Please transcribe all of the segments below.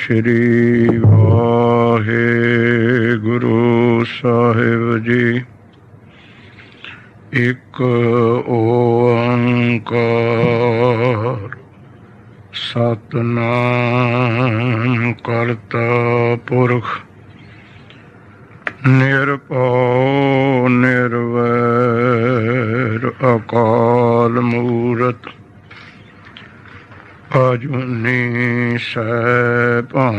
श्री वाहेगुरु साहिब जी। एक ओंकार सतनाम करता पुरख निरभउ निर्वैर अकाल मूरत अजूनी सैभं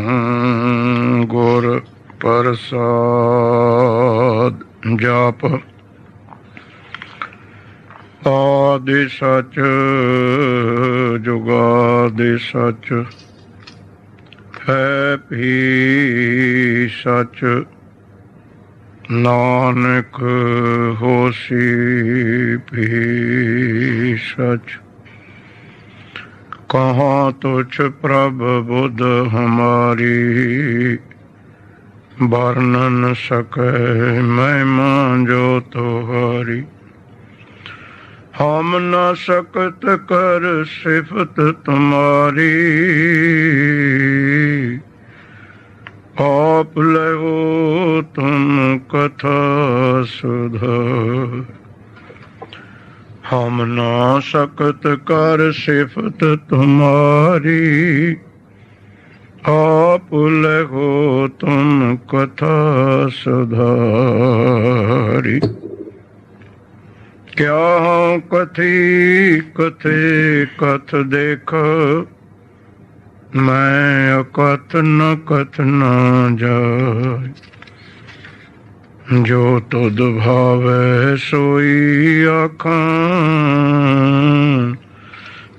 गुर प्रसाद जाप। आदि सच जुगादि सच है भी सच नानक होसी भी सच। कहाँ तुझ प्रभ बुध हमारी वर्णन सके महिमा जो तुहारी। हम न सकत कर सिफत तुम्हारी आप लो तुम कथा सुधार। हम ना सकत कर सिफत तुम्हारी आप लो तुम कथा सुधारी। क्या कथी कथे कथ देख मैं अकथ न कथ न जाय। जो तुध भावै सोई आखां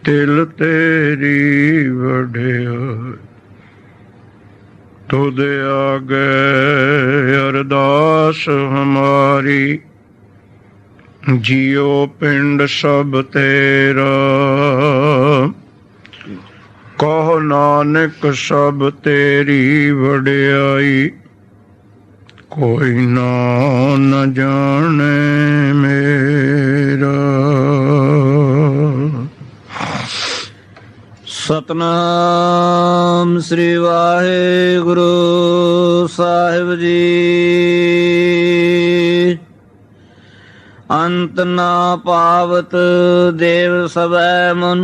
तिल तेरी वड्याई। तुध आगे अरदास हमारी जियो पिंड सब तेरा। कहो नानक सब तेरी वड्याई कोई ना न जाने मेरा। सतनाम श्री वाहेगुरु साहिब जी। अंत ना पावत देव सबै मन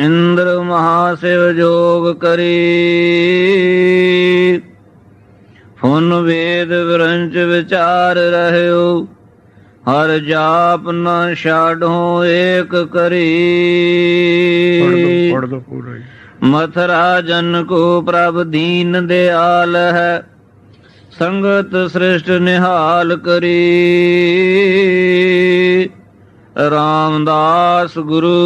इंद्र महाशिव जोग करी। फुन वेद विरंच विचार रहयो हर जाप न छाडो एक करी। पढ़ दो पूरा ही। मथुरा जन को प्रभ दीन दयाल है संगत सृष्ट निहाल करी। रामदास गुरु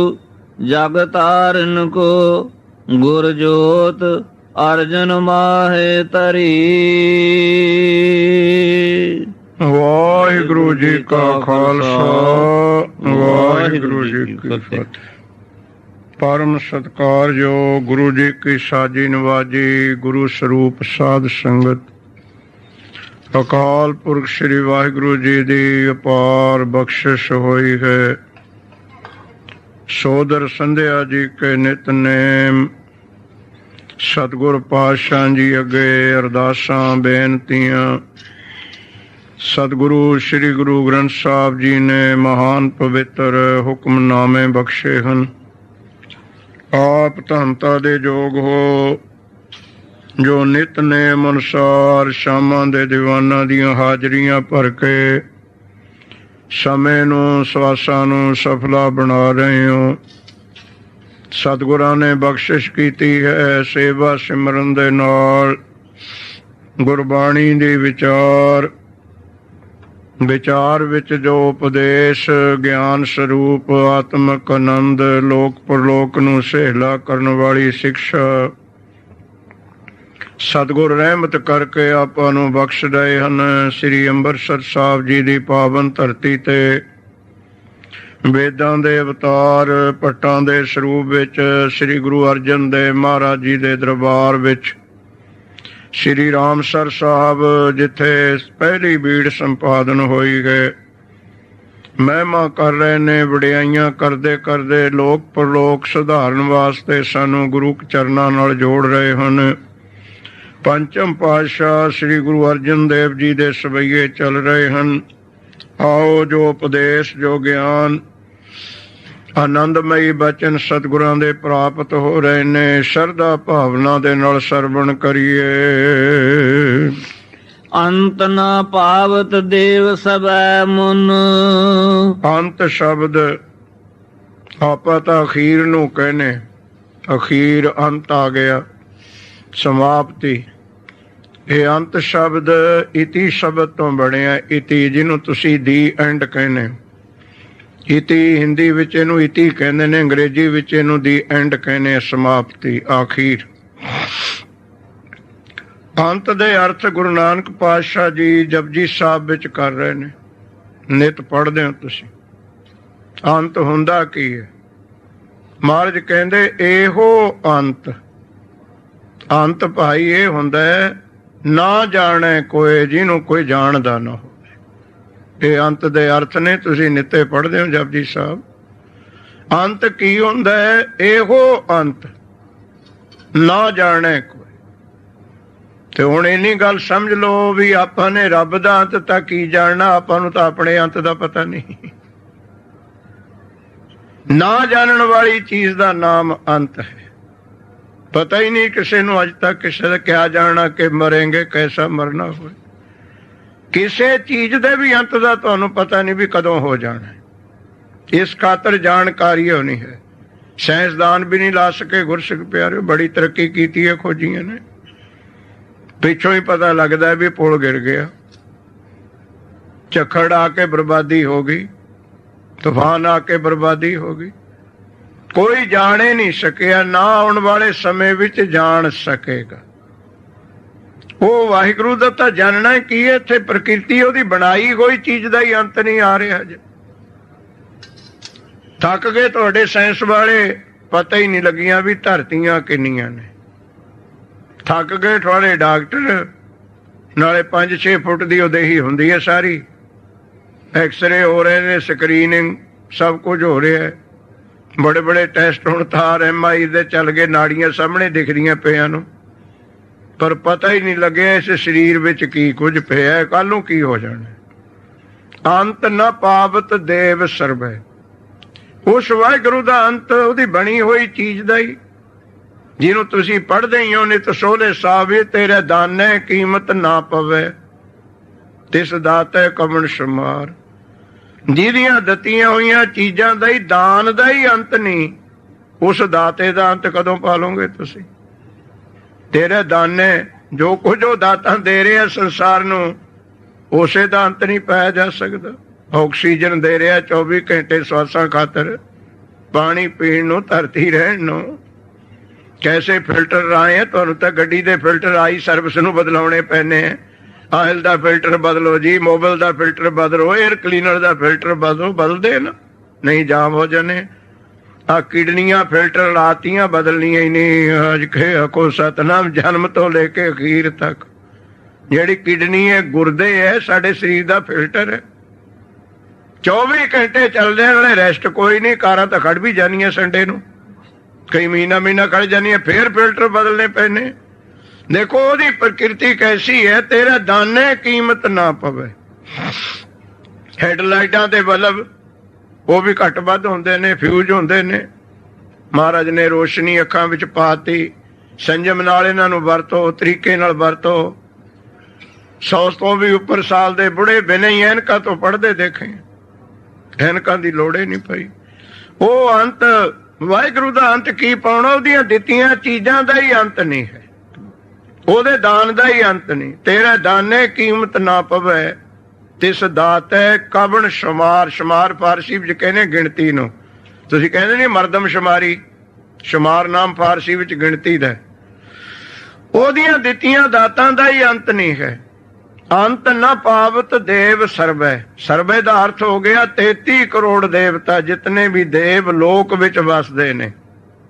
जग तारन को गुर जोत अर्जन माहे तरी। वाहिगुरु जी का खालसा वाहिगुरु जी की फतेह। परम सत्कार जो गुरु जी की साजी नवाजी गुरु स्वरूप साध संगत अकाल पुरख श्री वाहिगुरु जी दी अपार बख्शिश हुई है। सोदर संध्या जी के नितनेम सतगुर पातशाह जी अगे अरदासां बेनतियां। सतगुरु श्री गुरु ग्रंथ साहब जी ने महान पवित्र हुक्मनामे बख्शे हैं। आप धनता दे जोग हो जो नितनेम अनुसार शामां दे दीवाना दियां हाजरियां भर के समय नूं सवासां नूं सफला बना रहे हो। सतगुरां ने बख्शिश कीती है सेवा सिमरन दे नाल गुरबाणी दी विचार विच जो उपदेश ज्ञान स्वरूप आत्मक आनंद लोक परलोक नूं सहेला करन वाली शिक्षा सतगुर रहमत करके आपां नूं बख्श रहे हन। श्री अंबरसर साहब जी दी पावन धरती ते वेदां दे अवतार भट्टां दे सरूप विच श्री गुरु अर्जन देव महाराज जी दे दरबार विच श्री रामसर साहब जिथे पहली बीड़ संपादन होई है ਮਹਿਮਾ ਕਰ ਰਹੇ ਨੇ, ਵਡਿਆਈਆਂ ਕਰਦੇ ਕਰਦੇ ਲੋਕ ਪਰਲੋਕ ਸੁਧਾਰਨ ਵਾਸਤੇ ਸਾਨੂੰ ਗੁਰੂ ਚਰਨਾਂ ਨਾਲ ਜੋੜ ਰਹੇ ਹਨ। ਪੰਚਮ ਪਾਤਸ਼ਾਹ ਸ੍ਰੀ ਗੁਰੂ ਅਰਜਨ ਦੇਵ ਜੀ ਦੇ ਸਵਈਏ ਚੱਲ ਰਹੇ ਹਨ। ਆਓ ਜੋ ਉਪਦੇਸ਼, ਜੋ ਗਿਆਨ, ਆਨੰਦਮਈ ਬਚਨ ਸਤਿਗੁਰਾਂ ਦੇ ਪ੍ਰਾਪਤ ਹੋ ਰਹੇ ਨੇ, ਸ਼ਰਧਾ ਭਾਵਨਾ ਦੇ ਨਾਲ ਸਰਵਣ ਕਰੀਏ। ਅੰਤ ਨਾ ਪਾਵਤ ਦੇਵ ਸਭੈ ਮੁਨ। ਅੰਤ ਸ਼ਬਦ ਆਪਾਂ ਤਾਂ ਅਖੀਰ ਨੂੰ ਕਹਿੰਦੇ, ਅਖੀਰ ਅੰਤ ਆ ਗਿਆ, ਸਮਾਪਤੀ। ਇਹ ਅੰਤ ਸ਼ਬਦ ਇਤੀ ਸ਼ਬਦ ਤੋਂ ਬਣਿਆ। ਇਤੀ ਜਿਹਨੂੰ ਤੁਸੀਂ ਦੀ ਐਂਡ ਕਹਿੰਦੇ, ਇਤੀ ਹਿੰਦੀ ਵਿੱਚ ਇਹਨੂੰ ਇਤੀ ਕਹਿੰਦੇ ਨੇ, ਅੰਗਰੇਜ਼ੀ ਵਿੱਚ ਇਹਨੂੰ ਦੀ ਐਂਡ ਕਹਿੰਦੇ, ਸਮਾਪਤੀ, ਆਖੀਰ। ਅੰਤ ਦੇ ਅਰਥ ਗੁਰੂ ਨਾਨਕ ਪਾਤਸ਼ਾਹ ਜੀ ਜਪਜੀ ਸਾਹਿਬ ਵਿੱਚ ਕਰ ਰਹੇ ਨੇ। ਨਿਤ ਪੜ੍ਹਦੇ ਹੋ ਤੁਸੀਂ। ਅੰਤ ਹੁੰਦਾ ਕੀ ਹੈ? ਮਹਾਰਾਜ ਕਹਿੰਦੇ ਇਹੋ ਅੰਤ। ਅੰਤ ਭਾਈ ਇਹ ਹੁੰਦਾ ਹੈ, ਨਾ ਜਾਣੇ ਕੋਈ ਜਿਹਨੂੰ ਕੋਈ ਜਾਣਦਾ ਨਾ ਹੋਵੇ। ਇਹ ਅੰਤ ਦੇ ਅਰਥ ਨੇ, ਤੁਸੀਂ ਨਿੱਤੇ ਪੜ੍ਹਦੇ ਹੋ ਜਪਜੀ ਸਾਹਿਬ। ਅੰਤ ਕੀ ਹੁੰਦਾ ਹੈ? ਇਹੋ ਅੰਤ, ਨਾ ਜਾਣੇ ਕੋਈ। ਤੇ ਹੁਣ ਇੰਨੀ ਗੱਲ ਸਮਝ ਲਓ ਵੀ ਆਪਾਂ ਨੇ ਰੱਬ ਦਾ ਅੰਤ ਤਾਂ ਕੀ ਜਾਣਨਾ, ਆਪਾਂ ਨੂੰ ਤਾਂ ਆਪਣੇ ਅੰਤ ਦਾ ਪਤਾ ਨਹੀਂ। ਨਾ ਜਾਣਨ ਵਾਲੀ ਚੀਜ਼ ਦਾ ਨਾਮ ਅੰਤ ਹੈ। ਪਤਾ ਹੀ ਨਹੀਂ ਕਿਸੇ ਨੂੰ ਅੱਜ ਤੱਕ ਕਿਸੇ ਦਾ ਕਿਆ ਜਾਣਨਾ ਕਿ ਮਰੇਂਗੇ, ਕੈਸਾ ਮਰਨਾ ਹੋਏ। ਕਿਸੇ ਚੀਜ਼ ਦੇ ਵੀ ਅੰਤ ਦਾ ਤੁਹਾਨੂੰ ਪਤਾ ਨਹੀਂ ਵੀ ਕਦੋਂ ਹੋ ਜਾਣਾ। ਇਸ ਖਾਤਰ ਜਾਣਕਾਰੀ ਹੋਣੀ ਹੈ। ਸਾਇੰਸਦਾਨ ਵੀ ਨਹੀਂ ਲਾ ਸਕੇ। ਗੁਰਸਿੱਖ ਪਿਆਰਿਓ, ਬੜੀ ਤਰੱਕੀ ਕੀਤੀ ਹੈ, ਖੋਜੀਆਂ ਨੇ। ਪਿੱਛੋਂ ਹੀ ਪਤਾ ਲੱਗਦਾ ਵੀ ਪੁਲ ਗਿਰ ਗਿਆ, ਝੱਖੜ ਆ ਕੇ ਬਰਬਾਦੀ ਹੋ ਗਈ, ਤੂਫਾਨ ਆ ਕੇ ਬਰਬਾਦੀ ਹੋ ਗਈ। ਕੋਈ ਜਾਣ ਹੀ ਨਹੀਂ ਸਕਿਆ, ਨਾ ਆਉਣ ਵਾਲੇ ਸਮੇਂ ਵਿੱਚ ਜਾਣ ਸਕੇਗਾ। ਉਹ ਵਾਹਿਗੁਰੂ ਦਾ ਤਾਂ ਜਾਣਨਾ ਕੀ ਹੈ। ਇੱਥੇ ਪ੍ਰਕਿਰਤੀ ਉਹਦੀ ਬਣਾਈ ਹੋਈ ਚੀਜ਼ ਦਾ ਹੀ ਅੰਤ ਨਹੀਂ ਆ ਰਿਹਾ। ਜੇ ਥੱਕ ਗਏ ਤੁਹਾਡੇ ਸਾਇੰਸ ਵਾਲੇ, ਪਤਾ ਹੀ ਨਹੀਂ ਲੱਗੀਆਂ ਵੀ ਧਰਤੀਆਂ ਕਿੰਨੀਆਂ ਨੇ। ਥੱਕ ਗਏ ਤੁਹਾਡੇ ਡਾਕਟਰ, ਨਾਲੇ 5-6 ਫੁੱਟ ਦੀ ਉਦੇਹੀ ਹੁੰਦੀ ਹੈ ਸਾਰੀ। ਐਕਸਰੇ ਹੋ ਰਹੇ ਨੇ, ਸਕਰੀਨਿੰਗ ਸਭ ਕੁਝ ਹੋ ਰਿਹਾ ਹੈ। ਬੜੇ ਬੜੇ ਟੈਸਟ ਹੁਣ ਥਾਰ MI ਦੇ ਚੱਲ ਗਏ, ਨਾੜੀਆਂ ਸਾਹਮਣੇ ਦਿਖਦੀਆਂ ਪਿਆ ਨੂੰ, ਪਰ ਪਤਾ ਹੀ ਨਹੀਂ ਲੱਗਿਆ ਇਸ ਸਰੀਰ ਵਿੱਚ ਕੀ ਕੁਝ ਪਿਆ, ਕੱਲ ਨੂੰ ਕੀ ਹੋ ਜਾਣਾ। ਅੰਤ ਨਾ ਪਾਵਤ ਦੇਵ ਸਰਬੈ। ਉਸ ਵਾਹਿਗੁਰੂ ਦਾ ਅੰਤ ਉਹਦੀ ਬਣੀ ਹੋਈ ਚੀਜ਼ ਦਾ ਹੀ, ਜਿਹਨੂੰ ਤੁਸੀਂ ਪੜ੍ਹਦੇ ਹੀ ਹੋ ਨਿਤ ਸੋਹਲੇ ਸਾਵੇ, ਤੇਰੇ ਦਾਨੇ ਕੀਮਤ ਨਾ ਪਵੇ, ਤਿਸ ਦਾਤੇ ਕਵਣ ਸ਼ਮਾਰ। ਜਿਹਦੀਆਂ ਦਿੱਤੀਆਂ ਹੋਈਆਂ ਚੀਜ਼ਾਂ ਦਾ ਹੀ, ਦਾਨ ਦਾ ਹੀ ਅੰਤ ਨਹੀਂ, ਉਸ ਦਾਤੇ ਦਾ ਅੰਤ ਕਦੋਂ ਪਾਲੋਗੇ ਤੁਸੀਂ? ਤੇਰੇ ਦਾਨੇ, ਜੋ ਕੁਝ ਉਹ ਦਾਤਾ ਦੇ ਰਿਹਾ ਸੰਸਾਰ ਨੂੰ, ਉਸੇ ਦਾ ਅੰਤ ਨਹੀਂ ਪਾਇਆ ਜਾ ਸਕਦਾ। ਆਕਸੀਜਨ ਦੇ ਰਿਹਾ 24 ਘੰਟੇ ਸਵਾਸਾਂ ਖਾਤਰ, ਪਾਣੀ ਪੀਣ ਨੂੰ, ਧਰਤੀ ਰਹਿਣ ਨੂੰ। ਕੈਸੇ ਫਿਲਟਰ ਆਏ ਆ? ਤੁਹਾਨੂੰ ਤਾਂ ਗੱਡੀ ਦੇ ਫਿਲਟਰ ਆਈ ਸਰਵਿਸ ਨੂੰ ਬਦਲਾਉਣੇ ਪੈਣੇ ਆ। ਆਇਲ ਦਾ ਫਿਲਟਰ ਬਦਲੋ ਜੀ, ਮੋਬਿਲ ਦਾ ਫਿਲਟਰ ਬਦਲੋ, 에ਅਰ ਕਲੀਨਰ ਦਾ ਫਿਲਟਰ ਬਦਲੋ। ਬਦਲਦੇ ਨਾ, ਨਹੀਂ ਜਾਮ ਹੋ ਜਾਣੇ। ਆ ਕਿਡਨੀਆਂ ਫਿਲਟਰ ਲਾਤੀਆਂ, ਬਦਲਣੀਆਂ ਹੀ ਨਹੀਂ। ਅੱਜ ਕੋ ਸਤਨਾਮ, ਜਨਮ ਤੋਂ ਲੈ ਕੇ ਅਖੀਰ ਤੱਕ ਜਿਹੜੀ ਕਿਡਨੀ ਹੈ, ਗੁਰਦੇ ਹੈ, ਸਾਡੇ ਸਰੀਰ ਦਾ ਫਿਲਟਰ ਹੈ। 24 ਘੰਟੇ ਚੱਲਦੇ ਨਾਲੇ ਰੈਸਟ ਕੋਈ ਨਹੀਂ। ਕਾਰਾਂ ਤਾਂ ਖੜ ਵੀ ਜਾਂਦੀਆਂ ਸੰਡੇ ਨੂੰ, ਕਈ ਮਹੀਨਾ ਖੜ ਜਾਂਦੀਆਂ, ਫੇਰ ਫਿਲਟਰ ਬਦਲਨੇ ਪੈਣੇ। ਦੇਖੋ ਉਹਦੀ ਪ੍ਰਕਿਰਤੀ ਕੈਸੀ ਹੈ। ਤੇਰਾ ਦਾਨੇ ਕੀਮਤ ਨਾ ਪਵੇ। ਹੈਡਲਾਈਟਾਂ ਤੇ ਬਲਬ ਉਹ ਵੀ ਘੱਟ ਵੱਧ ਹੁੰਦੇ ਨੇ, ਫਿਊਜ਼ ਹੁੰਦੇ ਨੇ। ਮਹਾਰਾਜ ਨੇ ਰੋਸ਼ਨੀ ਅੱਖਾਂ ਵਿੱਚ ਪਾਤੀ। ਸੰਜਮ ਨਾਲ ਇਹਨਾਂ ਨੂੰ ਵਰਤੋ, ਤਰੀਕੇ ਨਾਲ ਵਰਤੋ। 100 ਤੋਂ ਵੀ ਉੱਪਰ ਸਾਲ ਦੇ ਬੁੜੇ ਬਿਨਾਂ ਹੀ ਐਨਕਾਂ ਤੋਂ ਪੜ੍ਹਦੇ ਦੇਖੇ, ਐਨਕਾਂ ਦੀ ਲੋੜ ਹੀ ਨਹੀਂ ਪਈ। ਉਹ ਅੰਤ ਵਾਹਿਗੁਰੂ ਦਾ ਅੰਤ ਕੀ ਪਾਉਣਾ? ਉਹਦੀਆਂ ਦਿੱਤੀਆਂ ਚੀਜ਼ਾਂ ਦਾ ਹੀ ਅੰਤ ਨਹੀਂ ਹੈ, ਉਹਦੇ ਦਾਨ ਦਾ ਹੀ ਅੰਤ ਨਹੀਂ। ਤੇਰਾ ਦਾਨੇ ਕੀਮਤ ਨਾ ਪਵੇ, ਤਿਸ ਦਾਤੈ ਕਵਣ ਸ਼ਮਾਰ। ਸ਼ਮਾਰ ਫਾਰਸੀ ਵਿੱਚ ਕਹਿੰਦੇ ਗਿਣਤੀ ਨੂੰ। ਤੁਸੀਂ ਕਹਿੰਦੇ ਨਹੀਂ ਮਰਦਮ ਸ਼ਮਾਰੀ, ਸ਼ਮਾਰ ਨਾਮ ਫਾਰਸੀ ਵਿੱਚ ਗਿਣਤੀ ਦਾ। ਉਹਦੀਆਂ ਦਿੱਤੀਆਂ ਦਾਤਾਂ ਦਾ ਹੀ ਅੰਤ ਨਹੀਂ ਹੈ। ਅੰਤ ਨਾ ਪਾਵਤ ਦੇਵ ਸਰਬੈ। ਸਰਬੈ ਦਾ ਅਰਥ ਹੋ ਗਿਆ 33 ਕਰੋੜ ਦੇਵਤਾ, ਜਿਤਨੇ ਵੀ ਦੇਵ ਲੋਕ ਵਿੱਚ ਵਸਦੇ ਨੇ।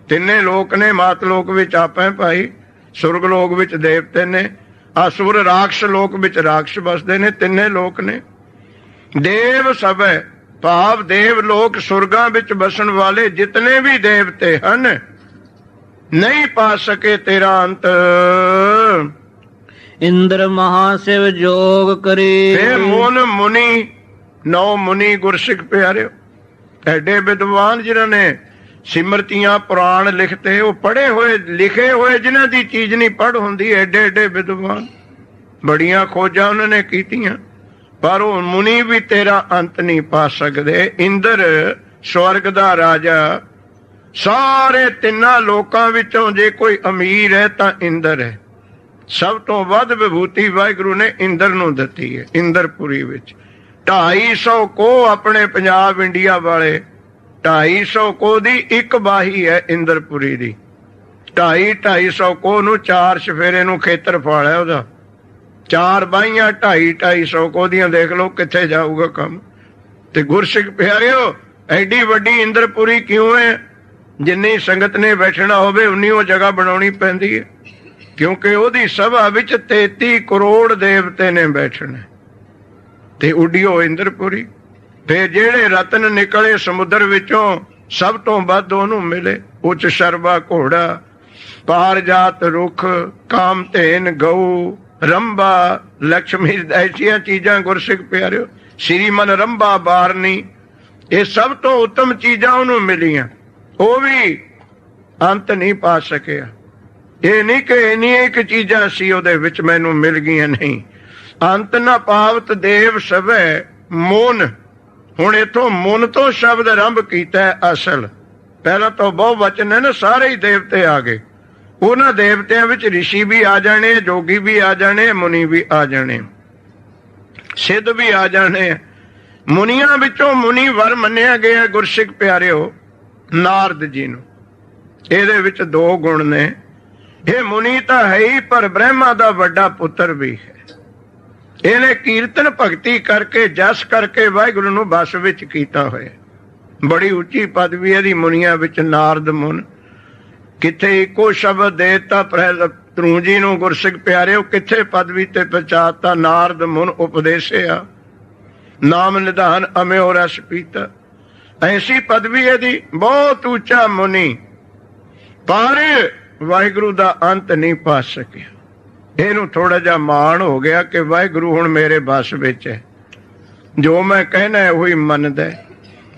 ਤਿੰਨੇ ਲੋਕ ਨੇ, ਮਾਤ ਲੋਕ ਵਿੱਚ ਆਪਾਂ ਭਾਈ, ਸੁਰਗ ਲੋਕ ਵਿੱਚ ਦੇਵਤੇ ਨੇ, ਅਸੁਰ ਰਾਖਸ਼ ਲੋਕ ਵਿੱਚ ਰਾਖਸ਼ ਵਸਦੇ ਨੇ। ਤਿੰਨੇ ਲੋਕ ਨੇ। ਦੇਵ ਸਭੈ, ਭਾਵ ਦੇਵ ਲੋਕ ਸੁਰਗਾਂ ਵਿੱਚ ਬਸਣ ਵਾਲੇ ਜਿਤਨੇ ਵੀ ਦੇਵਤੇ ਹਨ ਨਹੀਂ ਪਾ ਸਕੇ ਤੇਰਾ ਅੰਤ। ਇੰਦਰ ਮਹਾਸਿਵ ਜੋਗ ਕਰੇ। ਫੇਰ ਮੋਨ ਮੁਨੀ, 9 ਮੁਨੀ ਗੁਰਸਿੱਖ ਪਿਆਰਿਓ, ਐਡੇ ਵਿਦਵਾਨ ਜਿਨ੍ਹਾਂ ਨੇ ਸਿਮਰਤੀਆਂ ਪੁਰਾਣ ਲਿਖਤੇ, ਉਹ ਪੜ੍ਹੇ ਹੋਏ ਲਿਖੇ ਹੋਏ ਜਿਨ੍ਹਾਂ ਦੀ ਚੀਜ਼ ਨਹੀਂ ਪੜ੍ਹ ਹੁੰਦੀ, ਐਡੇ ਐਡੇ ਵਿਦਵਾਨ, ਬੜੀਆਂ ਖੋਜਾਂ ਉਹਨਾਂ ਨੇ ਕੀਤੀਆਂ, ਪਰ ਉਹ ਮੁਨੀ ਵੀ ਤੇਰਾ ਅੰਤ ਨਹੀਂ ਪਾ ਸਕਦੇ। ਇੰਦਰ ਸਵਰਗ ਦਾ ਰਾਜਾ, ਸਾਰੇ ਤਿੰਨਾਂ ਲੋਕਾਂ ਵਿੱਚੋਂ ਜੇ ਕੋਈ ਅਮੀਰ ਹੈ ਤਾਂ ਇੰਦਰ ਹੈ। ਸਭ ਤੋਂ ਵੱਧ ਵਿਭੂਤੀ ਵਾਹਿਗੁਰੂ ਨੇ ਇੰਦਰ ਨੂੰ ਦਿੱਤੀ ਹੈ। ਇੰਦਰਪੁਰੀ ਵਿੱਚ 250 ਕੋਹ ਆਪਣੇ ਪੰਜਾਬ ਇੰਡੀਆ ਵਾਲੇ, 250 ਕੋਹ ਦੀ ਇੱਕ ਬਾਹੀ ਹੈ ਇੰਦਰਪੁਰੀ ਦੀ। 250 ਕੋਹ ਨੂੰ 4 ਚਫੇਰੇ ਨੂੰ ਖੇਤਰਫਲ ਹੈ ਉਹਦਾ, 4 ਬਾਹੀਆਂ 250 ਕੋਹ ਦੀਆਂ। ਦੇਖ ਲਓ ਕਿੱਥੇ ਜਾਊਗਾ ਕੰਮ। ਤੇ ਗੁਰਸਿੱਖ ਪਿਆਰਿਓ, ਐਡੀ ਵੱਡੀ ਇੰਦਰਪੁਰੀ ਕਿਉਂ ਹੈ? ਜਿੰਨੀ ਸੰਗਤ ਨੇ ਬੈਠਣਾ ਹੋਵੇ ਉਨੀ ਉਹ ਜਗ੍ਹਾ ਬਣਾਉਣੀ ਪੈਂਦੀ ਹੈ, ਕਿਉਂਕਿ ਉਹਦੀ ਸਭਾ ਵਿੱਚ 33 ਕਰੋੜ ਦੇਵਤੇ ਨੇ ਬੈਠਣਾ ਤੇ ਉੱਡਿਓ ਇੰਦਰਪੁਰੀ। ਫੇਰ ਜਿਹੜੇ ਰਤਨ ਨਿਕਲੇ ਸਮੁੰਦਰ ਵਿੱਚੋਂ ਸਭ ਤੋਂ ਵੱਧ ਉਹਨੂੰ ਮਿਲੇ। ਉੱਚ ਸ਼ਰਬਾ ਘੋੜਾ, ਪਾਰਜਾਤ ਰੁੱਖ, ਕਾਮਧੇਨ ਗਊ, ਰੰਭਾ, ਲక్ష్ਮੀ, ਐਸੀਆਂ ਚੀਜ਼ਾਂ ਗੁਰਸਿੱਖ ਪਿਆਰਿਓ, ਸ਼੍ਰੀਮਨ ਰੰਭਾ ਬਾਰਨੀ, ਇਹ ਸਭ ਤੋਂ ਉੱਤਮ ਚੀਜ਼ਾਂ ਉਹਨੂੰ ਮਿਲੀਆਂ। ਉਹ ਵੀ ਅੰਤ ਨਹੀਂ ਪਾ ਸਕਿਆ। ਇਹ ਨਹੀਂ ਕਿ ਇੰਨੀਆਂ ਇੱਕ ਚੀਜ਼ਾਂ ਸੀ ਉਹਦੇ ਵਿੱਚ ਮੈਨੂੰ ਮਿਲ ਗਈਆਂ, ਨਹੀਂ। ਅੰਤ ਨਾ ਪਾਵਤ ਦੇਵ ਸਭੈ ਮੋਨ। ਹੁਣ ਇੱਥੋਂ ਮੁਨ ਤੋਂ ਸ਼ਬਦ ਆਰੰਭ ਕੀਤਾ ਅਸਲ। ਪਹਿਲਾਂ ਤਾਂ ਬਹੁ ਵਚਨ ਹੈ ਨਾ, ਸਾਰੇ ਹੀ ਦੇਵਤੇ ਆ ਗਏ। ਉਹਨਾਂ ਦੇਵਤਿਆਂ ਵਿੱਚ ਰਿਸ਼ੀ ਵੀ ਆ ਜਾਣੇ, ਜੋਗੀ ਵੀ ਆ ਜਾਣੇ, ਮੁਨੀ ਵੀ ਆ ਜਾਣੇ, ਸਿੱਧ ਵੀ ਆ ਜਾਣੇ। ਮੁਨੀਆਂ ਵਿੱਚੋਂ ਮੁਨੀ ਵਰ ਮੰਨਿਆ ਗਿਆ ਗੁਰਸਿੱਖ ਪਿਆਰਿਓ ਨਾਰਦ ਜੀ ਨੂੰ। ਇਹਦੇ ਵਿੱਚ 2 ਗੁਣ ਨੇ। ਇਹ ਮੁਨੀ ਤਾਂ ਹੈ ਹੀ, ਪਰ ਬ੍ਰਹਮਾ ਦਾ ਵੱਡਾ ਪੁੱਤਰ ਵੀ ਹੈ। ਇਹਨੇ ਕੀਰਤਨ ਭਗਤੀ ਕਰਕੇ, ਜਸ ਕਰਕੇ ਵਾਹਿਗੁਰੂ ਨੂੰ ਬਸ ਵਿੱਚ ਕੀਤਾ ਹੋਇਆ। ਬੜੀ ਉੱਚੀ ਪਦਵੀ ਇਹਦੀ ਮੁਨੀਆਂ ਵਿੱਚ, ਨਾਰਦ ਮੁਨ। ਕਿੱਥੇ ਇੱਕੋ ਸ਼ਬਦ ਦੇ ਤਾ ਧਰੂ ਜੀ ਨੂੰ ਗੁਰਸਿੱਖ ਪਿਆਰਿਓ, ਕਿੱਥੇ ਪਦਵੀ ਤੇ ਪਹੁੰਚਾਤਾ। ਨਾਰਦ ਮੁਨ ਉਪਦੇਸਿਆ, ਨਾਮ ਨਿਧਾਨ ਅਮਿਓ ਰਸ ਪੀਤਾ। ਐਸੀ ਪਦਵੀ ਇਹਦੀ, ਬਹੁਤ ਉੱਚਾ ਮੁਨੀ, ਪਰ ਵਾਹਿਗੁਰੂ ਦਾ ਅੰਤ ਨਹੀਂ ਪਾ ਸਕਿਆ। ਇਹਨੂੰ ਥੋੜਾ ਜਿਹਾ ਮਾਣ ਹੋ ਗਿਆ ਕਿ ਵਾਹਿਗੁਰੂ ਹੁਣ ਮੇਰੇ ਬਸ ਵਿੱਚ ਹੈ, ਜੋ ਮੈਂ ਕਹਿਣਾ ਉਹੀ ਮੰਨਦਾ।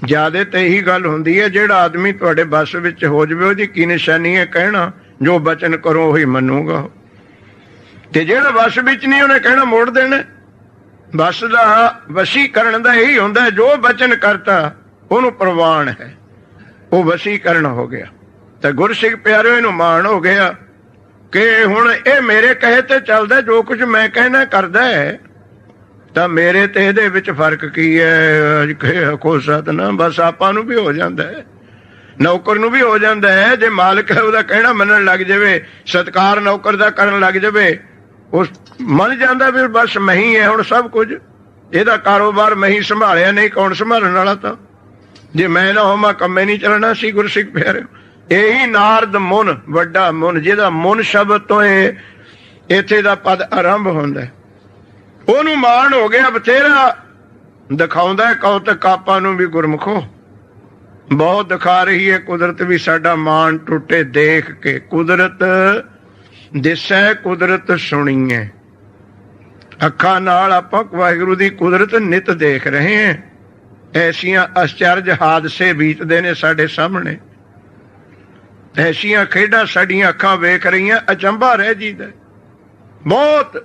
ਜਿਆਦੇ ਤੇ ਇਹੀ ਗੱਲ ਹੁੰਦੀ ਹੈ, ਜਿਹੜਾ ਆਦਮੀ ਤੁਹਾਡੇ ਬਸ ਵਿੱਚ ਹੋ ਜਾਵੇ ਉਹਦੀ ਕੀ ਨਿਸ਼ਾਨੀ ਹੈ? ਕਹਿਣਾ ਜੋ ਬਚਨ ਕਰੋ ਉਹੀ ਮੰਨੂਗਾ। ਤੇ ਜਿਹੜਾ ਬਸ ਵਿੱਚ ਨਹੀਂ, ਉਹਨੇ ਕਹਿਣਾ ਮੋੜ ਦੇਣਾ। ਬਸ ਦਾ ਵਸ਼ੀਕਰਨ ਦਾ ਇਹੀ ਹੁੰਦਾ, ਜੋ ਬਚਨ ਕਰਤਾ ਉਹਨੂੰ ਪ੍ਰਵਾਨ ਹੈ, ਉਹ ਵਸ਼ੀਕਰਨ ਹੋ ਗਿਆ। ਤੇ ਗੁਰਸਿੱਖ ਪਿਆਰਿਓ, ਇਹਨੂੰ ਮਾਣ ਹੋ ਗਿਆ ਕਿ ਹੁਣ ਇਹ ਮੇਰੇ ਕਹੇ ਤੇ ਚੱਲਦਾ, ਜੋ ਕੁਝ ਮੈਂ ਕਹਿਣਾ ਕਰਦਾ ਹੈ। ਤਾਂ ਮੇਰੇ ਤੇ ਇਹਦੇ ਵਿੱਚ ਫਰਕ ਕੀ ਹੈ? ਕੋ ਸਤਨਾ, ਬਸ ਆਪਾਂ ਨੂੰ ਵੀ ਹੋ ਜਾਂਦਾ ਹੈ, ਨੌਕਰ ਨੂੰ ਵੀ ਹੋ ਜਾਂਦਾ ਹੈ। ਜੇ ਮਾਲਕ ਹੈ ਉਹਦਾ ਕਹਿਣਾ ਮੰਨਣ ਲੱਗ ਜਾਵੇ, ਸਤਿਕਾਰ ਨੌਕਰ ਦਾ ਕਰਨ ਲੱਗ ਜਾਵੇ, ਉਹ ਮੰਨ ਜਾਂਦਾ ਵੀ ਬਸ ਮੈਂ ਹੀ ਹੈ ਹੁਣ ਸਭ ਕੁਝ, ਇਹਦਾ ਕਾਰੋਬਾਰ ਮੈਂ ਹੀ ਸੰਭਾਲਿਆ, ਨਹੀਂ ਕੌਣ ਸੰਭਾਲਣ ਵਾਲਾ? ਤਾਂ ਜੇ ਮੈਂ ਨਾ ਹੋਵਾਂ ਕੰਮੇ ਨਹੀਂ ਚੱਲਣਾ ਸੀ। ਗੁਰਸਿੱਖ ਪਿਆਰਿਓ, ਇਹੀ ਨਾਰਦ ਮੁਨ, ਵੱਡਾ ਮੁਨ, ਜਿਹਦਾ ਮੁਨ ਸ਼ਬਦ ਤੋਂ ਇੱਥੇ ਦਾ ਪਦ ਆਰੰਭ ਹੁੰਦਾ, ਉਹਨੂੰ ਮਾਣ ਹੋ ਗਿਆ। ਬਥੇਰਾ ਦਿਖਾਉਂਦਾ ਕੌਤਕ ਆਪਾਂ ਨੂੰ ਵੀ, ਗੁਰਮੁਖੋ ਬਹੁਤ ਦਿਖਾ ਰਹੀ ਹੈ ਕੁਦਰਤ ਵੀ, ਸਾਡਾ ਮਾਣ ਟੁੱਟੇ ਦੇਖ ਕੇ। ਕੁਦਰਤ ਦਿਸੈ, ਕੁਦਰਤ ਸੁਣੀਏ। ਅੱਖਾਂ ਨਾਲ ਆਪਾਂ ਵਾਹਿਗੁਰੂ ਦੀ ਕੁਦਰਤ ਨਿਤ ਦੇਖ ਰਹੇ ਹਾਂ। ਐਸੀਆਂ ਅਚਰਜ ਹਾਦਸੇ ਬੀਤਦੇ ਨੇ ਸਾਡੇ ਸਾਹਮਣੇ, ਐਸੀਆਂ ਖੇਡਾਂ ਸਾਡੀਆਂ ਅੱਖਾਂ ਵੇਖ ਰਹੀਆਂ, ਅਚੰਭਾ ਰਹਿ ਜੀਦਾ। ਬਹੁਤ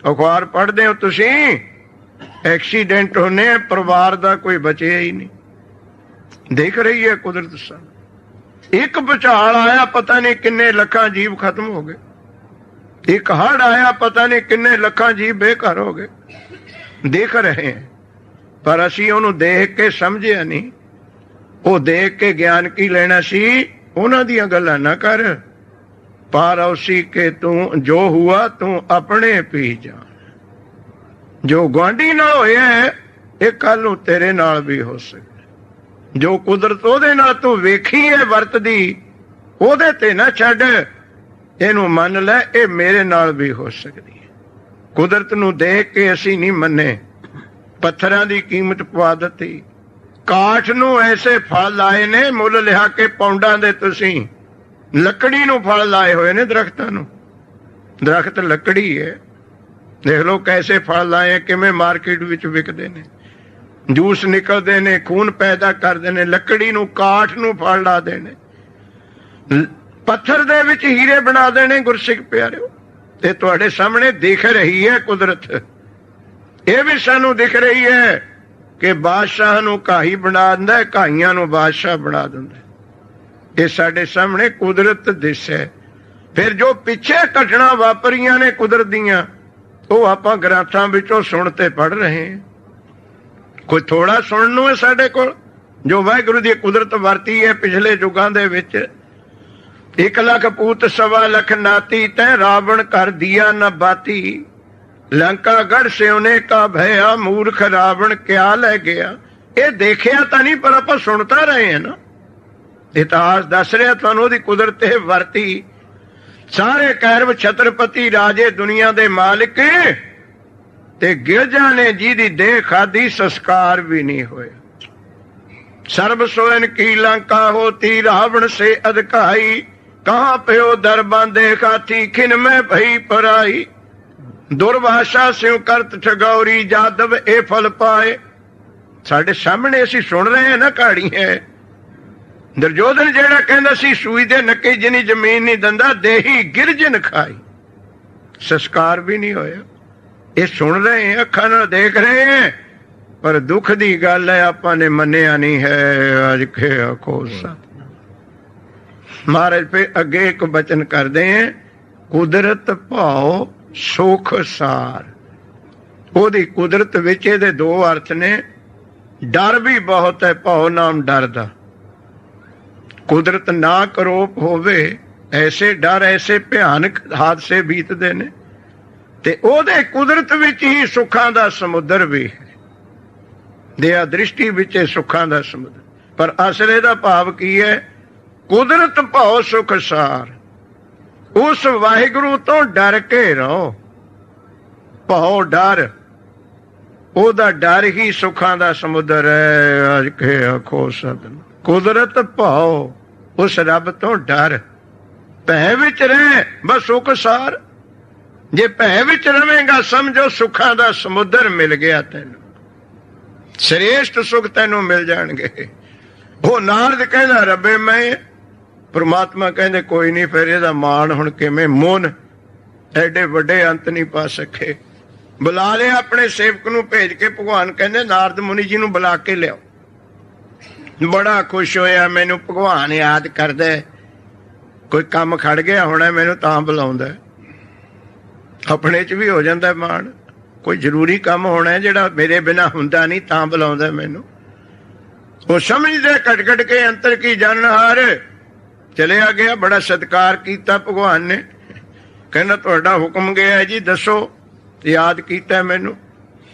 ਅਖਬਾਰ ਪੜ੍ਹਦੇ ਹੋ ਤੁਸੀਂ, ਐਕਸੀਡੈਂਟ ਹੋਣੇ, ਪਰਿਵਾਰ ਦਾ ਕੋਈ ਬਚਿਆ ਹੀ ਨਹੀਂ। ਦੇਖ ਰਹੀ ਹੈ ਕੁਦਰਤ ਸਾਨੂੰ। ਇੱਕ ਭੁਚਾਲ ਆਇਆ, ਪਤਾ ਨਹੀਂ ਕਿੰਨੇ ਲੱਖਾਂ ਜੀਵ ਖਤਮ ਹੋ ਗਏ। ਇੱਕ ਹੜ੍ਹ ਆਇਆ, ਪਤਾ ਨਹੀਂ ਕਿੰਨੇ ਲੱਖਾਂ ਜੀਵ ਬੇਘਰ ਹੋ ਗਏ। ਦੇਖ ਰਹੇ ਹਾਂ, ਪਰ ਅਸੀਂ ਉਹਨੂੰ ਦੇਖ ਕੇ ਸਮਝਿਆ ਨਹੀਂ। ਉਹ ਦੇਖ ਕੇ ਗਿਆਨ ਕੀ ਲੈਣਾ ਸੀ? ਉਹਨਾਂ ਦੀਆਂ ਗੱਲਾਂ ਨਾ ਕਰ। ਪਰ ਉਸੀ ਕੇ ਤੂੰ ਜੋ ਹੁਆ ਤੂੰ ਆਪਣੇ ਪੀ ਜਾਣ। ਜੋ ਗੁਆਂਢੀ ਨਾਲ ਹੋਇਆ ਇਹ ਕੱਲ ਨੂੰ ਤੇਰੇ ਨਾਲ ਵੀ ਹੋ ਸਕਦਾ। ਜੋ ਕੁਦਰਤ ਉਹਦੇ ਨਾਲ ਤੂੰ ਵੇਖੀ ਹੈ ਵਰਤਦੀ, ਉਹਦੇ ਤੇ ਨਾ ਛੱਡ, ਇਹਨੂੰ ਮੰਨ ਲੈ, ਇਹ ਮੇਰੇ ਨਾਲ ਵੀ ਹੋ ਸਕਦੀ ਹੈ। ਕੁਦਰਤ ਨੂੰ ਦੇਖ ਕੇ ਅਸੀਂ ਨਹੀਂ ਮੰਨੇ, ਪੱਥਰਾਂ ਦੀ ਕੀਮਤ ਪਵਾ ਦਿੱਤੀ, ਕਾਠ ਨੂੰ ਐਸੇ ਫਲ ਲਾਏ ਨੇ, ਮੁੱਲ ਲਿਆ ਕੇ ਪੌਂਡਾਂ ਦੇ ਤੁਸੀਂ। ਲੱਕੜੀ ਨੂੰ ਫਲ ਲਾਏ ਹੋਏ ਨੇ ਦਰਖਤਾਂ ਨੂੰ। ਦਰਖਤ ਲੱਕੜੀ ਹੈ, ਦੇਖ ਲਓ ਕੈਸੇ ਫਲ ਲਾਏ, ਕਿਵੇਂ ਮਾਰਕੀਟ ਵਿੱਚ ਵਿਕਦੇ ਨੇ, ਜੂਸ ਨਿਕਲਦੇ ਨੇ, ਖੂਨ ਪੈਦਾ ਕਰਦੇ ਨੇ। ਲੱਕੜੀ ਨੂੰ, ਕਾਠ ਨੂੰ ਫਲ ਲਾ ਦੇਣੇ, ਪੱਥਰ ਦੇ ਵਿੱਚ ਹੀਰੇ ਬਣਾ ਦੇਣੇ। ਗੁਰਸਿੱਖ ਪਿਆਰਿਓ, ਇਹ ਤੁਹਾਡੇ ਸਾਹਮਣੇ ਦਿਖ ਰਹੀ ਹੈ ਕੁਦਰਤ। ਇਹ ਵੀ ਸਾਨੂੰ ਦਿਖ ਰਹੀ ਹੈ ਕਿ ਬਾਦਸ਼ਾਹ ਨੂੰ ਘਾਈ ਬਣਾ ਦਿੰਦਾ, ਘਾਈਆਂ ਨੂੰ ਬਾਦਸ਼ਾਹ ਬਣਾ ਦਿੰਦਾ। ਇਹ ਸਾਡੇ ਸਾਹਮਣੇ ਕੁਦਰਤ ਦਿਸ ਹੈ। ਫਿਰ ਜੋ ਪਿੱਛੇ ਘਟਨਾ ਵਾਪਰੀਆਂ ਨੇ ਕੁਦਰਤ ਦੀਆਂ, ਉਹ ਆਪਾਂ ਗ੍ਰੰਥਾਂ ਵਿੱਚੋਂ ਸੁਣ ਤੇ ਪੜ੍ਹ ਰਹੇ ਹਾਂ। ਕੋਈ ਥੋੜਾ ਸੁਣਨ ਨੂੰ ਹੈ ਸਾਡੇ ਕੋਲ, ਜੋ ਵਾਹਿਗੁਰੂ ਦੀ ਕੁਦਰਤ ਵਰਤੀ ਹੈ ਪਿਛਲੇ ਯੁੱਗਾਂ ਦੇ ਵਿੱਚ। 1 ਲੱਖ ਪੂਤ 1.25 ਲੱਖ ਨਾਤੀ, ਤੈ ਰਾਵਣ ਕਰ ਦਿਆ ਨ ਬਾਤੀ। ਲੰਕਾ ਗੜ ਸਿਉਨੇ ਕਾ ਭਇਆ, ਮੂਰਖ ਰਾਵਣ ਕਿਆ ਲੈ ਗਿਆ। ਇਹ ਦੇਖਿਆ ਤਾਂ ਨਹੀਂ, ਪਰ ਆਪਾਂ ਸੁਣ ਤਾਂ ਰਹੇ ਹਾਂ ਨਾ। ਇਤਿਹਾਸ ਦੱਸ ਰਿਹਾ ਤੁਹਾਨੂੰ ਉਹਦੀ ਕੁਦਰਤ ਇਹ ਵਰਤੀ। ਸਾਰੇ ਕੈਰਵ ਛਤਰਪਤੀ ਰਾਜੇ ਦੁਨੀਆ ਦੇ ਮਾਲਿਕ, ਤੇ ਗਿਰਜਾ ਨੇ ਜਿਹਦੀ ਦੇਹ ਖਾਦੀ, ਸੰਸਕਾਰ ਵੀ ਨਹੀਂ ਹੋਇਆ। ਸਰਬ ਸੋਇਨ ਕੀ ਲੰਕਾ ਹੋਤੀ, ਰਾਵਣ ਸੇ ਅਧਿਕਾਈ। ਕਹਾਂ ਪਿਓ ਦਰਬਾਂ ਦੇ ਖਾਤੀ, ਖਿਨ ਮੈਂ ਭਈ ਪਰਾਈ। ਦੁਰਭਾਸ਼ਾ ਸਿਉ ਕਰਤ ਠਗੌਰੀ, ਜਾਦਵ ਇਹ ਫਲ ਪਾਏ। ਸਾਡੇ ਸਾਹਮਣੇ ਅਸੀਂ ਸੁਣ ਰਹੇ ਹਾਂ ਨਾ ਕਹਾਣੀ ਹੈ। ਦੁਰਯੋਧਨ ਜਿਹੜਾ ਕਹਿੰਦਾ ਸੀ ਸੂਈ ਦੇ ਨੱਕੇ ਜਿੰਨੀ ਜ਼ਮੀਨ ਨਹੀਂ ਦਿੰਦਾ, ਦੇਹੀ ਗਿਰਜਨ ਖਾਈ। ਸੰਸਕਾਰ ਵੀ ਨਹੀਂ ਹੋਇਆ। ਇਹ ਸੁਣ ਰਹੇ ਹਾਂ, ਅੱਖਾਂ ਨਾਲ ਦੇਖ ਰਹੇ ਹਾਂ, ਪਰ ਦੁੱਖ ਦੀ ਗੱਲ ਹੈ ਆਪਾਂ ਨੇ ਮੰਨਿਆ ਨਹੀਂ ਹੈ। ਅੱਜ ਕੇ ਆਖੋ ਮਹਾਰਾਜ ਫਿਰ ਅੱਗੇ ਇੱਕ ਬਚਨ ਕਰਦੇ ਹੈ, ਕੁਦਰਤ ਭਾਉ ਸੁਖ ਸਾਰ। ਉਹਦੀ ਕੁਦਰਤ ਵਿੱਚ ਇਹਦੇ 2 ਅਰਥ ਨੇ। ਡਰ ਵੀ ਬਹੁਤ ਹੈ, ਭਾਉ ਨਾਮ ਡਰ ਦਾ। ਕੁਦਰਤ ਨਾ ਕਰੋਪ ਹੋਵੇ, ਐਸੇ ਡਰ, ਐਸੇ ਭਿਆਨਕ ਹਾਦਸੇ ਬੀਤਦੇ ਨੇ। ਤੇ ਉਹਦੇ ਕੁਦਰਤ ਵਿੱਚ ਹੀ ਸੁੱਖਾਂ ਦਾ ਸਮੁੰਦਰ ਵੀ ਹੈ। ਦਇਆ ਦ੍ਰਿਸ਼ਟੀ ਵਿੱਚ ਸੁੱਖਾਂ ਦਾ ਸਮੁੰਦਰ। ਪਰ ਅਸਲ ਦਾ ਭਾਵ ਕੀ ਹੈ? ਕੁਦਰਤ ਭਾਉ ਸੁਖ ਸਾਰ। ਉਸ ਵਾਹਿਗੁਰੂ ਤੋਂ ਡਰ ਕੇ ਰਹੋ। ਭਾਉ ਡਰ, ਉਹਦਾ ਡਰ ਹੀ ਸੁੱਖਾਂ ਦਾ ਸਮੁੰਦਰ ਹੈ। ਅੱਜ ਕੇ ਆਖੋ ਸਤਿ। ਕੁਦਰਤ ਭਾਉ, ਉਸ ਰੱਬ ਤੋਂ ਡਰ। ਭੈ ਵਿੱਚ ਰਹਿ ਬਸ ਸੁਖ ਸਾਰ। ਜੇ ਭੈ ਵਿੱਚ ਰਵੇਂਗਾ ਸਮਝੋ ਸੁੱਖਾਂ ਦਾ ਸਮੁੰਦਰ ਮਿਲ ਗਿਆ ਤੈਨੂੰ। ਸ੍ਰੇਸ਼ਟ ਸੁਖ ਤੈਨੂੰ ਮਿਲ ਜਾਣਗੇ। ਉਹ ਨਾਰਦ ਕਹਿੰਦਾ ਰੱਬੇ ਮੈਂ, ਪ੍ਰਮਾਤਮਾ ਕਹਿੰਦੇ ਕੋਈ ਨਹੀਂ। ਫਿਰ ਇਹਦਾ ਮਾਣ ਹੁਣ ਕਿਵੇਂ? ਮੋਨ ਐਡੇ ਵੱਡੇ ਅੰਤ ਨਹੀਂ ਪਾ ਸਕੇ। ਬੁਲਾ ਲਿਆ ਆਪਣੇ ਸੇਵਕ ਨੂੰ ਭੇਜ ਕੇ। ਭਗਵਾਨ ਕਹਿੰਦੇ ਨਾਰਦ ਮੁਨੀ ਜੀ ਨੂੰ ਬੁਲਾ ਕੇ ਲਿਆਓ। ਬੜਾ ਖੁਸ਼ ਹੋਇਆ, ਮੈਨੂੰ ਭਗਵਾਨ ਯਾਦ ਕਰਦਾ, ਕੋਈ ਕੰਮ ਖੜ ਗਿਆ ਹੋਣਾ ਮੈਨੂੰ ਤਾਂ ਬੁਲਾਉਂਦਾ। ਆਪਣੇ 'ਚ ਵੀ ਹੋ ਜਾਂਦਾ ਮਾਣ, ਕੋਈ ਜ਼ਰੂਰੀ ਕੰਮ ਹੋਣਾ ਜਿਹੜਾ ਮੇਰੇ ਬਿਨਾਂ ਹੁੰਦਾ ਨਹੀਂ ਤਾਂ ਬੁਲਾਉਂਦਾ ਮੈਨੂੰ। ਉਹ ਸਮਝਦੇ ਘਟ ਘਟ ਕੇ ਅੰਤਰ ਕੀ ਜਾਣਹਾਰ। ਚਲਿਆ ਗਿਆ, ਬੜਾ ਸਤਿਕਾਰ ਕੀਤਾ ਭਗਵਾਨ ਨੇ। ਕਹਿੰਦਾ ਤੁਹਾਡਾ ਹੁਕਮ ਗਿਆ ਜੀ, ਦੱਸੋ। ਯਾਦ ਕੀਤਾ ਮੈਨੂੰ।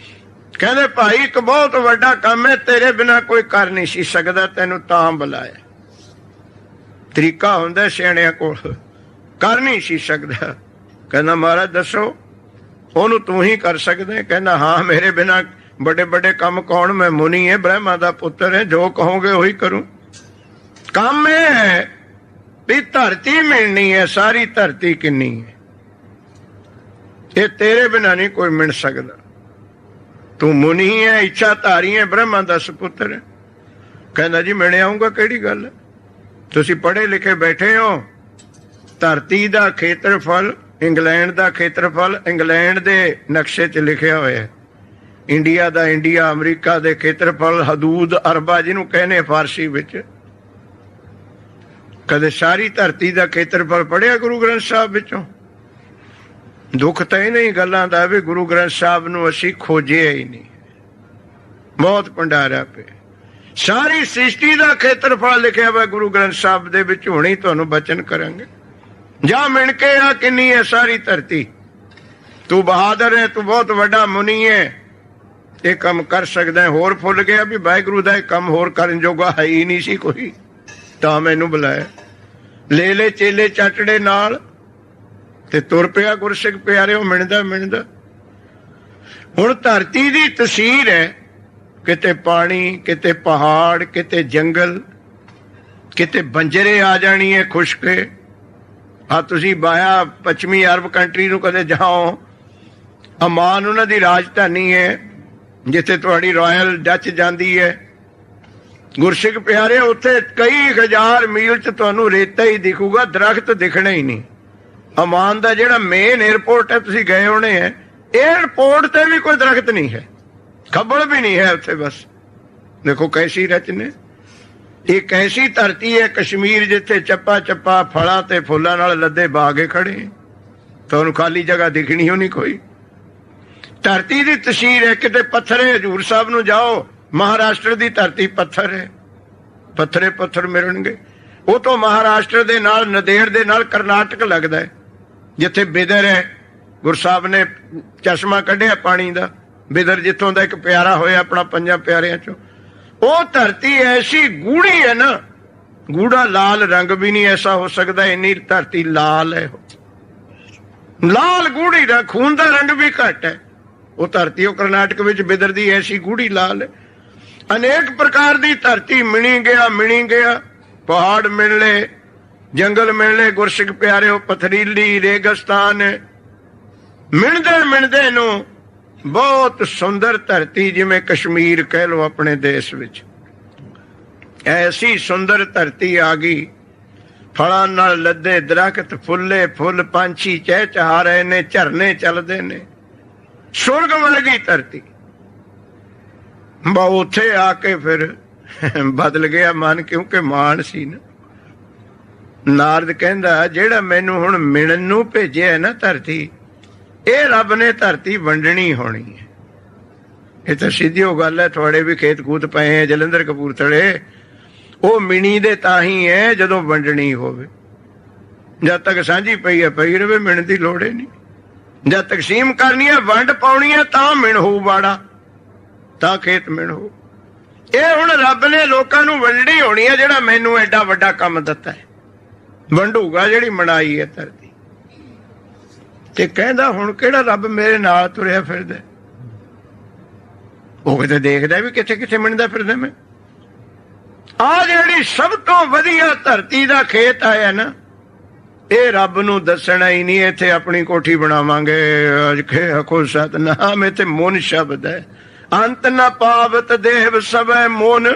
ਕਹਿੰਦੇ ਭਾਈ ਇੱਕ ਬਹੁਤ ਵੱਡਾ ਕੰਮ ਹੈ, ਤੇਰੇ ਬਿਨਾਂ ਕੋਈ ਕਰ ਨਹੀਂ ਸੀ ਸਕਦਾ, ਤੈਨੂੰ ਤਾਂ ਬੁਲਾਇਆ। ਤਰੀਕਾ ਹੁੰਦਾ ਸਿਆਣਿਆਂ ਕੋਲ, ਕਰ ਨਹੀਂ ਸੀ ਸਕਦਾ। ਕਹਿੰਦਾ ਮਹਾਰਾਜ ਦੱਸੋ। ਉਹਨੂੰ ਤੂੰ ਹੀ ਕਰ ਸਕਦਾ। ਕਹਿੰਦਾ ਹਾਂ, ਮੇਰੇ ਬਿਨਾਂ ਵੱਡੇ ਵੱਡੇ ਕੰਮ ਕੌਣ? ਮੈਂ ਮੁਨੀ ਹੈ, ਬ੍ਰਹਮਾ ਦਾ ਪੁੱਤਰ ਹੈ, ਜੋ ਕਹੋਗੇ ਉਹੀ ਕਰੂੰ। ਕੰਮ ਇਹ ਹੈ ਵੀ ਧਰਤੀ ਮਿਲਣੀ ਹੈ, ਸਾਰੀ ਧਰਤੀ ਕਿੰਨੀ ਹੈ, ਇਹ ਤੇਰੇ ਬਿਨਾਂ ਨਹੀਂ ਕੋਈ ਮਿਲ ਸਕਦਾ। ਤੂੰ ਮੁਨੀ ਹੈ, ਇੱਛਾ ਧਾਰੀ ਹੈ, ਬ੍ਰਹਮਾ ਦਾ ਸੁਪੁੱਤਰ ਹੈ। ਕਹਿੰਦਾ ਜੀ ਮਿਲ ਆਊਂਗਾ, ਕਿਹੜੀ ਗੱਲ? ਤੁਸੀਂ ਪੜ੍ਹੇ ਲਿਖੇ ਬੈਠੇ ਹੋ। ਧਰਤੀ ਦਾ ਖੇਤਰਫਲ, ਇੰਗਲੈਂਡ ਦਾ ਖੇਤਰਫਲ ਇੰਗਲੈਂਡ ਦੇ ਨਕਸ਼ੇ 'ਚ ਲਿਖਿਆ ਹੋਇਆ। ਇੰਡੀਆ ਦਾ ਇੰਡੀਆ, ਅਮਰੀਕਾ ਦੇ ਖੇਤਰਫਲ ਹਦੂਦ ਅਰਬਾ ਜਿਹਨੂੰ ਕਹਿੰਦੇ ਫਾਰਸੀ ਵਿੱਚ। ਕਦੇ ਸਾਰੀ ਧਰਤੀ ਦਾ ਖੇਤਰਫਲ ਪੜ੍ਹਿਆ ਗੁਰੂ ਗ੍ਰੰਥ ਸਾਹਿਬ ਵਿੱਚੋਂ? ਦੁੱਖ ਤਾਂ ਇਹ ਨਹੀਂ ਗੱਲਾਂ ਦਾ ਵੀ ਗੁਰੂ ਗ੍ਰੰਥ ਸਾਹਿਬ ਨੂੰ ਅਸੀਂ ਖੋਜਿਆ ਹੀ ਨਹੀਂ। ਬਹੁਤ ਭੰਡਾਰਾ ਪਿਆ। ਸਾਰੀ ਸ੍ਰਿਸ਼ਟੀ ਦਾ ਖੇਤਰਫਲ ਲਿਖਿਆ ਹੋਇਆ ਗੁਰੂ ਗ੍ਰੰਥ ਸਾਹਿਬ ਦੇ ਵਿੱਚ। ਹੁਣੇ ਤੁਹਾਨੂੰ ਬਚਨ ਕਰਾਂਗੇ। ਜਾ ਮਿਣ ਕੇ ਆ ਕਿੰਨੀ ਹੈ ਸਾਰੀ ਧਰਤੀ। ਤੂੰ ਬਹਾਦਰ ਹੈ, ਤੂੰ ਬਹੁਤ ਵੱਡਾ ਮੁਨੀ ਹੈ, ਇਹ ਕੰਮ ਕਰ ਸਕਦਾ ਹੈ। ਹੋਰ ਫੁੱਲ ਗਿਆ ਵੀ ਵਾਹਿਗੁਰੂ ਦਾ ਇਹ ਕੰਮ ਹੋਰ ਕਰਨ ਜੋਗਾ ਹੈ ਹੀ ਨਹੀਂ ਸੀ ਕੋਈ, ਤਾਂ ਮੈਨੂੰ ਬੁਲਾਇਆ। ਲੈ ਲੈ ਚੇਲੇ ਚਾਟੜੇ ਨਾਲ ਤੇ ਤੁਰ ਪਿਆ ਗੁਰਸਿੱਖ ਪਿਆਰਿਓ, ਮਿਣਦਾ ਮਿਣਦਾ। ਹੁਣ ਧਰਤੀ ਦੀ ਤਸਵੀਰ ਹੈ, ਕਿਤੇ ਪਾਣੀ, ਕਿਤੇ ਪਹਾੜ, ਕਿਤੇ ਜੰਗਲ, ਕਿਤੇ ਬੰਜਰੇ ਆ ਜਾਣੀ ਹੈ ਖੁਸ਼ਕੇ। ਆ ਤੁਸੀਂ ਬਾਇਆ ਪੱਛਮੀ ਅਰਬ ਕੰਟਰੀ ਨੂੰ ਕਦੇ ਜਾਓ, ਅਮਾਨ ਉਹਨਾਂ ਦੀ ਰਾਜਧਾਨੀ ਹੈ, ਜਿੱਥੇ ਤੁਹਾਡੀ ਰਾਇਲ ਡੱਚ ਜਾਂਦੀ ਹੈ। ਗੁਰਸਿੱਖ ਪਿਆਰੇ, ਉੱਥੇ ਕਈ ਹਜ਼ਾਰ ਮੀਲ 'ਚ ਤੁਹਾਨੂੰ ਰੇਤਾ ਹੀ ਦਿਖੂਗਾ, ਦਰਖਤ ਦਿਖਣੇ ਹੀ ਨਹੀਂ। ਅਮਾਨ ਦਾ ਜਿਹੜਾ ਮੇਨ ਏਅਰਪੋਰਟ ਹੈ, ਤੁਸੀਂ ਗਏ ਹੋਣੇ ਹੈ, ਏਅਰਪੋਰਟ ਤੇ ਵੀ ਕੋਈ ਦਰਖਤ ਨਹੀਂ ਹੈ, ਖੱਬਲ ਵੀ ਨਹੀਂ ਹੈ ਉੱਥੇ। ਬਸ ਦੇਖੋ ਕੈਸੀ ਰਚਨੇ। ਇੱਕ ਐਸੀ ਧਰਤੀ ਹੈ ਕਸ਼ਮੀਰ, ਜਿੱਥੇ ਚੱਪਾ ਚੱਪਾ ਫਲਾਂ ਤੇ ਫੁੱਲਾਂ ਨਾਲ ਲੱਦੇ ਬਾਗੇ ਖੜੇ, ਤੁਹਾਨੂੰ ਖਾਲੀ ਜਗ੍ਹਾ ਦਿਖਣੀ ਹੋ ਨਹੀਂ ਕੋਈ। ਧਰਤੀ ਦੀ ਤਸਵੀਰ ਹੈ, ਕਿਤੇ ਪੱਥਰ ਹੈ। ਹਜ਼ੂਰ ਸਾਹਿਬ ਨੂੰ ਜਾਓ, ਮਹਾਰਾਸ਼ਟਰ ਦੀ ਧਰਤੀ ਪੱਥਰ ਹੈ, ਪੱਥਰੇ ਪੱਥਰ ਮਿਲਣਗੇ। ਉਹ ਤੋਂ ਮਹਾਰਾਸ਼ਟਰ ਦੇ ਨਾਲ, ਨੰਦੇੜ ਦੇ ਨਾਲ ਕਰਨਾਟਕ ਲੱਗਦਾ ਹੈ, ਜਿੱਥੇ ਬਿਦਰ ਹੈ। ਗੁਰੂ ਸਾਹਿਬ ਨੇ ਚਸ਼ਮਾ ਕੱਢਿਆ ਪਾਣੀ ਦਾ, ਬਿਦਰ ਜਿੱਥੋਂ ਦਾ ਇੱਕ ਪਿਆਰਾ ਹੋਇਆ ਆਪਣਾ ਪੰਜਾਂ ਪਿਆਰਿਆਂ ਚੋਂ। ਉਹ ਧਰਤੀ ਐਸੀ ਗੂੜੀ ਹੈ ਨਾ, ਗੂੜਾ ਲਾਲ ਰੰਗ ਵੀ ਨਹੀਂ ਐਸਾ ਹੋ ਸਕਦਾ, ਇੰਨੀ ਧਰਤੀ ਲਾਲ ਹੈ, ਲਾਲ ਗੂੜੀ ਦਾ, ਖੂਨ ਦਾ ਰੰਗ ਵੀ ਘੱਟ ਹੈ ਉਹ ਧਰਤੀ। ਉਹ ਕਰਨਾਟਕ ਵਿੱਚ ਬਿਦਰ ਦੀ ਐਸੀ ਗੂੜੀ ਲਾਲ ਹੈ। ਅਨੇਕ ਪ੍ਰਕਾਰ ਦੀ ਧਰਤੀ ਮਿਣੀ ਗਿਆ, ਮਿਣੀ ਗਿਆ। ਪਹਾੜ ਮਿਲ ਲਏ, ਜੰਗਲ ਮਿਲ ਲਏ, ਗੁਰਸਿੱਖ ਪਿਆਰਿਓ, ਪਥਰੀਲੀ ਰੇਗਿਸਤਾਨ ਹੈ। ਮਿਣਦੇ ਮਿਣਦੇ ਨੂੰ ਬਹੁਤ ਸੁੰਦਰ ਧਰਤੀ, ਜਿਵੇਂ ਕਸ਼ਮੀਰ ਕਹਿ ਲਓ ਆਪਣੇ ਦੇਸ਼ ਵਿੱਚ, ਐਸੀ ਸੁੰਦਰ ਧਰਤੀ ਆ ਗਈ। ਫਲਾਂ ਨਾਲ ਲੱਦੇ ਦਰਖਤ, ਫੁੱਲੇ ਫੁੱਲ, ਪੰਛੀ ਚਹਿਚਹਾ ਰਹੇ ਨੇ, ਝਰਨੇ ਚੱਲਦੇ ਨੇ, ਸੁਰਗ ਵਰਗੀ ਧਰਤੀ। ਉੱਥੇ ਆ ਕੇ ਫਿਰ ਬਦਲ ਗਿਆ ਮਨ, ਕਿਉਂਕਿ ਮਾਣ ਸੀ ਨਾ। ਨਾਰਦ ਕਹਿੰਦਾ, ਜਿਹੜਾ ਮੈਨੂੰ ਹੁਣ ਮਿਲਣ ਨੂੰ ਭੇਜਿਆ ਨਾ ਧਰਤੀ, ਇਹ ਰੱਬ ਨੇ ਧਰਤੀ ਵੰਡਣੀ ਹੋਣੀ ਹੈ। ਇਹ ਤਾਂ ਸਿੱਧੀ ਉਹ ਗੱਲ ਹੈ। ਤੁਹਾਡੇ ਵੀ ਖੇਤ ਕੂਤ ਪਏ ਹੈ ਜਲੰਧਰ ਕਪੂਰਥਲੇ, ਉਹ ਮਿਣੀ ਦੇ ਤਾਂ ਹੀ ਹੈ ਜਦੋਂ ਵੰਡਣੀ ਹੋਵੇ। ਜਦ ਤੱਕ ਸਾਂਝੀ ਪਈ ਹੈ ਪਈ ਰਵੇ, ਮਿਣ ਦੀ ਲੋੜ ਹੀ ਨਹੀਂ। ਜਦ ਤਕਸੀਮ ਕਰਨੀ ਹੈ, ਵੰਡ ਪਾਉਣੀ ਹੈ, ਤਾਂ ਮਿਣ ਹੋਊ ਬਾੜਾ, ਤਾਂ ਖੇਤ ਮਿਣ ਹੋਊ। ਇਹ ਹੁਣ ਰੱਬ ਨੇ ਲੋਕਾਂ ਨੂੰ ਵੰਡਣੀ ਹੋਣੀ ਹੈ, ਜਿਹੜਾ ਮੈਨੂੰ ਐਡਾ ਵੱਡਾ ਕੰਮ ਦਿੱਤਾ ਹੈ, ਵੰਡੂਗਾ ਜਿਹੜੀ ਮਨਾਈ ਹੈ ਧਰਤੀ। ਤੇ ਕਹਿੰਦਾ ਹੁਣ ਕਿਹੜਾ ਰੱਬ ਮੇਰੇ ਨਾਲ ਤੁਰਿਆ ਫਿਰਦਾ, ਉਹ ਕਿਤੇ ਦੇਖਦਾ ਵੀ ਕਿੱਥੇ ਕਿੱਥੇ ਮਿਣਦਾ ਫਿਰਦਾ ਮੈਂ। ਆ ਜਿਹੜੀ ਸਭ ਤੋਂ ਵਧੀਆ ਧਰਤੀ ਦਾ ਖੇਤ ਆਇਆ ਨਾ, ਇਹ ਰੱਬ ਨੂੰ ਦੱਸਣਾ ਹੀ ਨਹੀਂ। ਇੱਥੇ ਆਪਣੀ ਕੋਠੀ ਬਣਾਵਾਂਗੇ, ਅਜ ਖੇ ਹਕੋ ਸਤਨਾਮ, ਇੱਥੇ ਮੋਨ ਸ਼ਬਦ ਹੈ। ਅੰਤ ਨਾ ਪਾਵਤ ਦੇਵ ਸਭੈ ਮੋਨ।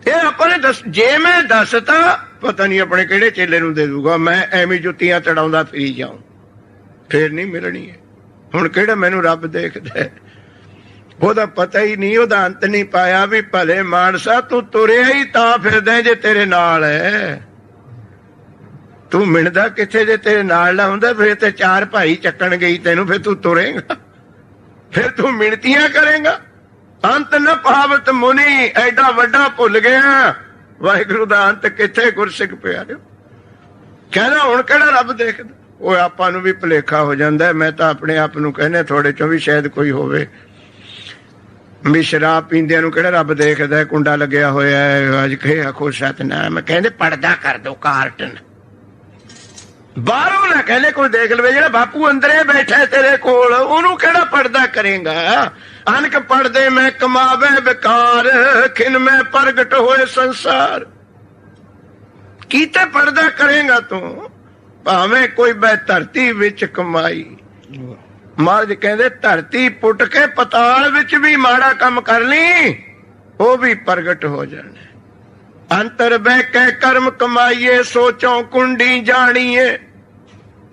ਇਹ ਆਪਣੇ ਜੇ ਮੈਂ ਦੱਸਤਾ, ਪਤਾ ਨਹੀਂ ਆਪਣੇ ਕਿਹੜੇ ਚੇਲੇ ਨੂੰ ਦੇ ਦੂਗਾ, ਮੈਂ ਐਵੇਂ ਜੁੱਤੀਆਂ ਚੜਾਉਂਦਾ ਫਿਰੀ ਜਾਉਂ, ਫੇਰ ਨਹੀਂ ਮਿਲਣੀ ਹੈ। ਹੁਣ ਕਿਹੜਾ ਮੈਨੂੰ ਰੱਬ ਦੇਖਦਾ, ਉਹਦਾ ਪਤਾ ਹੀ ਨਹੀਂ, ਉਹਦਾ ਅੰਤ ਨਹੀਂ ਪਾਇਆ। ਵੀ ਭਲੇ ਮਾਨਸਾ, ਤੂੰ ਤੁਰਿਆ ਹੀ ਤਾਂ ਫਿਰਦਾ ਜੇ ਤੇਰੇ ਨਾਲ ਹੈ। ਤੂੰ ਮਿਣਦਾ ਕਿੱਥੇ ਜੇ ਤੇਰੇ ਨਾਲ ਨਾ ਹੁੰਦਾ, ਫਿਰ ਤੇ ਚਾਰ ਭਾਈ ਚੱਕਣ ਗਈ ਤੈਨੂੰ, ਫਿਰ ਤੂੰ ਤੁਰੇਗਾ, ਫਿਰ ਤੂੰ ਮਿਣਤੀਆਂ ਕਰੇਗਾ। ਅੰਤ ਨ ਪਾਵਤ ਮੁਨੀ, ਐਡਾ ਵੱਡਾ ਭੁੱਲ ਗਿਆ ਵਾਹਿਗੁਰੂ ਦਾ ਅੰਤ ਕਿੱਥੇ। ਗੁਰਸਿੱਖ ਪਿਆਰਿਓ, ਕਹਿੰਦਾ ਹੁਣ ਕਿਹੜਾ ਰੱਬ ਦੇਖਦਾ। ਉਹ ਆਪਾਂ ਨੂੰ ਵੀ ਭੁਲੇਖਾ ਹੋ ਜਾਂਦਾ। ਮੈਂ ਤਾਂ ਆਪਣੇ ਆਪ ਨੂੰ ਕਹਿੰਦਾ, ਥੋੜੇ ਚੋਂ ਵੀ ਸ਼ਾਇਦ ਕੋਈ ਹੋਵੇ ਵੀ ਸ਼ਰਾਬ ਪੀਂਦਿਆਂ ਨੂੰ ਕਿਹੜਾ ਰੱਬ ਦੇਖਦਾ, ਕੁੰਡਾ ਲੱਗਿਆ ਹੋਇਆ ਹੈ, ਅੱਜ ਖੇ ਆਖੋ ਸਤਨਾਮ। ਕਹਿੰਦੇ ਪਰਦਾ ਕਰ ਦੋ, ਕਾਰਟਨ ਬਾਹਰੋਂ ਨਾ ਕਹਿੰਦੇ ਕੋਈ ਦੇਖ ਲਵੇ। ਜਿਹੜਾ ਬਾਪੂ ਅੰਦਰੇ ਬੈਠਾ ਤੇਰੇ ਕੋਲ, ਉਹਨੂੰ ਕਿਹੜਾ ਪਰਦਾ ਕਰੇਗਾ। ਅਨਕ ਪੜਦੇ ਮੈਂ ਕਮਾਵੇ ਵਿਕਾਰ, ਖਿਨ ਮੈਂ ਪ੍ਰਗਟ ਹੋਏ ਸੰਸਾਰ। ਕੀਤੇ ਪਰਦਾ ਕਰੇਗਾ ਤੂੰ, ਭਾਵੇਂ ਕੋਈ ਬੈ ਧਰਤੀ ਵਿੱਚ ਕਮਾਈ। ਮਹਾਰਾਜ ਕਹਿੰਦੇ ਧਰਤੀ ਪੁੱਟ ਕੇ ਪਤਾਲ ਵਿੱਚ ਵੀ ਮਾੜਾ ਕੰਮ ਕਰ ਲਈ, ਉਹ ਵੀ ਪ੍ਰਗਟ ਹੋ ਜਾਣਾ। ਅੰਤਰ ਬਹਿ ਕੇ ਕਰਮ ਕਮਾਈਏ, ਸੋਚੋਂ ਕੁੰਡੀ ਜਾਣੀਏ।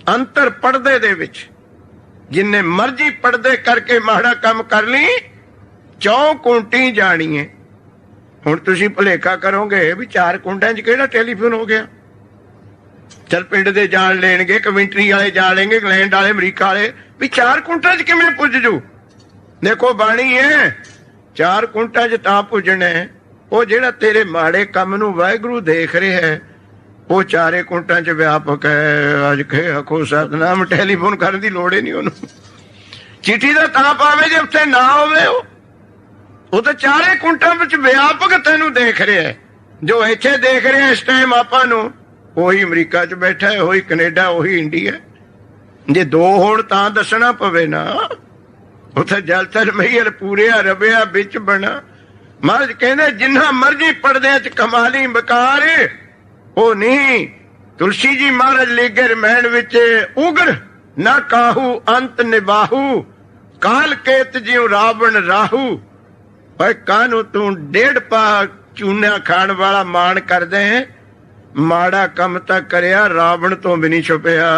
ਅੰਤਰ ਪਰਦੇ ਦੇ ਵਿੱਚ ਜਿੰਨੇ ਮਰਜੀ ਪਰਦੇ ਕਰਕੇ ਮਾੜਾ ਕੰਮ ਕਰ ਲਈ, ਚੌਂ ਕੁੰਟੀ ਜਾਣੀਏ। ਹੁਣ ਤੁਸੀਂ ਭੁਲੇਖਾ ਕਰੋਗੇ ਵੀ ਚਾਰ ਕੁੰਡਾਂ 'ਚ ਕਿਹੜਾ ਟੈਲੀਫੋਨ ਹੋ ਗਿਆ। ਚੱਲ ਪਿੰਡ ਦੇ ਜਾਣ ਲੈਣਗੇ, ਕਮਿੰਟਰੀ ਵਾਲੇ ਜਾਣ ਲੈਣਗੇ, ਇੰਗਲੈਂਡ ਵਾਲੇ, ਅਮਰੀਕਾ ਵਾਲੇ, ਵੀ ਚਾਰ ਕੁੰਟਾਂ 'ਚ ਕਿਵੇਂ ਪੁੱਜ ਜੂ। ਦੇਖੋ ਬਾਣੀ ਹੈ, ਚਾਰ ਕੁੰਟਾਂ 'ਚ ਤਾਂ ਪੁੱਜਣਾ ਹੈ। ਉਹ ਜਿਹੜਾ ਤੇਰੇ ਮਾੜੇ ਕੰਮ ਨੂੰ ਵਾਹਿਗੁਰੂ ਦੇਖ ਰਿਹਾ ਹੈ, ਉਹ ਚਾਰੇ ਕੁੰਟਾਂ 'ਚ ਵਿਆਪਕ ਹੈ। ਅੱਜ ਖੇ ਹਕੋ ਸਤਨਾਮ, ਟੈਲੀਫੋਨ ਕਰਨ ਦੀ ਲੋੜ ਹੀ ਨਹੀਂ ਉਹਨੂੰ। ਚਿੱਠੀ ਦਾ ਤਾਂ ਪਾਵੇ ਜੇ ਉੱਥੇ ਨਾ ਹੋਵੇ, ਉਹ ਤਾਂ ਚਾਰੇ ਕੁੰਟਾਂ ਵਿੱਚ ਵਿਆਪਕ ਤੈਨੂੰ ਦੇਖ ਰਿਹਾ ਹੈ। ਜੋ ਇੱਥੇ ਦੇਖ ਰਿਹਾ ਇਸ ਟਾਈਮ ਆਪਾਂ ਨੂੰ, ਉਹੀ ਅਮਰੀਕਾ 'ਚ ਬੈਠਾ ਹੈ, ਉਹੀ ਕੈਨੇਡਾ, ਉਹੀ ਇੰਡੀਆ। ਜੇ ਦੋ ਹੋਣ ਤਾਂ ਦੱਸਣਾ ਪਵੇ ਨਾ। ਉੱਥੇ ਜਲ ਤਲ ਮਈਰ ਪੂਰਿਆ ਰਵਿਆ ਵਿੱਚ ਬਣਾ। ਮਹਾਰਾਜ ਕਹਿੰਦੇ ਜਿੰਨਾ ਮਰਜੀ ਪੜਦਿਆਂ ਚ ਕਮਾਲੀ ਬਕਾਰ ਉਹ ਨਹੀਂ। ਤੁਲਸੀ ਜੀ ਮਹਾਰਾਜ ਲਿਖੇ ਰਮੈਣ ਵਿੱਚ ਉਗਰ ਨਾ ਕਾਹੂ ਅੰਤ ਨਿਬਾਹੂ ਕਾਲ ਕੇਤ ਜਿਉ ਰਾਵਣ ਰਾਹੂ। ਓਏ ਕਾਹਨੂੰ ਤੂੰ 1.5 ਪਾ ਚੂਨਾ ਖਾਣ ਵਾਲਾ ਮਾਣ ਕਰਦੇ ਹੈ। ਮਾੜਾ ਕੰਮ ਤਾਂ ਕਰਿਆ ਰਾਵਣ ਤੋਂ ਵੀ ਨਹੀਂ ਛੁਪਿਆ।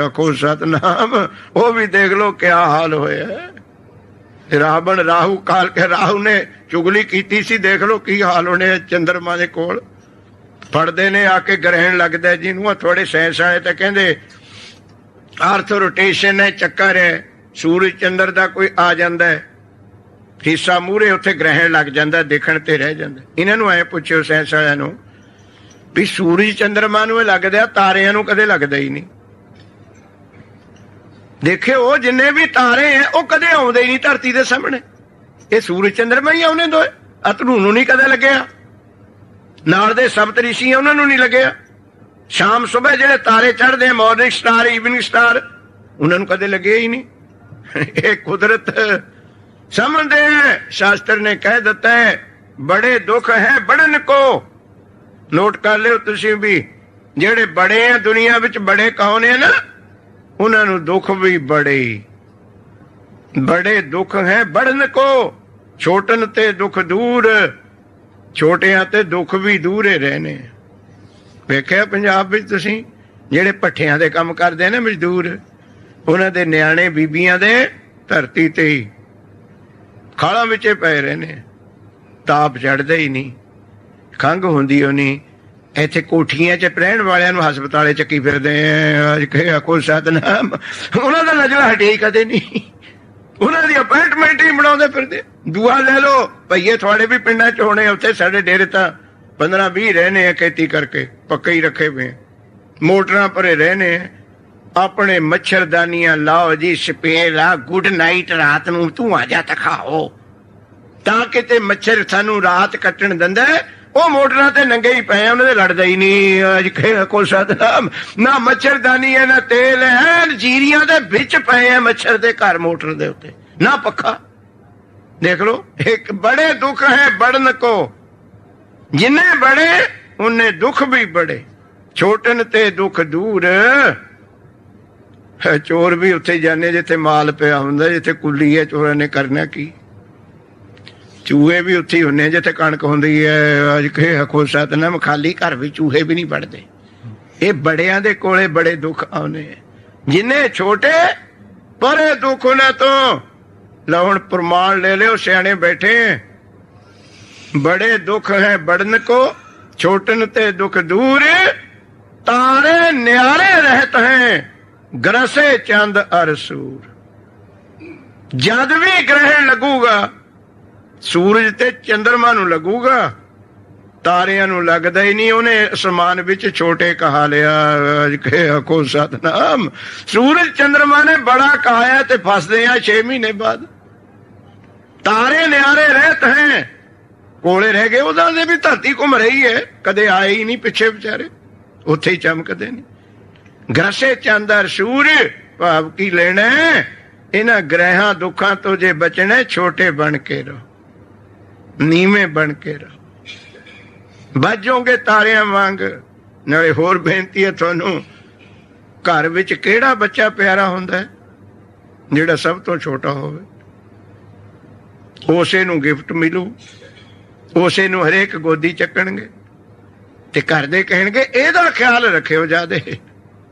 ਆਖੋ ਸਤਨਾਮ। ਉਹ ਵੀ ਦੇਖ ਲੋ ਕਿਆ ਹਾਲ ਹੋਇਆ। ਰਾਵਣ ਰਾਹੂ ਕਾਲ ਕੇ ਰਾਹੂ ਨੇ ਚੁਗਲੀ ਕੀਤੀ ਸੀ। ਦੇਖ ਲੋ ਕੀ ਹਾਲ ਹੋਣੇ ਚੰਦਰਮਾ ਦੇ ਕੋਲ। ਫੜਦੇ ਨੇ ਆ ਕੇ ਗ੍ਰਹਿਣ ਲੱਗਦਾ ਜਿਹਨੂੰ। ਥੋੜੇ ਸਾਇੰਸ ਵਾਲੇ ਤਾਂ ਕਹਿੰਦੇ ਆਰਥ ਰੋਟੇਸ਼ਨ ਹੈ, ਚੱਕਰ ਹੈ। ਸੂਰਜ ਚੰਦਰ ਦਾ ਕੋਈ ਆ ਜਾਂਦਾ ਹੈ ਹਿੱਸਾ ਮੂਹਰੇ, ਉੱਥੇ ਗ੍ਰਹਿਣ ਲੱਗ ਜਾਂਦਾ, ਦੇਖਣ ਤੇ ਰਹਿ ਜਾਂਦਾ। ਇਹਨਾਂ ਨੂੰ ਐ ਪੁੱਛਿਓ ਸਾਇੰਸ ਵਾਲਿਆਂ ਨੂੰ ਵੀ ਸੂਰਜ ਚੰਦਰਮਾ ਨੂੰ ਇਹ ਲੱਗਦਾ, ਤਾਰਿਆਂ ਨੂੰ ਕਦੇ ਲੱਗਦਾ ਹੀ ਨਹੀਂ। ਦੇਖਿਓ ਜਿੰਨੇ ਵੀ ਤਾਰੇ ਹੈ ਉਹ ਕਦੇ ਆਉਂਦੇ ਹੀ ਨਹੀਂ ਧਰਤੀ ਦੇ ਸਾਹਮਣੇ। ਇਹ ਸੂਰਜ ਚੰਦਰਮਾ ਹੀ ਆਉਣੇ ਦੋਏ। ਅਤਰੂ ਨੂੰ ਨਹੀਂ ਕਦੇ ਲੱਗਿਆ, ਨਾਲ ਦੇ ਸਪਤ ਰਿਸ਼ੀ ਉਹਨਾਂ ਨੂੰ ਨਹੀਂ ਲੱਗਿਆ। ਸ਼ਾਮ ਸੁਬਹ ਜਿਹੜੇ ਤਾਰੇ ਚੜ੍ਹਦੇ ਆ, ਮਾਰਨਿੰਗ ਸਟਾਰ, ਈਵਨਿੰਗ ਸਟਾਰ, ਉਹਨਾਂ ਨੂੰ ਕਦੇ ਲੱਗਿਆ ਹੀ ਨਹੀਂ। ਇਹ ਕੁਦਰਤ ਸਮਝਦੇ ਹੈ। ਸ਼ਾਸਤਰ ਨੇ ਕਹਿ ਦਿੱਤਾ ਹੈ ਬੜੇ ਦੁੱਖ ਹੈ ਬੜਨ ਕੋ। ਨੋਟ ਕਰ ਲਿਓ ਤੁਸੀਂ ਵੀ, ਜਿਹੜੇ ਬੜੇ ਆ ਦੁਨੀਆ ਵਿੱਚ, ਬੜੇ ਕੌਣ ਹੈ ਨਾ, ਉਹਨਾਂ ਨੂੰ ਦੁੱਖ ਵੀ ਬੜੇ ਦੁੱਖ ਹੈ ਬੜਨ ਕੋ। ਛੋਟਨ ਤੇ ਦੁੱਖ ਦੂਰ, ਛੋਟਿਆਂ ਤੇ ਦੁੱਖ ਵੀ ਦੂਰੇ ਰਹਿਣੇ। ਵੇਖਿਆ ਪੰਜਾਬ ਵਿੱਚ ਤੁਸੀਂ ਜਿਹੜੇ ਭੱਠਿਆਂ ਦੇ ਕੰਮ ਕਰਦੇ ਨੇ ਮਜ਼ਦੂਰ, ਉਹਨਾਂ ਦੇ ਨਿਆਣੇ ਬੀਬੀਆਂ ਦੇ ਧਰਤੀ ਤੇ ਹੀ ਖਾਲਾਂ ਵਿੱਚ ਪਏ ਰਹੇ ਨੇ। ਤਾਪ ਚੜ੍ਹਦਾ ਹੀ ਨਹੀਂ, ਖੰਘ ਹੁੰਦੀ ਉਹ ਨਹੀਂ। ਇੱਥੇ ਕੋਠੀਆਂ 'ਚ ਰਹਿਣ ਵਾਲਿਆਂ ਨੂੰ ਹਸਪਤਾਲੇ ਚੱਕੀ ਫਿਰਦੇ ਆ। ਕੋਈ ਸਤਨਾਮ। ਉਹਨਾਂ ਦਾ ਨਜ਼ਰ ਹਟਿਆ ਹੀ ਕਦੇ ਨਹੀਂ। ਉਹਨਾਂ ਦੀ ਅਪਾਇੰਟਮੈਂਟ ਹੀ ਬਣਾਉਂਦੇ ਫਿਰਦੇ। ਦੁਆ ਲੈ ਲਓ ਭਈਏ, ਤੁਹਾਡੇ ਵੀ ਪਿੰਡਾਂ 'ਚ ਹੋਣੇ। ਉੱਥੇ ਸਾਡੇ ਡੇਰੇ ਤਾਂ 15-20 ਰਹਿਣੇ ਆ ਖੇਤੀ ਕਰਕੇ, ਪੱਕੇ ਹੀ ਰੱਖੇ ਪਏ, ਮੋਟਰਾਂ ਭਰੇ ਰਹਿਣੇ। ਆਪਣੇ ਮੱਛਰਦਾਨੀਆਂ ਲਾਓ ਜੀ, ਸਪੇਲ ਆ, ਗੁੱਡ ਨਾਈਟ, ਰਾਤ ਨੂੰ ਤੂੰ ਆ ਜਾ ਤਖਾਓ, ਤਾਂ ਕਿਤੇ ਮੱਛਰ ਸਾਨੂੰ ਰਾਤ ਕੱਟਣ ਦਿੰਦਾ। ਉਹ ਮੋਟਰਾਂ ਤੇ ਨੰਗੇ ਹੀ ਪਏ, ਉਹਨਾਂ ਦੇ ਲੜਦਾ ਹੀ ਨਹੀਂ। ਅੱਜ ਕੋਈ ਸਤਨਾਮ। ਨਾ ਮੱਛਰਦਾਨੀ ਹੈ ਨਾ ਤੇਲ ਹੈ, ਜੀਰੀਆਂ ਦੇ ਵਿੱਚ ਪਏ ਆ ਮੱਛਰ ਦੇ ਘਰ ਮੋਟਰ ਦੇ ਉੱਤੇ, ਨਾ ਪੱਖਾ। ਦੇਖ ਲੋ, ਇੱਕ ਬੜੇ ਦੁੱਖ ਹੈ ਬੜਨ ਕੋ। ਜਿੰਨੇ ਬੜੇ ਉਹਨੇ ਦੁੱਖ ਵੀ ਬੜੇ। ਛੋਟਨ ਤੇ ਦੁੱਖ ਦੂਰ। ਚੋਰ ਵੀ ਉੱਥੇ ਜਾਂਦੇ ਜਿੱਥੇ ਮਾਲ ਪਿਆ ਹੁੰਦਾ, ਜਿੱਥੇ ਕੁੱਲੀ ਹੈ, ਚੋਰਾਂ ਨੇ ਕਰਨਾ ਕੀ। ਚੂਹੇ ਵੀ ਉੱਥੇ ਹੀ ਹੁੰਦੇ ਜਿੱਥੇ ਕਣਕ ਹੁੰਦੀ ਹੈ। ਅੱਜ ਆਖੋ ਸਤਨਾਮ। ਖਾਲੀ ਘਰ ਵੀ ਚੂਹੇ ਵੀ ਨਹੀਂ ਵੜਦੇ। ਇਹ ਬੜਿਆਂ ਦੇ ਕੋਲੇ ਬੜੇ ਦੁੱਖ ਆਉਣੇ। ਜਿੰਨੇ ਛੋਟੇ ਪਰੇ ਦੁੱਖ ਉਹਨਾਂ ਤੋਂ। ਲਓ ਹੁਣ ਪ੍ਰਮਾਣ ਲੈ ਲਿਓ, ਸਿਆਣੇ ਬੈਠੇ। ਬੜੇ ਦੁੱਖ ਹੈ ਬੜਨ ਕੋ, ਛੋਟਨ ਤੇ ਦੁੱਖ ਦੂਰ। ਤਾਰੇ ਨਿਆਰੇ ਰਹਿਤ ਹੈ, ਗਰਸੇ ਚੰਦ ਅਰ ਸੂਰ। ਜਦ ਵੀ ਗ੍ਰਹਿਣ ਲੱਗੂਗਾ ਸੂਰਜ ਤੇ ਚੰਦਰਮਾ ਨੂੰ ਲੱਗੂਗਾ, ਤਾਰਿਆਂ ਨੂੰ ਲੱਗਦਾ ਹੀ ਨਹੀਂ। ਉਹਨੇ ਅਸਮਾਨ ਵਿੱਚ ਛੋਟੇ ਕਹਾ ਲਿਆ। ਆਖੋ ਸਤਨਾਮ। ਸੂਰਜ ਚੰਦਰਮਾ ਨੇ ਬੜਾ ਕਹਾਇਆ ਤੇ ਫਸਦੇ ਆ 6 ਮਹੀਨੇ ਬਾਅਦ। ਤਾਰੇ ਨਿਆਰੇ ਰਹਿਤ ਹੈ, ਕੋਲੇ ਰਹਿ ਗਏ। ਉਹਨਾਂ ਦੇ ਵੀ ਧਰਤੀ ਘੁੰਮ ਰਹੀ ਹੈ, ਕਦੇ ਆਏ ਹੀ ਨਹੀਂ ਪਿੱਛੇ ਵਿਚਾਰੇ, ਉੱਥੇ ਹੀ ਚਮਕਦੇ ਨੇ। ਗ੍ਰਸੇ ਚੰਦਰ ਸੂਰ। ਭਾਵ ਕੀ ਲੈਣਾ, ਇਹਨਾਂ ਗ੍ਰਹਿਾਂ ਦੁੱਖਾਂ ਤੋਂ ਜੇ ਬਚਣਾ, ਛੋਟੇ ਬਣ ਕੇ ਰਹੋ, ਨੀਵੇਂ ਬਣ ਕੇ ਰਹੋ, ਬਚੋਗੇ ਤਾਰਿਆਂ ਵਾਂਗ। ਨਾਲੇ ਹੋਰ ਬੇਨਤੀ ਹੈ ਤੁਹਾਨੂੰ, ਘਰ ਵਿੱਚ ਕਿਹੜਾ ਬੱਚਾ ਪਿਆਰਾ ਹੁੰਦਾ ਹੈ? ਜਿਹੜਾ ਸਭ ਤੋਂ ਛੋਟਾ ਹੋਵੇ। ਉਸੇ ਨੂੰ ਗਿਫਟ ਮਿਲੂ, ਉਸੇ ਨੂੰ ਹਰੇਕ ਗੋਦੀ ਚੱਕਣਗੇ ਤੇ ਘਰ ਦੇ ਕਹਿਣਗੇ ਇਹਦਾ ਖਿਆਲ ਰੱਖਿਓ ਜ਼ਿਆਦੇ।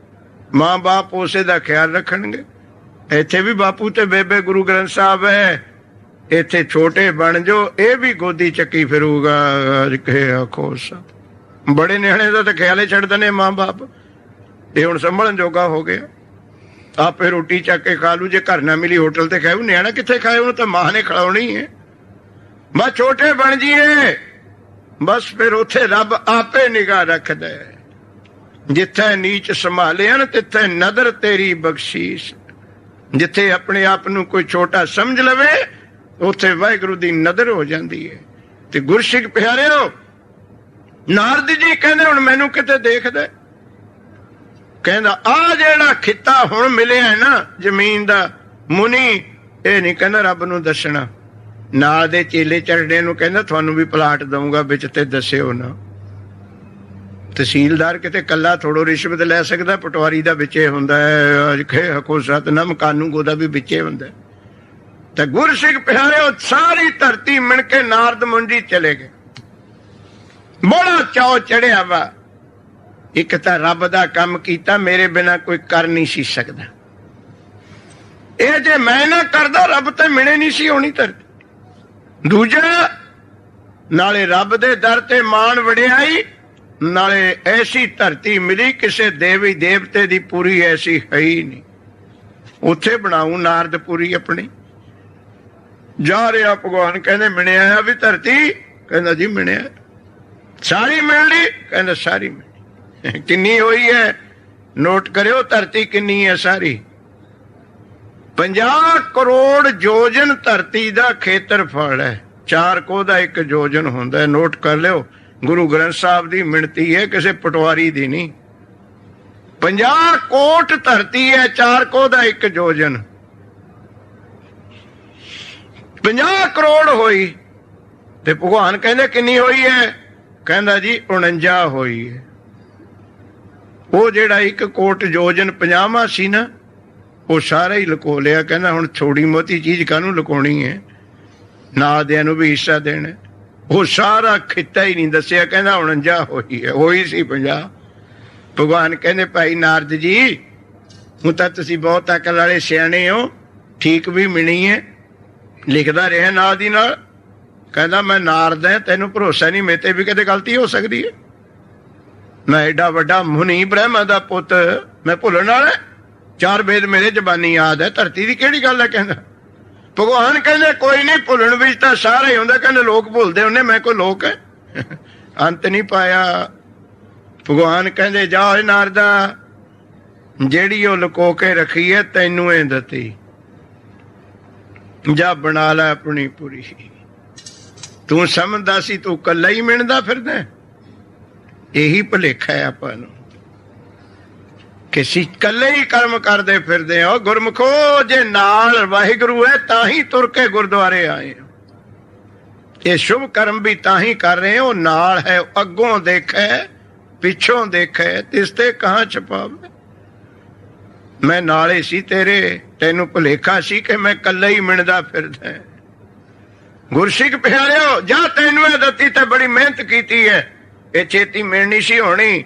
ਮਾਂ ਬਾਪ ਉਸੇ ਦਾ ਖਿਆਲ ਰੱਖਣਗੇ। ਇੱਥੇ ਵੀ ਬਾਪੂ ਤੇ ਬੇਬੇ ਗੁਰੂ ਗ੍ਰੰਥ ਸਾਹਿਬ ਹੈ। ਇੱਥੇ ਛੋਟੇ ਬਣ ਜੋ, ਇਹ ਵੀ ਗੋਦੀ ਚੱਕੀ ਫਿਰੂਗਾ। ਆਖੋ ਬੜੇ ਨਿਆਣੇ ਦਾ ਤਾਂ ਖਿਆਲ ਹੀ ਛੱਡ ਦਿੰਦੇ ਮਾਂ ਬਾਪ। ਇਹ ਹੁਣ ਸੰਭਲਣ ਜੋਗਾ ਹੋ ਗਿਆ, ਆਪੇ ਰੋਟੀ ਚੱਕ ਕੇ ਖਾ ਲੂ। ਜੇ ਘਰ ਨਾ ਮਿਲੀ ਹੋਟਲ ਤੇ ਖਾਊ, ਨਿਆਣਾ ਕਿੱਥੇ ਖਾਏ? ਉਹਨੂੰ ਤਾਂ ਮਾਂ ਨੇ ਖਿਲਾਉਣੀ ਹੈ। ਬਸ ਛੋਟੇ ਬਣ ਜੀਏ, ਬਸ ਫਿਰ ਉੱਥੇ ਰੱਬ ਆਪੇ ਨਿਗਾਹ ਰੱਖਦਾ। ਜਿੱਥੇ ਨੀਚ ਸੰਭਾਲਿਆ ਤਿੱਥੇ ਨਦਰ ਤੇਰੀ ਬਖਸ਼ੀਸ਼। ਜਿੱਥੇ ਆਪਣੇ ਆਪ ਨੂੰ ਕੋਈ ਛੋਟਾ ਸਮਝ ਲਵੇ, ਉੱਥੇ ਵਾਹਿਗੁਰੂ ਦੀ ਨਜ਼ਰ ਹੋ ਜਾਂਦੀ ਹੈ। ਤੇ ਗੁਰਸਿੱਖ ਪਿਆਰਿਓ, ਨਾਰਦ ਜੀ ਕਹਿੰਦੇ ਹੁਣ ਮੈਨੂੰ ਕਿਤੇ ਦੇਖਦਾ, ਕਹਿੰਦਾ ਆ ਜਿਹੜਾ ਖਿੱਤਾ ਹੁਣ ਮਿਲਿਆ ਨਾ ਜ਼ਮੀਨ ਦਾ, ਮੁਨੀ ਇਹ ਨਹੀਂ ਕਹਿੰਦਾ ਰੱਬ ਨੂੰ ਦੱਸਣਾ। ਨਾਲ ਦੇ ਚੇਲੇ ਚਰੜੇ ਨੂੰ ਕਹਿੰਦਾ ਤੁਹਾਨੂੰ ਵੀ ਪਲਾਟ ਦਊਂਗਾ ਵਿੱਚ ਤੇ ਦੱਸਿਓ ਨਾ। ਤਹਿਸੀਲਦਾਰ ਕਿਤੇ ਕੱਲਾ ਥੋੜੋ ਰਿਸ਼ਵਤ ਲੈ ਸਕਦਾ, ਪਟਵਾਰੀ ਦਾ ਵਿੱਚੇ ਹੁੰਦਾ ਹੈ, ਹਕੋ ਸਤਨਾਮ ਕਾਨੂੰਗੋ ਦਾ ਵੀ ਵਿੱਚੇ ਹੁੰਦਾ। ਤੇ ਗੁਰਸਿੱਖ ਪਿਆਰਿਓ ਸਾਰੀ ਧਰਤੀ ਮਿਣ ਕੇ ਨਾਰਦ ਮੁੰਡੀ ਚਲੇ ਗਏ। ਬੜਾ ਚਾਅ ਚੜਿਆ ਵਾ, ਇੱਕ ਤਾਂ ਰੱਬ ਦਾ ਕੰਮ ਕੀਤਾ, ਮੇਰੇ ਬਿਨਾਂ ਕੋਈ ਕਰ ਨਹੀਂ ਸੀ ਸਕਦਾ। ਇਹ ਜੇ ਮੈਂ ਨਾ ਕਰਦਾ ਰੱਬ ਤੇ ਮਿਣੇ ਨਹੀਂ ਸੀ ਹੋਣੀ ਧਰਤੀ। ਦੂਜਾ, ਨਾਲੇ ਰੱਬ ਦੇ ਦਰ ਤੇ ਮਾਣ ਵਡਿਆਈ, ਨਾਲੇ ਐਸੀ ਧਰਤੀ ਮਿਲੀ ਕਿਸੇ ਦੇਵੀ ਦੇਵਤੇ ਦੀ ਪੂਰੀ ਐਸੀ ਹੈ ਹੀ ਨਹੀਂ। ਉੱਥੇ ਬਣਾਉ ਨਾਰਦਪੁਰੀ ਆਪਣੀ। ਜਾ ਰਿਹਾ ਭਗਵਾਨ ਕਹਿੰਦੇ ਮਿਣਿਆ ਆ ਵੀ ਧਰਤੀ? ਕਹਿੰਦਾ ਜੀ ਮਿਣਿਆ। ਸਾਰੀ ਮਿਲ ਲਈ? ਕਹਿੰਦਾ ਸਾਰੀ ਮਿਲ। ਕਿੰਨੀ ਹੋਈ ਹੈ? ਨੋਟ ਕਰਿਓ ਧਰਤੀ ਕਿੰਨੀ ਹੈ ਸਾਰੀ। 50 ਕਰੋੜ ਯੋਜਨ ਧਰਤੀ ਦਾ ਖੇਤਰਫਲ ਹੈ। 4 ਕੋਹ ਦਾ 1 ਯੋਜਨ ਹੁੰਦਾ। ਨੋਟ ਕਰ ਲਿਓ, ਗੁਰੂ ਗ੍ਰੰਥ ਸਾਹਿਬ ਦੀ ਮਿਣਤੀ ਹੈ, ਕਿਸੇ ਪਟਵਾਰੀ ਦੀ ਨਹੀਂ। 50 ਕੋਟ ਧਰਤੀ ਹੈ, 4 ਕੋਹ ਦਾ 1 ਯੋਜਨ। 50 ਕਰੋੜ ਹੋਈ। ਤੇ ਭਗਵਾਨ ਕਹਿੰਦੇ ਕਿੰਨੀ ਹੋਈ ਹੈ? ਕਹਿੰਦਾ ਜੀ 49 ਹੋਈ ਹੈ। ਉਹ ਜਿਹੜਾ 1 ਕੋਟ ਯੋਜਨ 50ਵਾਂ ਸੀ ਨਾ, ਉਹ ਸਾਰਾ ਹੀ ਲੁਕੋ ਲਿਆ। ਕਹਿੰਦਾ ਹੁਣ ਥੋੜੀ ਮੋਤੀ ਚੀਜ਼ ਕਾਹਨੂੰ ਲੁਕਾਉਣੀ ਹੈ, ਨਾਲ ਦਿਆਂ ਨੂੰ ਵੀ ਹਿੱਸਾ ਦੇਣਾ। ਉਹ ਸਾਰਾ ਖਿੱਤਾ ਹੀ ਨਹੀਂ ਦੱਸਿਆ। ਕਹਿੰਦਾ 49 ਹੋਈ ਹੈ, ਹੋਈ ਸੀ 50। ਭਗਵਾਨ ਕਹਿੰਦੇ ਭਾਈ ਨਾਰਦ ਜੀ, ਹੁਣ ਤਾਂ ਤੁਸੀਂ ਬਹੁਤ ਅਕਲ ਵਾਲੇ ਸਿਆਣੇ ਹੋ, ਠੀਕ ਵੀ ਮਿਣੀ ਹੈ। ਲਿਖਦਾ ਰਿਹਾ ਨਾਲ ਦੀ ਨਾਲ। ਕਹਿੰਦਾ ਮੈਂ ਨਾਰਦ ਹੈ, ਤੈਨੂੰ ਭਰੋਸਾ ਨਹੀਂ, ਮੇਰੇ ਤੇ ਵੀ ਕਦੇ ਗਲਤੀ ਹੋ ਸਕਦੀ ਹੈ। ਮੈਂ ਐਡਾ ਵੱਡਾ ਮੁਨੀ ਬ੍ਰਹਮਾ ਦਾ ਪੁੱਤ, ਮੈਂ ਭੁੱਲਣ ਵਾਲਾ? 4 ਵੇਦ ਮੇਰੇ ਜ਼ਬਾਨੀ ਯਾਦ ਹੈ, ਧਰਤੀ ਦੀ ਕਿਹੜੀ ਗੱਲ ਹੈ? ਕਹਿੰਦਾ ਭਗਵਾਨ ਕਹਿੰਦੇ ਕੋਈ ਨਹੀਂ, ਭੁੱਲਣ ਵਿੱਚ ਤਾਂ ਸਾਰਾ ਹੀ ਹੁੰਦਾ। ਕਹਿੰਦੇ ਲੋਕ ਭੁੱਲਦੇ ਹੁੰਦੇ, ਮੈਂ ਕੋਈ ਲੋਕ ਹੈ? ਅੰਤ ਨਹੀਂ ਪਾਇਆ। ਭਗਵਾਨ ਕਹਿੰਦੇ ਜਾ ਓਏ ਨਾਰਦਾ, ਜਿਹੜੀ ਉਹ ਲੁਕੋ ਕੇ ਰੱਖੀ ਹੈ ਤੈਨੂੰ ਇਹ ਦਿੱਤੀ, ਜਾ ਬਣਾ ਲੈ ਆਪਣੀ ਪੂਰੀ। ਤੂੰ ਸਮਝਦਾ ਸੀ ਤੂੰ ਇਕੱਲਾ ਹੀ ਮਿਣਦਾ ਫਿਰਦਾ। ਇਹੀ ਭੁਲੇਖਾ ਹੈ ਆਪਾਂ ਨੂੰ ਕਿ ਅਸੀਂ ਇਕੱਲੇ ਹੀ ਕਰਮ ਕਰਦੇ ਫਿਰਦੇ ਹਾਂ। ਗੁਰਮੁਖੋ, ਜੇ ਨਾਲ ਵਾਹਿਗੁਰੂ ਹੈ ਤਾਂ ਹੀ ਤੁਰ ਕੇ ਗੁਰਦੁਆਰੇ ਆਏ। ਇਹ ਸ਼ੁਭ ਕਰਮ ਵੀ ਤਾਂ ਹੀ ਕਰ ਰਹੇ, ਉਹ ਨਾਲ ਹੈ। ਅੱਗੋਂ ਦੇਖੇ ਪਿੱਛੋਂ ਦੇਖੇ, ਤਿਸ ਤੇ ਕਹਾਂ ਛਪਾਵੇ। ਮੈਂ ਨਾਲੇ ਸੀ ਤੇਰੇ, ਤੈਨੂੰ ਭੁਲੇਖਾ ਸੀ ਕਿ ਮੈਂ ਇਕੱਲਾ ਹੀ ਮਿਣਦਾ ਫਿਰਦਾ। ਗੁਰਸਿੱਖ ਪਿਆਰਿਓ, ਜਾਂ ਤੈਨੂੰ ਇਹ ਦਿੱਤੀ ਤੇ ਬੜੀ ਮਿਹਨਤ ਕੀਤੀ ਹੈ, ਇਹ ਛੇਤੀ ਮਿਲਣੀ ਸੀ ਹੋਣੀ।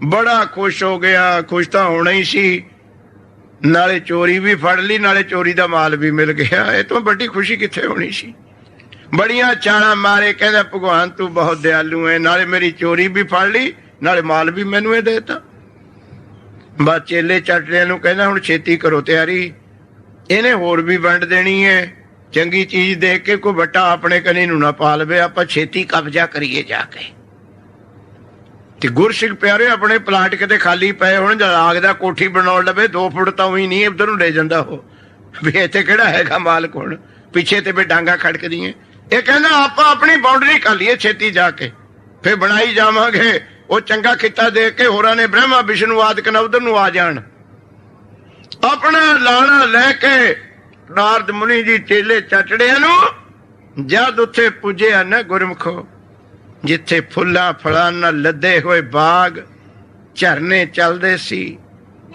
ਬੜਾ ਖੁਸ਼ ਹੋ ਗਿਆ। ਖੁਸ਼ ਤਾਂ ਹੋਣਾ ਹੀ ਸੀ, ਨਾਲੇ ਚੋਰੀ ਵੀ ਫੜ ਲਈ, ਨਾਲੇ ਚੋਰੀ ਦਾ ਮਾਲ ਵੀ ਮਿਲ ਗਿਆ। ਇਹ ਤੋਂ ਵੱਡੀ ਖੁਸ਼ੀ ਕਿੱਥੇ ਹੋਣੀ ਸੀ। ਬੜੀਆਂ ਚਾਲਾਂ ਮਾਰੇ, ਕਹਿੰਦਾ ਭਗਵਾਨ ਤੂੰ ਬਹੁਤ ਦਿਆਲੂ ਹੈ, ਨਾਲੇ ਮੇਰੀ ਚੋਰੀ ਵੀ ਫੜ ਲਈ, ਨਾਲੇ ਮਾਲ ਵੀ ਮੈਨੂੰ ਇਹ ਦੇਤਾ। ਬਸ ਚੇਲੇ ਚਾਟੜਿਆਂ ਨੂੰ ਕਹਿੰਦਾ ਹੁਣ ਛੇਤੀ ਕਰੋ ਤਿਆਰੀ, ਇਹਨੇ ਹੋਰ ਵੀ ਵੰਡ ਦੇਣੀ ਹੈ। ਚੰਗੀ ਚੀਜ਼ ਦੇਖ ਕੇ ਕੋਈ ਵੱਟਾ ਆਪਣੇ ਕਨੀ ਨੂੰ ਨਾ ਪਾ ਲਵੇ, ਆਪਾਂ ਛੇਤੀ ਕਬਜ਼ਾ ਕਰੀਏ ਜਾ ਕੇ। ਤੇ ਗੁਰਸਿੱਖ ਪਿਆਰੇ, ਆਪਣੇ ਪਲਾਟ ਕਿਤੇ ਖਾਲੀ ਪਏ ਹੁਣ, ਜਦ ਆਗਦਾ ਕੋਠੀ ਬਣਾਉਣ ਲਵੇ 2 ਫੁੱਟ ਤਾਂ ਉਹੀ ਨਹੀਂ ਇੱਧਰ ਨੂੰ ਲੈ ਜਾਂਦਾ ਉਹ, ਵੀ ਇੱਥੇ ਕਿਹੜਾ ਹੈਗਾ ਮਾਲਕ। ਹੁਣ ਪਿੱਛੇ ਤੇ ਵੀ ਡਾਂਗਾ ਖੜਕਦੀਆਂ। ਇਹ ਕਹਿੰਦਾ ਆਪਾਂ ਆਪਣੀ ਬਾਉਂਡਰੀ ਕਰ ਲਈਏ ਛੇਤੀ ਜਾ ਕੇ, ਫਿਰ ਬਣਾਈ ਜਾਵਾਂਗੇ। ਉਹ ਚੰਗਾ ਖਿੱਤਾ ਦੇਖ ਕੇ ਹੋਰਾਂ ਨੇ ਬ੍ਰਹਮਾ ਵਿਸ਼ਨੂੰ ਆਦਿਕ ਨਾ ਉਧਰ ਨੂੰ ਆ ਜਾਣ। ਆਪਣਾ ਲਾਣਾ ਲੈ ਕੇ ਨਾਰਦ ਮੁਨੀ ਜੀ ਚੇਲੇ ਚਟੜਿਆਂ ਨੂੰ ਜਦ ਉੱਥੇ ਪੁੱਜਿਆ ਨਾ ਗੁਰਮੁਖੋ, ਜਿੱਥੇ ਫੁੱਲਾਂ ਫਲਾਂ ਨਾਲ ਲੱਦੇ ਹੋਏ ਬਾਗ, ਝਰਨੇ ਚੱਲਦੇ ਸੀ,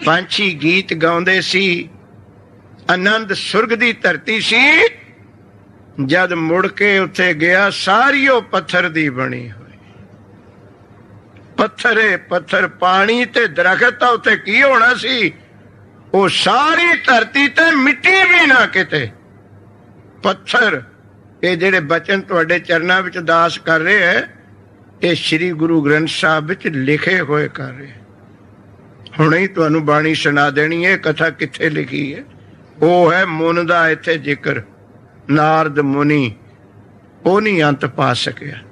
ਪੰਛੀ ਗੀਤ ਗਾਉਂਦੇ ਸੀ, ਆਨੰਦ ਸੁਰਗ ਦੀ ਧਰਤੀ ਸੀ। ਜਦ ਮੁੜ ਕੇ ਉੱਥੇ ਗਿਆ, ਸਾਰੀ ਉਹ ਪੱਥਰ ਦੀ ਬਣੀ ਹੋਈ। ਪੱਥਰੇ ਪੱਥਰ, ਪਾਣੀ ਤੇ ਦਰਖਤ ਤਾਂ ਉੱਥੇ ਕੀ ਹੋਣਾ ਸੀ। ਉਹ ਸਾਰੀ ਧਰਤੀ ਤੇ ਮਿੱਟੀ ਵੀ ਨਾ ਕਿਤੇ, ਪੱਥਰ। ਇਹ ਜਿਹੜੇ ਬਚਨ ਤੁਹਾਡੇ ਚਰਨਾਂ ਵਿੱਚ ਦਾਸ ਕਰ ਰਹੇ ਹੈ, ਇਹ ਸ੍ਰੀ ਗੁਰੂ ਗ੍ਰੰਥ ਸਾਹਿਬ ਵਿੱਚ ਲਿਖੇ ਹੋਏ ਕਰ ਰਹੇ। ਹੁਣੇ ਹੀ ਤੁਹਾਨੂੰ ਬਾਣੀ ਸੁਣਾ ਦੇਣੀ ਹੈ। ਕਥਾ ਕਿੱਥੇ ਲਿਖੀ ਹੈ? ਉਹ ਹੈ ਮੁਨ ਦਾ ਇੱਥੇ ਜ਼ਿਕਰ। ਨਾਰਦ ਮੁਨੀ, ਉਹ ਨਹੀਂ ਅੰਤ ਪਾ ਸਕਿਆ।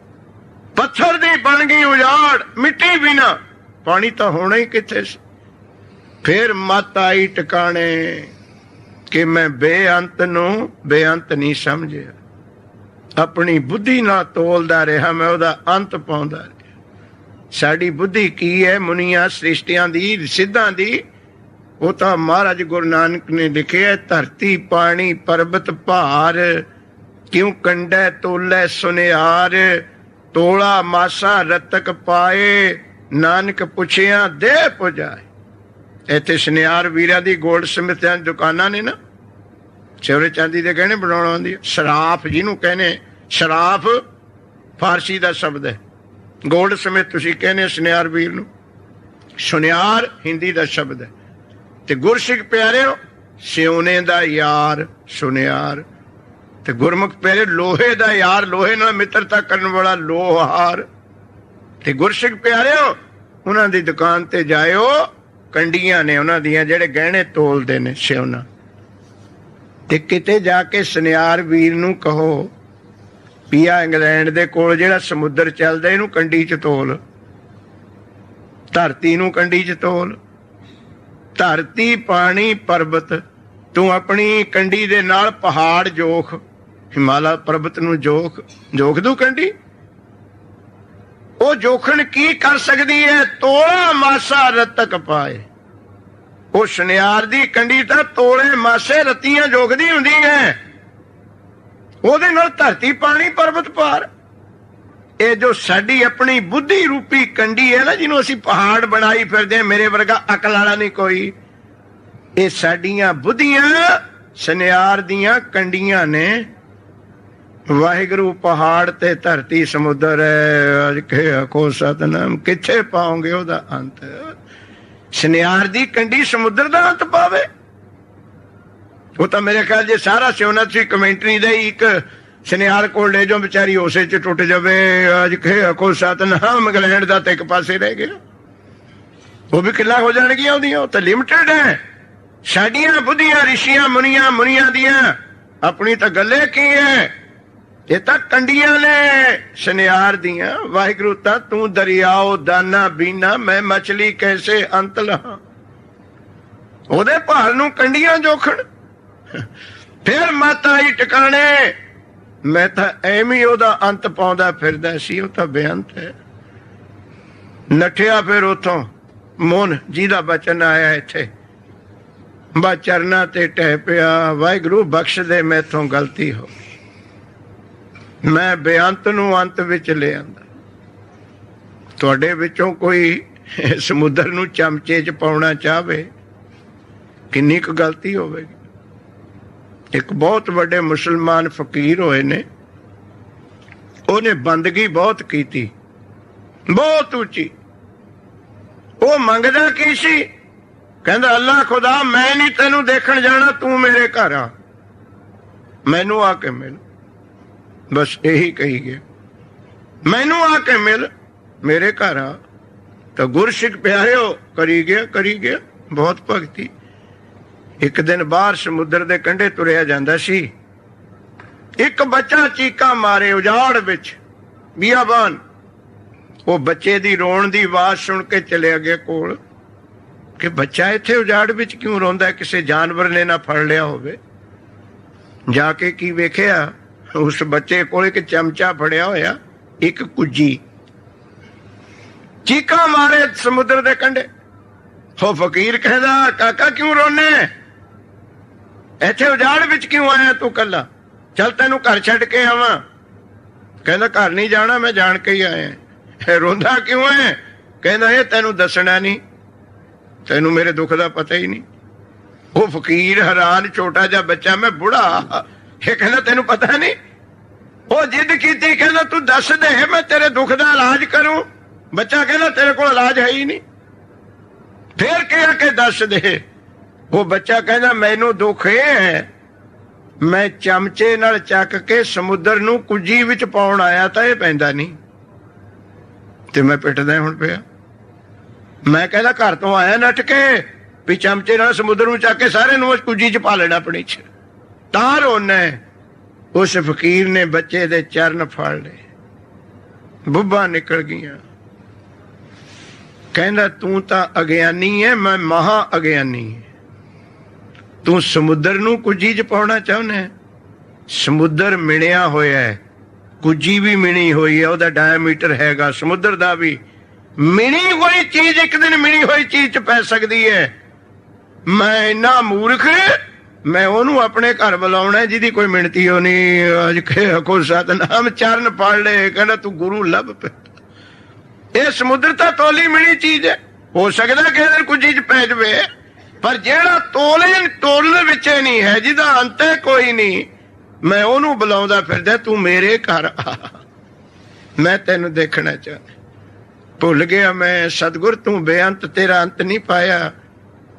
ਪੱਥਰ ਦੀ ਬਣ ਗਈ ਉਜਾੜ, ਮਿੱਟੀ ਬਿਨਾ, ਪਾਣੀ ਤਾਂ ਹੋਣਾ ਹੀ ਕਿੱਥੇ ਸੀ। ਫਿਰ ਮਤ ਆਈ ਟਿਕਾਣੇ ਕਿ ਮੈਂ ਬੇਅੰਤ ਨੂੰ ਬੇਅੰਤ ਨਹੀਂ ਸਮਝਿਆ। ਆਪਣੀ ਬੁੱਧੀ ਨਾਲ ਤੋਲਦਾ ਰਿਹਾ, ਮੈਂ ਉਹਦਾ ਅੰਤ ਪਾਉਂਦਾ ਰਿਹਾ। ਸਾਡੀ ਬੁੱਧੀ ਕੀ ਹੈ? ਮੁਨੀਆਂ ਸ੍ਰਿਸ਼ਟੀਆਂ ਦੀ, ਸਿੱਧਾਂ ਦੀ, ਉਹ ਤਾਂ ਮਹਾਰਾਜ ਗੁਰੂ ਨਾਨਕ ਨੇ ਲਿਖਿਆ, ਧਰਤੀ ਪਾਣੀ ਪਰਬਤ ਭਾਰ, ਕਿਉਂ ਕੰਡੈ ਤੋਲੈ ਸੁਨਿਆਰ, ਤੋਲਾ ਮਾਸਾ ਰਤਕ ਪਾਏ, ਨਾਨਕ ਪੁੱਛਿਆ ਦੇ ਪੁਜਾਏ। ਇੱਥੇ ਸੁਨਿਆਰ ਵੀਰਾਂ ਦੀ ਗੋਲਡ ਸਮਿਥਾਂ ਦੀ ਦੁਕਾਨਾਂ ਨੇ ਨਾ, ਸਿਉਰੇ ਚਾਂਦੀ ਦੇ ਗਹਿਣੇ ਬਣਾਉਣ ਆਉਂਦੀ। ਸਰਾਫ ਜਿਹਨੂੰ ਕਹਿੰਦੇ, ਸਰਾਫ ਫਾਰਸੀ ਦਾ ਸ਼ਬਦ ਹੈ, ਗੋਲਡ ਸਮਿਥ ਤੁਸੀਂ ਕਹਿੰਦੇ ਸੁਨਿਆਰ ਵੀਰ ਨੂੰ, ਸੁਨਿਆਰ ਹਿੰਦੀ ਦਾ ਸ਼ਬਦ ਹੈ। ਤੇ ਗੁਰਸਿੱਖ ਪਿਆਰਿਓ, ਸਿਉਨੇ ਦਾ ਯਾਰ ਸੁਨਿਆਰ, ਤੇ ਗੁਰਮੁਖ ਪਿਆਰੇ ਲੋਹੇ ਦਾ ਯਾਰ, ਲੋਹੇ ਨਾਲ ਮਿੱਤਰਤਾ ਕਰਨ ਵਾਲਾ ਲੋਹਾਰ। ਤੇ ਗੁਰਸਿੱਖ ਪਿਆਰਿਓ, ਉਹਨਾਂ ਦੀ ਦੁਕਾਨ ਤੇ ਜਾਇਓ, ਕੰਡੀਆਂ ਨੇ ਉਹਨਾਂ ਦੀਆਂ ਜਿਹੜੇ ਗਹਿਣੇ ਤੋਲਦੇ ਨੇ ਸਿਉਨਾ। ਤੇ ਕਿਤੇ ਜਾ ਕੇ ਸੁਨਿਆਰ ਵੀਰ ਨੂੰ ਕਹੋ ਵੀ ਆ ਇੰਗਲੈਂਡ ਦੇ ਕੋਲ ਜਿਹੜਾ ਸਮੁੰਦਰ ਚੱਲਦਾ, ਇਹਨੂੰ ਕੰਡੀ ਚ ਤੋਲ, ਧਰਤੀ ਨੂੰ ਕੰਡੀ ਚ ਤੋਲ। ਧਰਤੀ ਪਾਣੀ ਪਰਬਤ, ਤੂੰ ਆਪਣੀ ਕੰਡੀ ਦੇ ਨਾਲ ਪਹਾੜ ਜੋਖ, ਹਿਮਾਲਾ ਪਰਬਤ ਨੂੰ ਜੋਖ, ਜੋਖ ਦੂ ਕੰਡੀ। ਉਹ ਜੋਖਣ ਕੀ ਕਰ ਸਕਦੀ ਹੈ? ਤੋਲਾ ਮਾਸਾ ਰਤਕ ਪਾਏ। ਉਹ ਸੁਨਿਆਰ ਦੀ ਕੰਡੀ ਤਾਂ ਤੋਲੇ ਮਾਸੇ ਰਤੀਆਂ ਜੋਖਦੀ ਹੁੰਦੀ ਹੈ, ਉਹਦੇ ਨਾਲ ਧਰਤੀ ਪਾਣੀ ਪਰਬਤ ਭਾਰ। ਇਹ ਜੋ ਸਾਡੀ ਆਪਣੀ ਬੁੱਧੀ ਰੂਪੀ ਕੰਡੀ ਹੈ ਨਾ, ਜਿਹਨੂੰ ਅਸੀਂ ਪਹਾੜ ਬਣਾਈ ਫਿਰਦੇ, ਮੇਰੇ ਵਰਗਾ ਅਕਲ ਵਾਲਾ ਨਹੀਂ ਕੋਈ, ਇਹ ਸਾਡੀਆਂ ਬੁੱਧੀਆਂ ਸੁਨਿਆਰ ਦੀਆਂ ਕੰਡੀਆਂ ਨੇ। ਵਾਹਿਗੁਰੂ ਪਹਾੜ ਤੇ ਧਰਤੀ ਸਮੁੰਦਰ ਹੈ, ਅਜ ਕੇ ਆਖੋ ਸਤਨਾਮ, ਕਿੱਥੇ ਪਾਓਗੇ ਉਹਦਾ ਅੰਤ? ਸੁਨਿਆਰ ਦੀ ਕੰਡੀ ਸਮੁੰਦਰ ਦਾ ਅੰਤ ਪਾਵੇ? ਉਹ ਤਾਂ ਮੇਰੇ ਖਿਆਲ ਜੇ ਸਾਰਾ ਸਿਉਨਾ ਤੁਸੀਂ ਕਮੈਂਟਰੀ ਦਾ ਹੀ ਇੱਕ ਸੁਨਿਆਰ ਕੋਲ ਲੈ ਜਾਓ, ਵਿਚਾਰੀ ਉਸੇ ਚ ਟੁੱਟ ਜਾਵੇ। ਅਜ ਕੇ ਆਖੋ ਸਤਨਾਮ, ਇੰਗਲੈਂਡ ਦਾ ਤੇ ਇੱਕ ਪਾਸੇ ਰਹਿ ਗਿਆ, ਉਹ ਵੀ ਕਿੱਲਾ ਹੋ ਜਾਣਗੀਆਂ ਉਹਦੀਆਂ, ਉਹ ਤਾਂ ਲਿਮਟਿਡ ਹੈ। ਸਾਡੀਆਂ ਬੁੱਧੀਆਂ ਰਿਸ਼ੀਆਂ ਮੁਨੀਆਂ, ਮੁਨੀਆਂ ਦੀਆਂ ਆਪਣੀ ਤਾਂ ਗੱਲੇ ਕੀ ਹੈ? ਇਹ ਤਾਂ ਕੰਡੀਆਂ ਨੇ ਸੁਨਿਆਰ ਦੀਆਂ। ਵਾਹਿਗੁਰੂ ਤਾਂ ਤੂੰ ਦਰਿਆਓ ਦਾਨਾ ਬੀਨਾ, ਮੈਂ ਮਛਲੀ ਕੈਸੇ ਅੰਤ ਲਹਾਂ। ਉਹਦੇ ਭਾਰ ਨੂੰ ਕੰਡੀਆਂ ਜੋਖਣ। ਫਿਰ ਮਤ ਆਈ ਟਿਕਾਣੇ, ਮੈਂ ਤਾਂ ਐਵੇਂ ਉਹਦਾ ਅੰਤ ਪਾਉਂਦਾ ਫਿਰਦਾ ਸੀ, ਉਹ ਤਾਂ ਬੇਅੰਤ ਹੈ। ਨੱਠਿਆ ਫਿਰ ਉਥੋਂ ਮੋਹਨ, ਜਿਹਦਾ ਬਚਨ ਆਇਆ ਇੱਥੇ, ਬਾ ਚਰਨਾਂ ਤੇ ਟਹਿ ਪਿਆ, ਵਾਹਿਗੁਰੂ ਬਖਸ਼ ਦੇ ਮੈਥੋਂ ਗਲਤੀ ਹੋ ਗਈ, ਮੈਂ ਬੇਅੰਤ ਨੂੰ ਅੰਤ ਵਿੱਚ ਲੈ ਆਂਦਾ। ਤੁਹਾਡੇ ਵਿੱਚੋਂ ਕੋਈ ਸਮੁੰਦਰ ਨੂੰ ਚਮਚੇ 'ਚ ਪਾਉਣਾ ਚਾਹਵੇ, ਕਿੰਨੀ ਕੁ ਗਲਤੀ ਹੋਵੇਗੀ। ਇੱਕ ਬਹੁਤ ਵੱਡੇ ਮੁਸਲਮਾਨ ਫਕੀਰ ਹੋਏ ਨੇ, ਉਹਨੇ ਬੰਦਗੀ ਬਹੁਤ ਕੀਤੀ, ਬਹੁਤ ਉੱਚੀ। ਉਹ ਮੰਗਦਾ ਕੀ ਸੀ? ਕਹਿੰਦਾ, ਅੱਲਾ ਖੁਦਾ, ਮੈਂ ਨਹੀਂ ਤੈਨੂੰ ਦੇਖਣ ਜਾਣਾ, ਤੂੰ ਮੇਰੇ ਘਰ ਆ, ਮੈਨੂੰ ਆ ਕੇ ਮਿਲ। ਬਸ ਇਹੀ ਕਹੀ ਗਿਆ, ਮੈਨੂੰ ਆ ਕੇ ਮਿਲ, ਮੇਰੇ ਘਰ ਆ। ਤਾਂ ਗੁਰਸਿੱਖ ਪਿਆਰਿਓ, ਕਰੀ ਗਿਆ, ਕਰੀ ਗਿਆ ਬਹੁਤ ਭਗਤੀ। ਇੱਕ ਦਿਨ ਬਾਹਰ ਸਮੁੰਦਰ ਦੇ ਕੰਢੇ ਤੁਰਿਆ ਜਾਂਦਾ ਸੀ, ਇੱਕ ਬੱਚਾ ਚੀਕਾਂ ਮਾਰੇ ਉਜਾੜ ਵਿੱਚ, ਬੀਆਬਾਨ। ਉਹ ਬੱਚੇ ਦੀ ਰੋਣ ਦੀ ਆਵਾਜ਼ ਸੁਣ ਕੇ ਚਲਿਆ ਗਿਆ ਕੋਲ, ਕਿ ਬੱਚਾ ਇੱਥੇ ਉਜਾੜ ਵਿੱਚ ਕਿਉਂ ਰੋਂਦਾ, ਕਿਸੇ ਜਾਨਵਰ ਨੇ ਨਾ ਫੜ ਲਿਆ ਹੋਵੇ। ਜਾ ਕੇ ਕੀ ਵੇਖਿਆ, ਉਸ ਬੱਚੇ ਕੋਲ ਇੱਕ ਚਮਚਾ ਫੜਿਆ ਹੋਇਆ, ਇੱਕ ਕੁੱਜੀ। ਚੀਕਾਂ ਮਾਰੇ ਸਮੁੰਦਰ ਦੇ ਕੰਢੇ। ਉਹ ਫਕੀਰ ਕਹਿੰਦਾ, ਕਾਕਾ ਕਿਉਂ ਰੋਨੇ, ਇੱਥੇ ਉਜਾੜ ਵਿੱਚ ਕਿਉਂ ਆਇਆ ਤੂੰ ਕੱਲਾ? ਚੱਲ ਤੈਨੂੰ ਘਰ ਛੱਡ ਕੇ ਆਵਾਂ। ਕਹਿੰਦਾ, ਘਰ ਨਹੀਂ ਜਾਣਾ, ਮੈਂ ਜਾਣ ਕੇ ਹੀ ਆਇਆ। ਰੋਂਦਾ ਕਿਉਂ ਹੈ? ਕਹਿੰਦਾ, ਇਹ ਤੈਨੂੰ ਦੱਸਣਾ ਨਹੀਂ, ਤੈਨੂੰ ਮੇਰੇ ਦੁੱਖ ਦਾ ਪਤਾ ਹੀ ਨਹੀਂ। ਉਹ ਫਕੀਰ ਹੈਰਾਨ, ਛੋਟਾ ਜਿਹਾ ਬੱਚਾ, ਮੈਂ ਬੁੜਾ, ਇਹ ਕਹਿੰਦਾ ਤੈਨੂੰ ਪਤਾ ਨਹੀਂ? ਉਹ ਜਿੱਦ ਕੀਤੀ, ਕਹਿੰਦਾ ਤੂੰ ਦੱਸ ਦੇ, ਮੈਂ ਤੇਰੇ ਦੁੱਖ ਦਾ ਇਲਾਜ ਕਰੂੰ। ਬੱਚਾ ਕਹਿੰਦਾ, ਤੇਰੇ ਕੋਲ ਇਲਾਜ ਹੈ ਹੀ ਨਹੀਂ। ਫੇਰ ਕਿਹਾ ਕਿ ਦੱਸ ਦੇ। ਉਹ ਬੱਚਾ ਕਹਿੰਦਾ, ਮੈਨੂੰ ਦੁੱਖ ਇਹ ਹੈ, ਮੈਂ ਚਮਚੇ ਨਾਲ ਚੱਕ ਕੇ ਸਮੁੰਦਰ ਨੂੰ ਕੁੱਜੀ ਵਿੱਚ ਪਾਉਣ ਆਇਆ, ਤਾਂ ਇਹ ਪੈਂਦਾ ਨਹੀਂ, ਤੇ ਮੈਂ ਪਿੱਟਦਾ ਹੁਣ ਪਿਆ। ਮੈਂ ਕਹਿੰਦਾ, ਘਰ ਤੋਂ ਆਇਆ ਨੱਠ ਕੇ, ਵੀ ਚਮਚੇ ਨਾਲ ਸਮੁੰਦਰ ਨੂੰ ਚੱਕ ਕੇ ਸਾਰੇ ਨੂੰ ਕੁੱਜੀ 'ਚ ਪਾ ਲੈਣਾ ਆਪਣੀ 'ਚ, ਤਾਂ ਰੋਣਾ। ਉਸ ਫਕੀਰ ਨੇ ਬੱਚੇ ਦੇ ਚਰਨ ਫੜ ਲਏ, ਬੁੱਬਾਂ ਨਿਕਲ ਗਈਆਂ। ਕਹਿੰਦਾ, ਤੂੰ ਤਾਂ ਅਗਿਆਨੀ ਹੈ, ਮੈਂ ਮਹਾ ਅਗਿਆਨੀ। ਤੂੰ ਸਮੁੰਦਰ ਨੂੰ ਕੁੱਜੀ 'ਚ ਪਾਉਣਾ ਚਾਹੁੰਦਾ? ਸਮੁੰਦਰ ਮਿਣਿਆ ਹੋਇਆ ਹੈ, ਕੁੱਜੀ ਵੀ ਮਿਣੀ ਹੋਈ ਹੈ, ਉਹਦਾ ਡਾਇਮੀਟਰ ਹੈਗਾ ਸਮੁੰਦਰ ਦਾ ਵੀ। ਮਿਣੀ ਹੋਈ ਚੀਜ਼ ਇੱਕ ਦਿਨ ਮਿਣੀ ਹੋਈ ਚੀਜ਼ 'ਚ ਪੈ ਸਕਦੀ ਹੈ। ਮੈਂ ਇੰਨਾ ਮੂਰਖ, ਮੈਂ ਉਹਨੂੰ ਆਪਣੇ ਘਰ ਬੁਲਾਉਣਾ ਜਿਹਦੀ ਕੋਈ ਮਿਣਤੀ ਹੋ ਨਹੀਂ। ਅੱਜ ਕੋ ਸਤਨਾਮ ਚਰਨ ਪੜ ਲੈ, ਕਹਿੰਦਾ ਤੂੰ ਗੁਰੂ ਲੱਭ ਪਿਆ। ਇਹ ਸਮੁੰਦਰ ਤਾਂ ਤੋਲੀ ਮਿਲੀ ਚੀਜ਼ ਹੈ, ਹੋ ਸਕਦਾ ਕਿਸੇ ਦਿਨ ਕੋਈ ਚੀਜ਼ ਪੈ ਜਾਵੇ, ਪਰ ਜਿਹੜਾ ਤੋਲਣ ਵਿੱਚ ਨਹੀਂ ਹੈ, ਜਿਹਦਾ ਅੰਤ ਕੋਈ ਨਹੀਂ, ਮੈਂ ਉਹਨੂੰ ਬੁਲਾਉਂਦਾ ਫਿਰਦਾ। ਤੂੰ ਮੇਰੇ ਘਰ ਆ, ਮੈਂ ਤੈਨੂੰ ਦੇਖਣਾ ਚਾਹੁੰਦਾ। ਭੁੱਲ ਗਿਆ ਮੈਂ ਸਤਿਗੁਰ, ਤੂੰ ਬੇਅੰਤ, ਤੇਰਾ ਅੰਤ ਨਹੀਂ ਪਾਇਆ,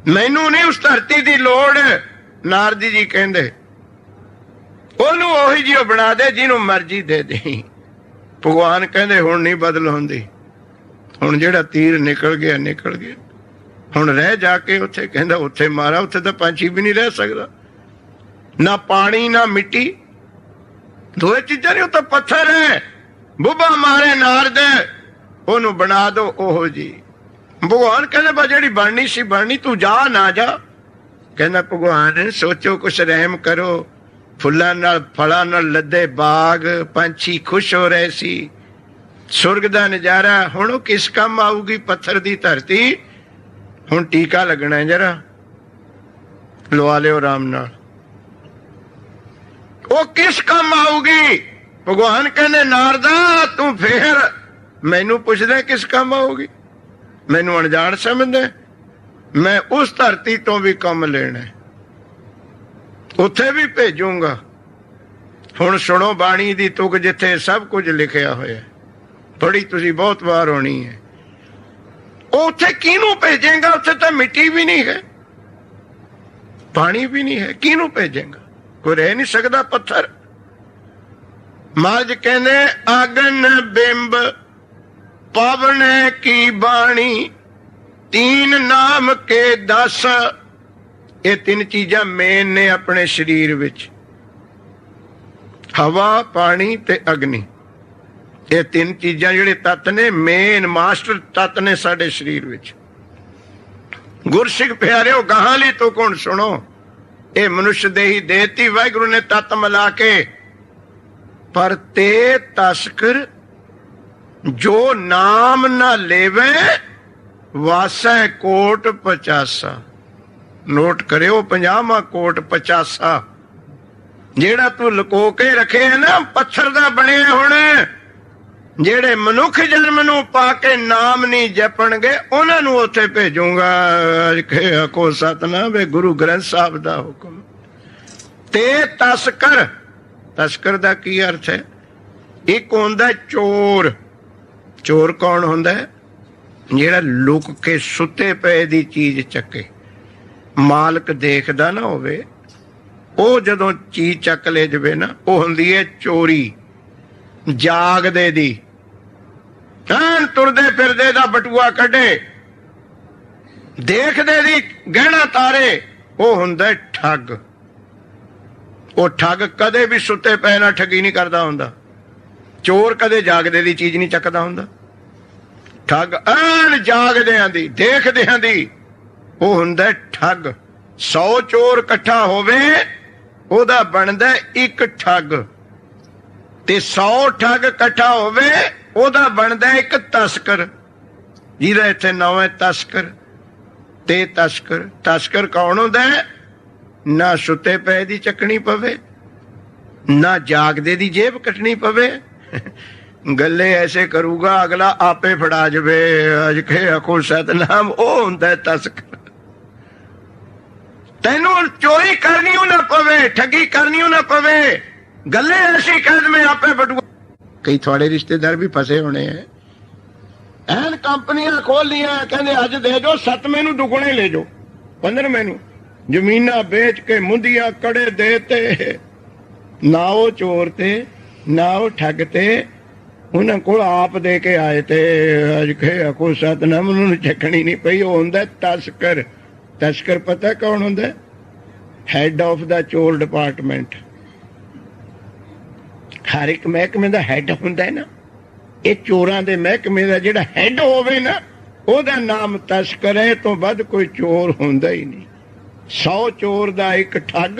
ਮੈਨੂੰ ਨਹੀਂ ਉਸ ਧਰਤੀ ਦੀ ਲੋੜ। ਨਾਰਦ ਜੀ ਕਹਿੰਦੇ ਉਹਨੂੰ ਉਹੀ ਜਿਹੀ ਬਣਾ ਦੇ ਜਿਹਨੂੰ ਮਰਜ਼ੀ ਦੇ ਦੇ। ਭਗਵਾਨ ਕਹਿੰਦੇ ਹੁਣ ਨਹੀਂ ਬਦਲ ਹੁੰਦੀ, ਹੁਣ ਜਿਹੜਾ ਤੀਰ ਨਿਕਲ ਗਿਆ ਨਿਕਲ ਗਿਆ, ਹੁਣ ਰਹਿ ਜਾ ਕੇ ਉੱਥੇ। ਕਹਿੰਦਾ ਉੱਥੇ ਮਾਰਾ, ਉੱਥੇ ਤਾਂ ਪੰਛੀ ਵੀ ਨਹੀਂ ਰਹਿ ਸਕਦਾ, ਨਾ ਪਾਣੀ ਨਾ ਮਿੱਟੀ, ਦੋਏ ਚੀਜ਼ਾਂ ਨਹੀਂ, ਉਹ ਤਾਂ ਪੱਥਰ ਹੈ। ਬੁੱਬਾ ਮਾਰੇ ਨਾਰਦ, ਉਹਨੂੰ ਬਣਾ ਦੋ ਉਹੋ ਜੀ। ਭਗਵਾਨ ਕਹਿੰਦੇ ਬਸ ਜਿਹੜੀ ਬਣਨੀ ਸੀ ਬਣਨੀ, ਤੂੰ ਜਾ ਨਾ ਜਾ। ਕਹਿੰਦਾ ਭਗਵਾਨ ਸੋਚੋ ਕੁਛ, ਰਹਿਮ ਕਰੋ। ਫੁੱਲਾਂ ਨਾਲ ਫਲਾਂ ਨਾਲ ਲੱਦੇ ਬਾਗ, ਪੰਛੀ ਖੁਸ਼ ਹੋ ਰਹੇ ਸੀ, ਸੁਰਗ ਦਾ ਨਜ਼ਾਰਾ। ਹੁਣ ਉਹ ਕਿਸ ਕੰਮ ਆਊਗੀ ਪੱਥਰ ਦੀ ਧਰਤੀ? ਹੁਣ ਟੀਕਾ ਲੱਗਣਾ ਜਰਾ, ਲਵਾ ਲਿਓ ਆਰਾਮ ਨਾਲ। ਉਹ ਕਿਸ ਕੰਮ ਆਊਗੀ? ਭਗਵਾਨ ਕਹਿੰਦੇ ਨਾਰਦਾ ਤੂੰ ਫੇਰ ਮੈਨੂੰ ਪੁੱਛਦਾ ਕਿਸ ਕੰਮ ਆਊਗੀ? ਮੈਨੂੰ ਅਣਜਾਣ ਸਮਝਦਾ? ਮੈਂ ਉਸ ਧਰਤੀ ਤੋਂ ਵੀ ਕੰਮ ਲੈਣਾ, ਉੱਥੇ ਵੀ ਭੇਜੂੰਗਾ। ਹੁਣ ਸੁਣੋ ਬਾਣੀ ਦੀ ਤੁਕ, ਜਿੱਥੇ ਸਭ ਕੁਝ ਲਿਖਿਆ ਹੋਇਆ, ਪੜ੍ਹੀ ਤੁਸੀਂ ਬਹੁਤ ਵਾਰ ਹੋਣੀ ਹੈ। ਉਹ ਉੱਥੇ ਕਿਹਨੂੰ ਭੇਜੇਗਾ? ਉੱਥੇ ਤਾਂ ਮਿੱਟੀ ਵੀ ਨਹੀਂ ਹੈ, ਪਾਣੀ ਵੀ ਨਹੀਂ ਹੈ, ਕਿਹਨੂੰ ਭੇਜੇਗਾ? ਕੋਈ ਰਹਿ ਨਹੀਂ ਸਕਦਾ ਪੱਥਰ। ਮਹਾਰਾਜ ਕਹਿੰਦੇ ਅਗਨ ਬਿੰਬ ਪਵਨ ਕੀ ਬਾਣੀ, ਤੀਨ ਨਾਮ ਕੇ 10। ਇਹ ਤਿੰਨ ਚੀਜ਼ਾਂ ਮੇਨ ਨੇ ਆਪਣੇ ਸਰੀਰ ਵਿੱਚ, ਹਵਾ, ਪਾਣੀ ਤੇ ਅਗਨੀ। ਇਹ ਤਿੰਨ ਚੀਜ਼ਾਂ ਜਿਹੜੇ ਤੱਤ ਨੇ, ਮੇਨ ਮਾਸਟਰ ਤੱਤ ਨੇ ਸਾਡੇ ਸਰੀਰ ਵਿੱਚ। ਗੁਰਸਿੱਖ ਪਿਆਰਿਓ, ਗਾਹਾਂ ਲਈ ਤੋਂ ਕੌਣ ਸੁਣੋ, ਇਹ ਮਨੁੱਖ ਦੇਹੀ ਦੇਤੀ ਵਾਹਿਗੁਰੂ ਨੇ ਤੱਤ ਮਿਲਾ ਕੇ। ਪਰ ਤੇ ਤਸਕਰ ਜੋ ਨਾਮ ਨਾ ਲੇਵੇ, ਵਾਸੈ ਕੋਟ 85। ਨੋਟ ਕਰਿਓ, 50ਵਾਂ ਕੋਟ 85। ਜਿਹੜਾ ਤੂੰ ਲੁਕੋ ਕੇ ਰੱਖੇ ਨਾ, ਪੱਥਰ ਦਾ ਬਣਿਆ। ਹੁਣ ਜਿਹੜੇ ਮਨੁੱਖ ਜਨਮ ਨੂੰ ਪਾ ਕੇ ਨਾਮ ਨਹੀਂ ਜਪਣਗੇ, ਉਹਨਾਂ ਨੂੰ ਉੱਥੇ ਭੇਜੂਗਾ। ਕੋ ਸਤਨਾਮ ਵੇ ਗੁਰੂ ਗ੍ਰੰਥ ਸਾਹਿਬ ਦਾ ਹੁਕਮ। ਤੇ ਤਸਕਰ, ਤਸਕਰ ਦਾ ਕੀ ਅਰਥ ਹੈ? ਇੱਕ ਹੁੰਦਾ ਚੋਰ। ਚੋਰ ਕੌਣ ਹੁੰਦਾ? ਜਿਹੜਾ ਲੁਕ ਕੇ ਸੁੱਤੇ ਪਏ ਦੀ ਚੀਜ਼ ਚੱਕੇ, ਮਾਲਕ ਦੇਖਦਾ ਨਾ ਹੋਵੇ, ਉਹ ਜਦੋਂ ਚੀਜ਼ ਚੱਕ ਲੈ ਜਾਵੇ ਨਾ, ਉਹ ਹੁੰਦੀ ਹੈ ਚੋਰੀ। ਜਾਗਦੇ ਦੀ, ਤੁਰਦੇ ਫਿਰਦੇ ਦਾ ਬਟੂਆ ਕੱਢੇ, ਦੇਖਦੇ ਦੀ ਗਹਿਣਾ ਤਾਰੇ, ਉਹ ਹੁੰਦਾ ਠੱਗ। ਉਹ ਠੱਗ ਕਦੇ ਵੀ ਸੁੱਤੇ ਪਏ ਨਾਲ ਠੱਗੀ ਨਹੀਂ ਕਰਦਾ ਹੁੰਦਾ। ਚੋਰ ਕਦੇ ਜਾਗਦੇ ਦੀ ਚੀਜ਼ ਨਹੀਂ ਚੱਕਦਾ ਹੁੰਦਾ। ਠੱਗ ਐਨ ਜਾਗਦਿਆਂ ਦੀ, ਦੇਖਦਿਆਂ ਦੀ, ਉਹ ਹੁੰਦਾ ਠੱਗ। 100 ਚੋਰ ਇਕੱਠਾ ਹੋਵੇ, ਉਹਦਾ ਬਣਦਾ ਇੱਕ ਠੱਗ। ਤੇ 100 ਠੱਗ ਇਕੱਠਾ ਹੋਵੇ, ਉਹਦਾ ਬਣਦਾ ਇੱਕ ਤਸਕਰ, ਜਿਹਦਾ ਇੱਥੇ ਨਾਂ ਹੈ ਤਸਕਰ। ਤੇ ਤਸਕਰ, ਤਸਕਰ ਕੌਣ ਹੁੰਦਾ? ਨਾ ਸੁੱਤੇ ਪਏ ਦੀ ਚੱਕਣੀ ਪਵੇ, ਨਾ ਜਾਗਦੇ ਦੀ ਜੇਬ ਕੱਟਣੀ ਪਵੇ। ਗੱਲੇ ਐਸੇ ਕਰੂਗਾ ਅਗਲਾ ਆਪੇ ਫੜਾ ਜਾਵੇ। ਅੱਜ ਕੇ ਆਖੋ ਸਤਨਾਮ, ਉਹ ਹੁੰਦਾ ਤਸਕਰ। ਤੈਨੂੰ ਚੋਰੀ ਕਰਨੀ ਨਾ ਪਵੇ, ਠੱਗੀ ਕਰਨੀ ਨਾ ਪਵੇ, ਗੱਲੇ ਐਸੀ ਕਰ ਮੈਂ ਆਪੇ ਬਟੂਆ। ਕਈ ਤੁਹਾਡੇ ਰਿਸ਼ਤੇਦਾਰ ਵੀ ਫਸੇ ਹੋਣੇ ਹੈ। ਐਨ ਕੰਪਨੀਆਂ ਖੋਲ ਲੀਆਂ, ਕਹਿੰਦੇ ਅੱਜ ਦੇ ਦਿਓ 7ਵੇਂ ਨੂੰ ਦੁੱਗਣੇ ਲੈ ਜਾਓ, 15ਵੇਂ ਨੂੰ। ਜ਼ਮੀਨਾਂ ਵੇਚ ਕੇ ਮੁੰਦੀਆਂ ਕੜੇ ਦੇ ਤੇ, ਨਾ ਉਹ ਚੋਰ ਤੇ ਨਾ ਉਹ ਠੱਗ ਤੇ, ਉਹਨਾਂ ਕੋਲ ਆਪ ਦੇ ਕੇ ਆਏ ਤੇ। ਅੱਜ ਕੇ ਕੋ ਸਤਨਾਮ, ਉਹਨੂੰ ਚੱਕਣੀ ਨਹੀਂ ਪਈ। ਉਹ ਹੁੰਦਾ ਤਸਕਰ। ਤਸਕਰ ਪਤਾ ਕੌਣ ਹੁੰਦਾ? ਹੈਡ ਆਫ ਦਾ ਚੋਰ ਡਿਪਾਰਟਮੈਂਟ। ਹਰ ਇੱਕ ਮਹਿਕਮੇ ਦਾ ਹੈਡ ਹੁੰਦਾ ਨਾ। ਇਹ ਚੋਰਾਂ ਦੇ ਮਹਿਕਮੇ ਦਾ ਜਿਹੜਾ ਹੈਡ ਹੋਵੇ ਨਾ, ਉਹਦਾ ਨਾਮ ਤਸਕਰ ਹੈ। ਤੋਂ ਵੱਧ ਕੋਈ ਚੋਰ ਹੁੰਦਾ ਹੀ ਨਹੀਂ। 100 ਚੋਰ ਦਾ ਇੱਕ ਠੱਗ,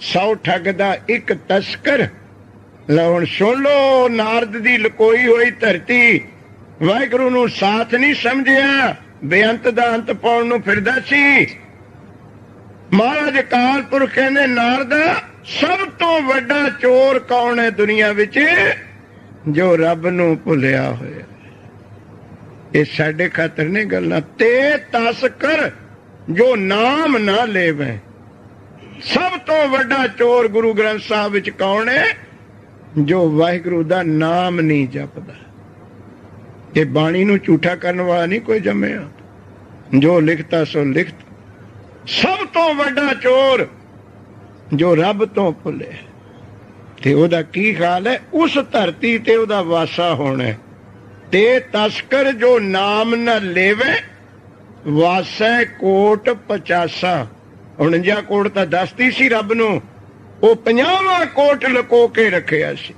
100 ਠੱਗ ਦਾ ਇੱਕ ਤਸਕਰ। ਲਓ ਹੁਣ ਸੁਣ ਲੋ, ਨਾਰਦ ਦੀ ਲੁਕੋਈ ਹੋਈ ਧਰਤੀ। ਵਾਹਿਗੁਰੂ ਨੂੰ ਸਾਥ ਨਹੀਂ ਸਮਝਿਆ, ਬੇਅੰਤ ਦਾ ਅੰਤ ਪਾਉਣ ਨੂੰ ਫਿਰਦਾ ਸੀ। ਮਹਾਰਾਜ ਅਕਾਲ ਪੁਰਖ ਕਹਿੰਦੇ ਨਾਰਦ, ਸਭ ਤੋਂ ਵੱਡਾ ਚੋਰ ਕੌਣ ਹੈ ਦੁਨੀਆ ਵਿੱਚ? ਜੋ ਰੱਬ ਨੂੰ ਭੁੱਲਿਆ ਹੋਇਆ। ਇਹ ਸਾਡੇ ਖਾਤਰ ਨੇ ਗੱਲਾਂ। ਤੇ ਤਸਕਰ ਜੋ ਨਾਮ ਨਾ ਲੇਵੇ। ਸਭ ਤੋਂ ਵੱਡਾ ਚੋਰ ਗੁਰੂ ਗ੍ਰੰਥ ਸਾਹਿਬ ਵਿੱਚ ਕੌਣ ਹੈ? ਜੋ ਵਾਹਿਗੁਰੂ ਦਾ ਨਾਮ ਨਹੀਂ ਜਪਦਾ। ਇਹ ਬਾਣੀ ਨੂੰ ਝੂਠਾ ਕਰਨ ਵਾਲਾ ਨਹੀਂ ਕੋਈ ਜੰਮਿਆ। ਜੋ ਲਿਖਤਾ ਸੋ ਲਿਖਤ। ਸਭ ਤੋਂ ਵੱਡਾ ਚੋਰ ਜੋ ਰੱਬ ਤੋਂ ਭੁੱਲੇ। ਤੇ ਉਹਦਾ ਕੀ ਹਾਲ ਹੈ? ਉਸ ਧਰਤੀ ਤੇ ਉਹਦਾ ਵਾਸਾ ਹੋਣਾ। ਤੇ ਤਸਕਰ ਜੋ ਨਾਮ ਨਾ ਲੇਵੇ, ਵਾਸੈ ਕੋਟ 50। 49 ਕੋਟ ਤਾਂ ਦੱਸਦੀ ਸੀ ਰੱਬ ਨੂੰ, ਉਹ 50ਵਾਂ ਕੋਟ ਲੁਕੋ ਕੇ ਰੱਖਿਆ ਸੀ।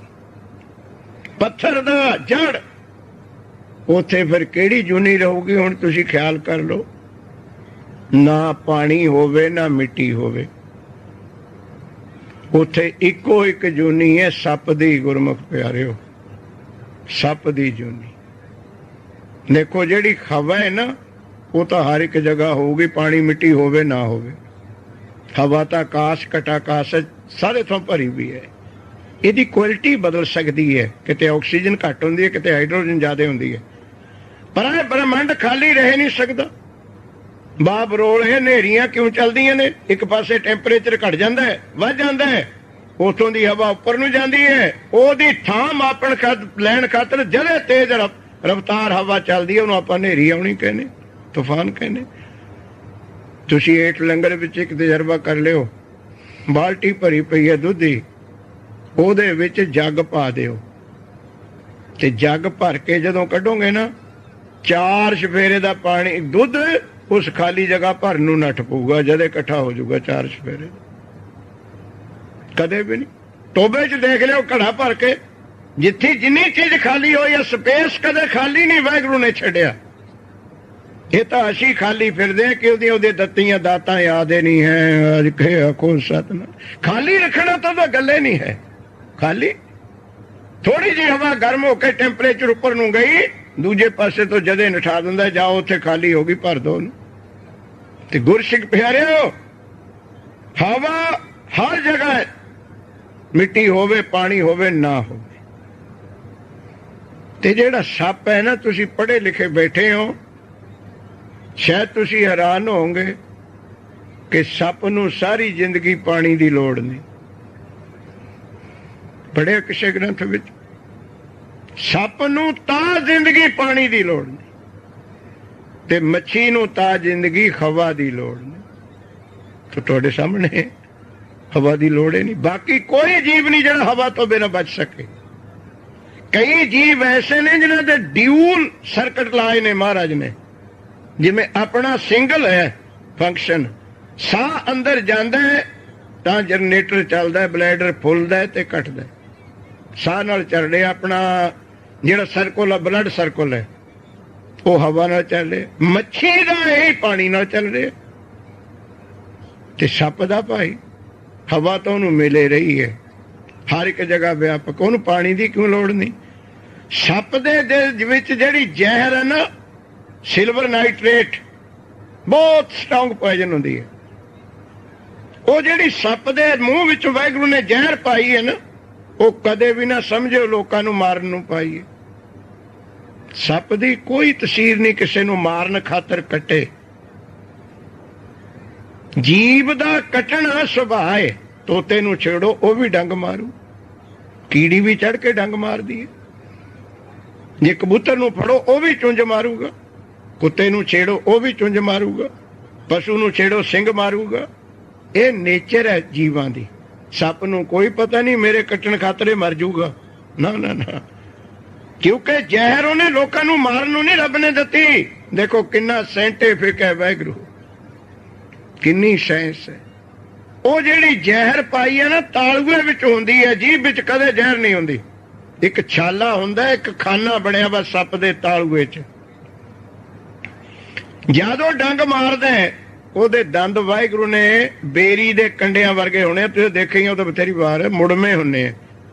ਪੱਥਰ ਦਾ ਜੜ ਉੱਥੇ ਫਿਰ ਕਿਹੜੀ ਜੂਨੀ ਰਹੂਗੀ? ਹੁਣ ਤੁਸੀਂ ਖਿਆਲ ਕਰ ਲਓ। ਨਾ ਪਾਣੀ ਹੋਵੇ ਨਾ ਮਿੱਟੀ ਹੋਵੇ, ਉੱਥੇ ਇੱਕੋ ਇੱਕ ਜੂਨੀ ਹੈ, ਸੱਪ ਦੀ। ਗੁਰਮੁਖ ਪਿਆਰਿਓ, ਸੱਪ ਦੀ ਜੂਨੀ। ਦੇਖੋ ਜਿਹੜੀ ਹਵਾ ਹੈ ਨਾ, ਉਹ ਤਾਂ ਹਰ ਇੱਕ ਜਗ੍ਹਾ ਹੋਊਗੀ, ਪਾਣੀ ਮਿੱਟੀ ਹੋਵੇ ਨਾ ਹੋਵੇ। ਹਵਾ ਤਾਂ ਆਕਾਸ਼ ਘਟਾਕਾਸ਼ ਸਾਰੇ ਤੋਂ ਭਰੀ ਵੀ ਹੈ। ਇਹਦੀ ਕੁਆਲਿਟੀ ਬਦਲ ਸਕਦੀ ਹੈ। ਕਿਤੇ ਆਕਸੀਜਨ ਘੱਟ ਹੁੰਦੀ ਹੈ, ਕਿਤੇ ਹਾਈਡਰੋਜਨ ਜ਼ਿਆਦਾ ਹੁੰਦੀ ਹੈ। ਪਰ ਇਹ ਬ੍ਰਹਿਮੰਡ ਖਾਲੀ ਰਹਿ ਨਹੀਂ ਸਕਦਾ। ਬਾਬਰੋਲ ਇਹ ਹਨੇਰੀਆਂ ਕਿਉਂ ਚੱਲਦੀਆਂ ਨੇ? ਇੱਕ ਪਾਸੇ ਟੈਂਪਰੇਚਰ ਘਟ ਜਾਂਦਾ ਹੈ, ਵੱਧ ਜਾਂਦਾ ਹੈ, ਉੱਥੋਂ ਦੀ ਹਵਾ ਉੱਪਰ ਨੂੰ ਜਾਂਦੀ ਹੈ। ਉਹਦੀ ਥਾਂ ਮਾਪਣ ਲੈਣ ਖਾਤਰ ਜਿਹੜੇ ਤੇਜ਼ ਰਫ਼ਤਾਰ ਹਵਾ ਚੱਲਦੀ ਹੈ, ਉਹਨੂੰ ਆਪਾਂ ਹਨੇਰੀ ਆਉਣੀ ਕਹਿੰਦੇ, ਤੂਫਾਨ ਕਹਿੰਦੇ। ਤੁਸੀਂ ਏਟ ਲੰਗਰ ਵਿੱਚ ਇੱਕ ਤਜਰਬਾ ਕਰ ਲਿਓ। ਬਾਲਟੀ ਭਰੀ ਪਈ ਹੈ ਦੁੱਧ ਦੀ, ਉਹਦੇ ਵਿੱਚ ਜੱਗ ਪਾ ਦਿਓ, ਤੇ ਜੱਗ ਭਰ ਕੇ ਜਦੋਂ ਕੱਢੋਗੇ ਨਾ, 4 ਚੁਫੇਰੇ ਦਾ ਪਾਣੀ ਦੁੱਧ ਉਸ ਖਾਲੀ ਜਗ੍ਹਾ ਭਰਨ ਨੂੰ ਨੱਠ ਪਊਗਾ, ਜਦ ਇਕੱਠਾ ਹੋ ਜਾਊਗਾ 4 ਚੁਫੇਰੇ। ਕਦੇ ਵੀ ਨਹੀਂ। ਟੋਬੇ 'ਚ ਦੇਖ ਲਿਓ ਘੜਾ ਭਰ ਕੇ, ਜਿੱਥੇ ਜਿੰਨੀ ਚੀਜ਼ ਖਾਲੀ ਹੋਈ ਹੈ, ਸਪੇਸ ਕਦੇ ਖਾਲੀ ਨਹੀਂ ਵਾਹਿਗੁਰੂ ਨੇ ਛੱਡਿਆ। ਇਹ ਤਾਂ ਅਸੀਂ ਖਾਲੀ ਫਿਰਦੇ ਕਿ ਉਹਦੇ ਦਿੱਤੀਆਂ ਦਾਤਾਂ ਯਾਦ ਹੀ ਨਹੀਂ ਹੈ। ਅੱਜ ਕੇ ਆਖੋ ਸਤਿਨਾਮ। ਖਾਲੀ ਰੱਖਣਾ ਤਾਂ ਗੱਲੇ ਨਹੀਂ ਹੈ। ਖਾਲੀ ਥੋੜੀ ਜਿਹੀ ਹਵਾ ਗਰਮ ਹੋ ਕੇ ਟੈਂਪਰੇਚਰ ਉੱਪਰ ਨੂੰ ਗਈ, ਦੂਜੇ ਪਾਸੇ ਤੋਂ ਜਦੇ ਨਿਠਾ ਦਿੰਦਾ, ਜਾਓ ਉੱਥੇ ਖਾਲੀ ਹੋ ਗਈ, ਭਰ ਦੋ ਉਹਨੂੰ। ਤੇ ਗੁਰਸਿੱਖ ਪਿਆਰਿਓ, ਹਵਾ ਹਰ ਜਗ੍ਹਾ ਹੈ, ਮਿੱਟੀ ਹੋਵੇ ਪਾਣੀ ਹੋਵੇ ਨਾ ਹੋਵੇ। ਤੇ ਜਿਹੜਾ ਸੱਪ ਹੈ ਨਾ, ਤੁਸੀਂ ਪੜ੍ਹੇ ਲਿਖੇ ਬੈਠੇ ਹੋ, ਸ਼ਾਇਦ ਤੁਸੀਂ ਹੈਰਾਨ ਹੋਵੋਗੇ ਕਿ ਸੱਪ ਨੂੰ ਸਾਰੀ ਜ਼ਿੰਦਗੀ ਪਾਣੀ ਦੀ ਲੋੜ ਨਹੀਂ। ਪੜ੍ਹਿਆ ਕਿਸੇ ਗ੍ਰੰਥ ਵਿੱਚ? ਸੱਪ ਨੂੰ ਤਾਂ ਜ਼ਿੰਦਗੀ ਪਾਣੀ ਦੀ ਲੋੜ ਨਹੀਂ, ਤੇ ਮੱਛੀ ਨੂੰ ਤਾਂ ਜ਼ਿੰਦਗੀ ਹਵਾ ਦੀ ਲੋੜ ਨਹੀਂ। ਤੇ ਤੁਹਾਡੇ ਸਾਹਮਣੇ ਹਵਾ ਦੀ ਲੋੜ ਹੀ ਨਹੀਂ। ਬਾਕੀ ਕੋਈ ਜੀਵ ਨਹੀਂ ਜਿਹੜਾ ਹਵਾ ਤੋਂ ਬਿਨਾਂ ਬਚ ਸਕੇ। ਕਈ ਜੀਵ ਐਸੇ ਨੇ ਜਿਨ੍ਹਾਂ ਦੇ ਡਿਊਲ ਸਰਕਟ ਲਾਏ ਨੇ ਮਹਾਰਾਜ ਨੇ। ਜਿਵੇਂ ਆਪਣਾ ਸਿੰਗਲ ਹੈ ਫੰਕਸ਼ਨ, ਸਾਹ ਅੰਦਰ ਜਾਂਦਾ ਹੈ ਤਾਂ ਜਨਰੇਟਰ ਚੱਲਦਾ, ਬਲੈਡਰ ਫੁੱਲਦਾ ਤੇ ਘਟਦਾ। ਸਾਹ ਨਾਲ ਚੱਲ ਰਿਹਾ ਆਪਣਾ ਜਿਹੜਾ ਸਰਕਲ ਹੈ, ਬਲੱਡ ਸਰਕਲ ਹੈ, ਉਹ ਹਵਾ ਨਾਲ ਚੱਲ ਰਿਹਾ। ਮੱਛੀ ਦਾ ਇਹ ਪਾਣੀ ਨਾਲ ਚੱਲ ਰਿਹਾ। ਤੇ ਸੱਪ ਦਾ ਭਾਈ ਹਵਾ ਤਾਂ ਉਹਨੂੰ ਮਿਲੇ ਰਹੀ ਹੈ, ਹਰ ਇੱਕ ਜਗ੍ਹਾ ਵਿਆਪਕ, ਉਹਨੂੰ ਪਾਣੀ ਦੀ ਕਿਉਂ ਲੋੜ ਨਹੀਂ। ਸੱਪ ਦੇ ਦਿਲ ਵਿੱਚ ਜਿਹੜੀ ਜ਼ਹਿਰ ਹੈ ਨਾ, ਸਿਲਵਰ ਨਾਈਟ੍ਰੇਟ, ਬਹੁਤ ਸਟਰੋਂਗ ਪੋਇਜ਼ਨ ਹੁੰਦੀ ਹੈ। ਉਹ ਜਿਹੜੀ ਸੱਪ ਦੇ ਮੂੰਹ ਵਿੱਚ ਵਾਹਿਗੁਰੂ ਨੇ ਜ਼ਹਿਰ ਪਾਈ ਹੈ ਨਾ, ਉਹ ਕਦੇ ਵੀ ਨਾ ਸਮਝੋ ਲੋਕਾਂ ਨੂੰ ਮਾਰਨ ਨੂੰ ਪਾਈ ਹੈ। ਸੱਪ ਦੀ ਕੋਈ ਤਸੀਰ ਨਹੀਂ ਕਿਸੇ ਨੂੰ ਮਾਰਨ ਖਾਤਰ ਕੱਟੇ। ਜੀਵ ਦਾ ਕੱਟਣਾ ਸੁਭਾਅ ਹੈ। ਤੋਤੇ ਨੂੰ ਛੇੜੋ ਉਹ ਵੀ ਡੰਗ ਮਾਰੂ, ਕੀੜੀ ਵੀ ਚੜ ਕੇ ਡੰਗ ਮਾਰਦੀ ਹੈ। ਜੇ ਕਬੂਤਰ ਨੂੰ ਫੜੋ ਉਹ ਵੀ ਚੁੰਝ ਮਾਰੂਗਾ, ਕੁੱਤੇ ਨੂੰ ਛੇੜੋ ਉਹ ਵੀ ਚੁੰਝ ਮਾਰੂਗਾ, ਪਸ਼ੂ ਨੂੰ ਛੇੜੋ ਸਿੰਗ ਮਾਰੂਗਾ। ਇਹ ਨੇਚਰ ਹੈ ਜੀਵਾਂ ਦੀ। ਸੱਪ ਨੂੰ ਕੋਈ ਪਤਾ ਨਹੀਂ ਮੇਰੇ ਕੱਟਣ ਖਾਤਰੇ ਮਰ ਜਾਊਗਾ, ਨਾ ਨਾ ਨਾ, ਕਿਉਂਕਿ ਜ਼ਹਿਰ ਉਹਨੇ ਲੋਕਾਂ ਨੂੰ ਮਾਰਨ ਨੂੰ ਨਹੀਂ ਰੱਬ ਨੇ ਦਿੱਤੀ। ਦੇਖੋ ਕਿੰਨਾ ਸਾਇੰਟੀਫਿਕ ਹੈ ਵਾਹਿਗੁਰੂ, ਕਿੰਨੀ ਸਾਇੰਸ ਹੈ। ਉਹ ਜਿਹੜੀ ਜ਼ਹਿਰ ਪਾਈ ਹੈ ਨਾ, ਤਾਲੂਏ ਵਿੱਚ ਹੁੰਦੀ ਹੈ, ਜੀਭ ਵਿੱਚ ਕਦੇ ਜ਼ਹਿਰ ਨਹੀਂ ਹੁੰਦੀ। ਇੱਕ ਛਾਲਾ ਹੁੰਦਾ, ਇੱਕ ਖਾਨਾ ਬਣਿਆ ਵਾ ਸੱਪ ਦੇ ਤਾਲੂਏ 'ਚ। ਜਦੋਂ ਡੰਗ ਮਾਰਦਾ ਉਹਦੇ ਦੰਦ ਵਾਹਿਗੁਰੂ ਨੇ ਬੇਰੀ ਦੇ ਕੰਡਿਆਂ ਵਰਗੇ ਹੋਣੇ। ਤੁਸੀਂ ਦੇਖੇ ਉਹ ਤਾਂ ਬਥੇਰੀ ਵਾਰ ਹੈ, ਮੁੜਵੇਂ ਹੁੰਨੇ,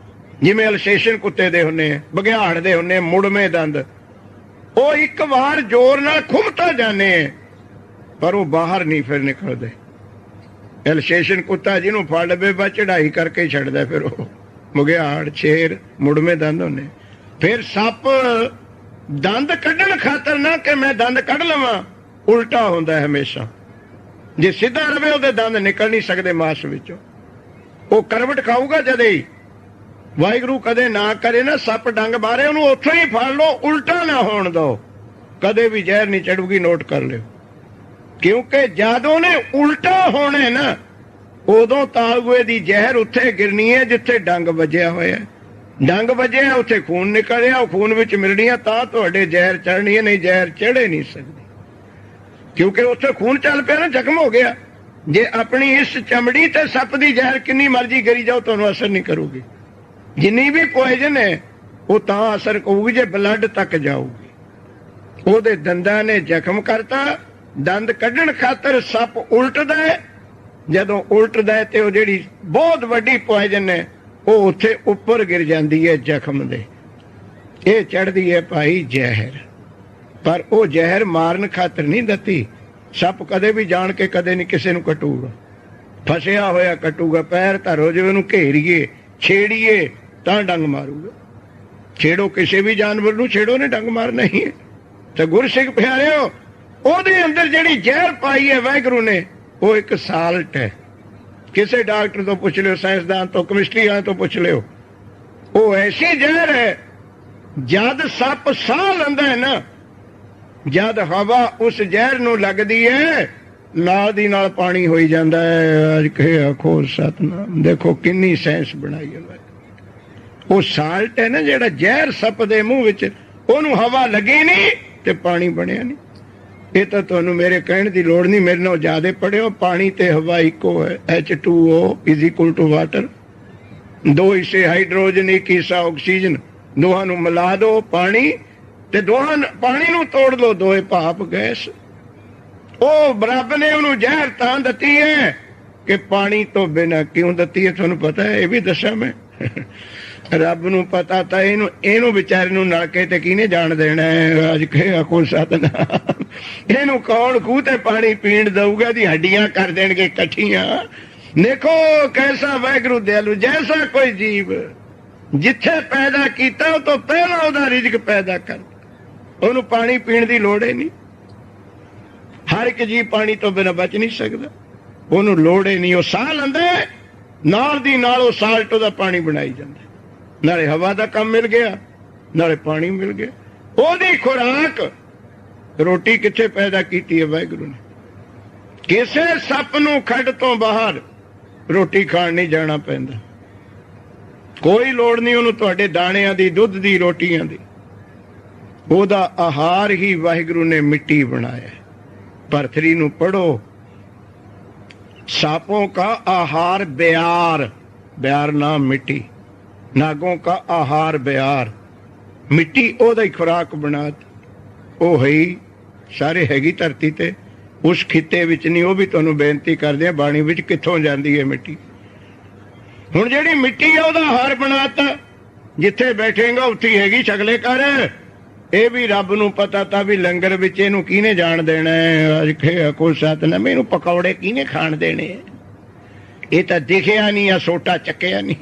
ਜਿਵੇਂ ਅਲਸੇਸ਼ਨ ਕੁੱਤੇ ਦੇ ਹੁੰਨੇ, ਬਘਿਆੜ ਦੇ ਹੁੰਨੇ, ਮੁੜਵੇਂ ਦੰਦ। ਉਹ ਇੱਕ ਵਾਰ ਜ਼ੋਰ ਨਾਲ ਖੁੰਮ ਤਾਂ ਜਾਣੇ, ਪਰ ਉਹ ਬਾਹਰ ਨਹੀਂ ਫਿਰ ਨਿਕਲਦੇ। ਐਲਸੇਸ਼ਨ ਕੁੱਤਾ ਜਿਹਨੂੰ ਫੜ ਲਵੇ ਬਸ ਚੜਾਈ ਕਰਕੇ ਛੱਡਦਾ, ਫਿਰ ਉਹ ਮੁਗਿਆੜ, ਸ਼ੇਰ, ਮੁੜਵੇਂ ਦੰਦ ਹੁੰਦੇ। ਫਿਰ ਸੱਪ ਦੰਦ ਕੱਢਣ ਖਾਤਰ ਨਾ ਕਿ ਮੈਂ ਦੰਦ ਕੱਢ ਲਵਾਂ, ਉਲਟਾ ਹੁੰਦਾ ਹਮੇਸ਼ਾ। ਜੇ ਸਿੱਧਾ ਰਵੇ ਉਹਦੇ ਦੰਦ ਨਿਕਲ ਨਹੀਂ ਸਕਦੇ ਮਾਸ ਵਿੱਚੋਂ, ਉਹ ਕਰਵਟ ਖਾਊਗਾ ਜਦੇ ਹੀ। ਵਾਹਿਗੁਰੂ ਕਦੇ ਨਾ ਕਰੇ ਨਾ ਸੱਪ ਡੰਗ ਮਾਰੇ, ਉਹਨੂੰ ਉੱਥੋਂ ਹੀ ਫੜ ਲਓ, ਉਲਟਾ ਨਾ ਹੋਣ ਦਿਓ, ਕਦੇ ਵੀ ਜ਼ਹਿਰ ਨਹੀਂ ਚੜੂਗੀ, ਨੋਟ ਕਰ ਲਿਓ। ਕਿਉਂਕਿ ਜਦੋਂ ਨੇ ਉਲਟਾ ਹੋਣਾ ਨਾ, ਉਦੋਂ ਤਾਲੂਏ ਦੀ ਜ਼ਹਿਰ ਉੱਥੇ ਗਿਰਨੀ ਹੈ ਜਿੱਥੇ ਡੰਗ ਵੱਜਿਆ ਹੋਇਆ। ਡੰਗ ਵੱਜਿਆ ਉੱਥੇ ਖੂਨ ਨਿਕਲਿਆ, ਉਹ ਖੂਨ ਵਿੱਚ ਮਿਲਣੀ ਹੈ, ਤਾਂ ਤੁਹਾਡੇ ਜ਼ਹਿਰ ਚੜ੍ਹਨੀ ਹੈ, ਨਹੀਂ ਜ਼ਹਿਰ ਚੜ੍ਹੇ ਨਹੀਂ ਸਕਦੀ। ਕਿਉਂਕਿ ਉੱਥੇ ਖੂਨ ਚੱਲ ਪਿਆ ਨਾ, ਜ਼ਖਮ ਹੋ ਗਿਆ। ਜੇ ਆਪਣੀ ਇਸ ਚਮੜੀ ਤੇ ਸੱਪ ਦੀ ਜ਼ਹਿਰ ਕਿੰਨੀ ਮਰਜ਼ੀ ਕਰੀ ਜਾਓ, ਤੁਹਾਨੂੰ ਅਸਰ ਨਹੀਂ ਕਰੂਗੀ। ਜਿੰਨੀ ਵੀ ਪੋਇਜ਼ਨ ਹੈ ਉਹ ਤਾਂ ਅਸਰ ਕਰੂਗੀ ਜੇ ਬਲੱਡ ਤੱਕ ਜਾਊਗੀ। ਉਹਦੇ ਦੰਦਾਂ ਨੇ ਜ਼ਖਮ ਕਰਤਾ, ਦੰਦ ਕੱਢਣ ਖਾਤਰ ਸੱਪ ਉਲਟਦਾ ਹੈ। ਜਦੋਂ ਉਲਟਦਾ ਹੈ ਤੇ ਉਹ ਜਿਹੜੀ ਬਹੁਤ ਵੱਡੀ ਪੋਇਜ਼ਨ ਹੈ ਉਹ ਉੱਥੇ ਉੱਪਰ ਗਿਰ ਜਾਂਦੀ ਹੈ ਜ਼ਖਮ ਦੇ। ਇਹ ਚੜ੍ਹਦੀ ਹੈ ਭਾਈ ਜ਼ਹਿਰ, ਪਰ ਉਹ ਜ਼ਹਿਰ ਮਾਰਨ ਖਾਤਰ ਨਹੀਂ ਦਿੱਤੀ। ਸੱਪ ਕਦੇ ਵੀ ਜਾਣ ਕੇ ਕਦੇ ਨਹੀਂ ਕਿਸੇ ਨੂੰ ਕੱਟੂਗਾ, ਫਸਿਆ ਹੋਇਆ ਕੱਟੂਗਾ। ਪੈਰ ਧਰੋ ਜੇ ਉਹਨੂੰ ਘੇਰੀਏ, ਛੇੜੀਏ ਤਾਂ ਡੰਗ ਮਾਰੂਗਾ। ਛੇੜੋ ਕਿਸੇ ਵੀ ਜਾਨਵਰ ਨੂੰ, ਛੇੜੋ ਨੇ ਡੰਗ ਮਾਰਨਾ ਹੀ ਹੈ। ਤੇ ਗੁਰਸਿੱਖ ਪਿਆਰਿਓ, ਉਹਦੇ ਅੰਦਰ ਜਿਹੜੀ ਜ਼ਹਿਰ ਪਾਈ ਹੈ ਵਾਹਿਗੁਰੂ ਨੇ, ਉਹ ਇੱਕ ਸਾਲਟ ਹੈ। ਕਿਸੇ ਡਾਕਟਰ ਤੋਂ ਪੁੱਛ ਲਿਓ, ਸਾਇੰਸਦਾਨ ਤੋਂ, ਕੈਮਿਸਟਰੀ ਵਾਲੇ ਤੋਂ ਪੁੱਛ ਲਿਓ, ਉਹ ਐਸੀ ਜ਼ਹਿਰ ਹੈ। ਜਦ ਸੱਪ ਸਾਹ ਲੈਂਦਾ ਹੈ ਨਾ, ਜਦ ਹਵਾ ਉਸ ਜ਼ਹਿਰ ਨੂੰ ਲੱਗਦੀ ਹੈ, ਨਾਲ ਦੀ ਨਾਲ ਪਾਣੀ ਹੋਈ ਜਾਂਦਾ ਹੈ। ਅੱਜ ਕਹੇ ਆਖੋ ਸਤਨਾਮ। ਦੇਖੋ ਕਿੰਨੀ ਸਾਇੰਸ ਬਣਾਈ ਹੈ। ਉਹ ਸਾਲਟ ਹੈ ਨਾ ਜਿਹੜਾ ਜ਼ਹਿਰ ਸੱਪ ਦੇ ਮੂੰਹ ਵਿੱਚ, ਉਹਨੂੰ ਹਵਾ ਲੱਗੀ ਨਹੀਂ ਤੇ ਪਾਣੀ ਬਣਿਆ ਨਹੀਂ। ਇਹ ਤਾਂ ਤੁਹਾਨੂੰ ਮੇਰੇ ਕਹਿਣ ਦੀ ਲੋੜ ਨਹੀਂ, ਮੇਰੇ ਨਾਲ ਜ਼ਿਆਦਾ ਪੜ੍ਹਿਓ। ਪਾਣੀ ਤੇ ਹਵਾ ਇੱਕੋ ਹੈ। H2O = water. 2 ਹਿੱਸੇ ਹਾਈਡਰੋਜਨ, 1 ਹਿੱਸਾ ਆਕਸੀਜਨ। ਦੋਹਾਂ ਨੂੰ ਮਿਲਾ ਦਿਓ ਪਾਣੀ, ਤੇ ਦੋਹਾਂ ਪਾਣੀ ਨੂੰ ਤੋੜ ਲਓ, ਦੋਏ ਭਾਪ ਗੈਸ। ਉਹ ਰੱਬ ਨੇ ਉਹਨੂੰ ਜ਼ਹਿਰ ਤਾਂ ਦਿੱਤੀ ਹੈ ਕਿ ਪਾਣੀ ਤੋਂ ਬਿਨਾਂ ਕਿਉਂ ਦਿੱਤੀ ਹੈ ਤੁਹਾਨੂੰ ਪਤਾ ਹੈ? ਇਹ ਵੀ ਦੱਸਾਂ ਮੈਂ। ਰੱਬ ਨੂੰ ਪਤਾ ਤਾਂ ਇਹਨੂੰ ਵਿਚਾਰੇ ਨੂੰ ਨਲਕੇ ਤੇ ਕਿਹਨੇ ਜਾਣ ਦੇਣਾ ਹੈ? ਅੱਜ ਕਹੇ ਆਖੋ ਸਤਨਾਮ। ਇਹਨੂੰ ਕੌਣ ਖੂਹ ਤੇ ਪਾਣੀ ਪੀਣ ਦਊਗਾ? ਦੀ ਹੱਡੀਆਂ ਕਰ ਦੇਣਗੇ ਇਕੱਠੀਆਂ। ਦੇਖੋ ਕੈਸਾ ਵਾਹਿਗੁਰੂ ਦਿਆਲੂ। ਜੈਸਾ ਕੋਈ ਜੀਵ ਜਿੱਥੇ ਪੈਦਾ ਕੀਤਾ ਉਹ ਤੋਂ ਪਹਿਲਾਂ ਉਹਦਾ ਰਿਜ਼ਕ ਪੈਦਾ ਕਰ, ਉਹਨੂੰ ਪਾਣੀ ਪੀਣ ਦੀ ਲੋੜ ਹੀ ਨਹੀਂ। ਹਰ ਇੱਕ ਜੀਵ ਪਾਣੀ ਤੋਂ ਬਿਨਾਂ ਬਚ ਨਹੀਂ ਸਕਦਾ, ਉਹਨੂੰ ਲੋੜ ਹੀ ਨਹੀਂ। ਉਹ ਸਾਹ ਲੈਂਦਾ, ਨਾਲ ਦੀ ਨਾਲ ਉਹ ਸਾਲਟ ਉਹਦਾ ਪਾਣੀ ਬਣਾਈ ਜਾਂਦਾ। ਨਾਲੇ ਹਵਾ ਦਾ ਕੰਮ ਮਿਲ ਗਿਆ, ਨਾਲੇ ਪਾਣੀ ਮਿਲ ਗਿਆ। ਉਹਦੀ ਖੁਰਾਕ ਰੋਟੀ ਕਿੱਥੇ ਪੈਦਾ ਕੀਤੀ ਹੈ ਵਾਹਿਗੁਰੂ ਨੇ? ਕਿਸੇ ਸੱਪ ਨੂੰ ਖੱਡ ਤੋਂ ਬਾਹਰ ਰੋਟੀ ਖਾਣ ਨਹੀਂ ਜਾਣਾ ਪੈਂਦਾ। ਕੋਈ ਲੋੜ ਨਹੀਂ ਉਹਨੂੰ ਤੁਹਾਡੇ ਦਾਣਿਆਂ ਦੀ, ਦੁੱਧ ਦੀ, ਰੋਟੀਆਂ ਦੀ। ਉਹਦਾ ਆਹਾਰ ਹੀ ਵਾਹਿਗੁਰੂ ਨੇ ਮਿੱਟੀ ਬਣਾਇਆ। ਭਰਥਰੀ ਨੂੰ ਪੜੋ, सांपों का आहार ब्यार, ब्यार नाम मिट्टी, नागों का आहार ब्यार, मिट्टी ओदा ही खुराक बनाती। ਉਹ ਹੈ ਸਾਰੇ ਹੈਗੀ ਧਰਤੀ ਤੇ, ਉਸ ਖਿੱਤੇ ਵਿੱਚ ਨਹੀਂ। ਉਹ ਵੀ ਤੁਹਾਨੂੰ ਬੇਨਤੀ ਕਰਦੇ ਆ, ਬਾਣੀ ਵਿੱਚ ਕਿੱਥੋਂ ਜਾਂਦੀ ਹੈ ਮਿੱਟੀ। ਹੁਣ ਜਿਹੜੀ ਮਿੱਟੀ ਹੈ ਉਹਦਾ ਆਹਾਰ ਬਣਾਤਾ, ਜਿੱਥੇ ਬੈਠੇਗਾ ਉੱਥੇ ਹੈਗੀ ਛਕਲੇ ਕਰ। ਇਹ ਵੀ ਰੱਬ ਨੂੰ ਪਤਾ ਤਾਂ ਵੀ ਲੰਗਰ ਵਿੱਚ ਇਹਨੂੰ ਕਿਹਨੇ ਜਾਣ ਦੇਣਾ ਹੈ? ਅੱਜ ਕੋਈ ਸਤਨਾਮ, ਇਹਨੂੰ ਪਕੌੜੇ ਕਿਹਨੇ ਖਾਣ ਦੇਣੇ? ਇਹ ਤਾਂ ਦਿਖਿਆ ਨਹੀਂ ਆ, ਸੋਟਾ ਚੱਕਿਆ ਨਹੀਂ।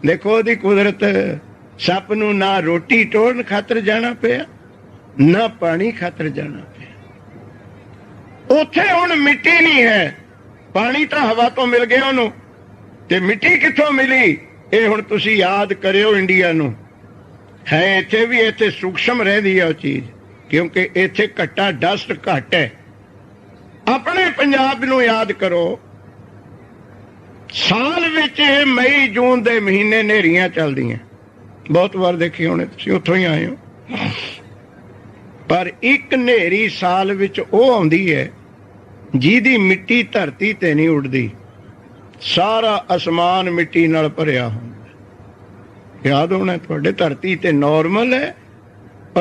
ਦੇਖੋ ਉਹਦੀ ਕੁਦਰਤ। ਸੱਪ ਨੂੰ ਨਾ ਰੋਟੀ ਟੋੜਨ ਖਾਤਰ ਜਾਣਾ ਪਿਆ, ਨਾ ਪਾਣੀ ਖਾਤਰ ਜਾਣਾ ਪਿਆ। ਉੱਥੇ ਹੁਣ ਮਿੱਟੀ ਨਹੀਂ ਹੈ, ਪਾਣੀ ਤਾਂ ਹਵਾ ਤੋਂ ਮਿਲ ਗਿਆ ਉਹਨੂੰ, ਤੇ ਮਿੱਟੀ ਕਿੱਥੋਂ ਮਿਲੀ? ਇਹ ਹੁਣ ਤੁਸੀਂ ਯਾਦ ਕਰਿਓ। ਇੰਡੀਆ ਨੂੰ ਹੈ ਇੱਥੇ ਵੀ, ਇੱਥੇ ਸੂਖਸ਼ਮ ਰਹਿੰਦੀ ਹੈ ਉਹ ਚੀਜ਼, ਕਿਉਂਕਿ ਇੱਥੇ ਘੱਟਾ ਡਸਟ ਘੱਟ ਹੈ। ਆਪਣੇ ਪੰਜਾਬ ਨੂੰ ਯਾਦ ਕਰੋ, ਸਾਲ ਵਿੱਚ ਇਹ ਮਈ ਜੂਨ ਦੇ ਮਹੀਨੇ ਹਨੇਰੀਆਂ ਚੱਲਦੀਆਂ, ਬਹੁਤ ਵਾਰ ਦੇਖੀ ਹੋਣੇ ਤੁਸੀਂ, ਉੱਥੋਂ ਹੀ ਆਏ ਹੋ। ਪਰ ਇੱਕ ਹਨੇਰੀ ਸਾਲ ਵਿੱਚ ਉਹ ਆਉਂਦੀ ਹੈ ਜਿਹਦੀ ਮਿੱਟੀ ਧਰਤੀ ਤੇ ਨਹੀਂ ਉੱਡਦੀ, ਸਾਰਾ ਅਸਮਾਨ ਮਿੱਟੀ ਨਾਲ ਭਰਿਆ ਹੁੰਦਾ। ਯਾਦ ਹੋਣਾ ਤੁਹਾਡੇ, ਧਰਤੀ ਤੇ ਨਾਰਮਲ ਹੈ,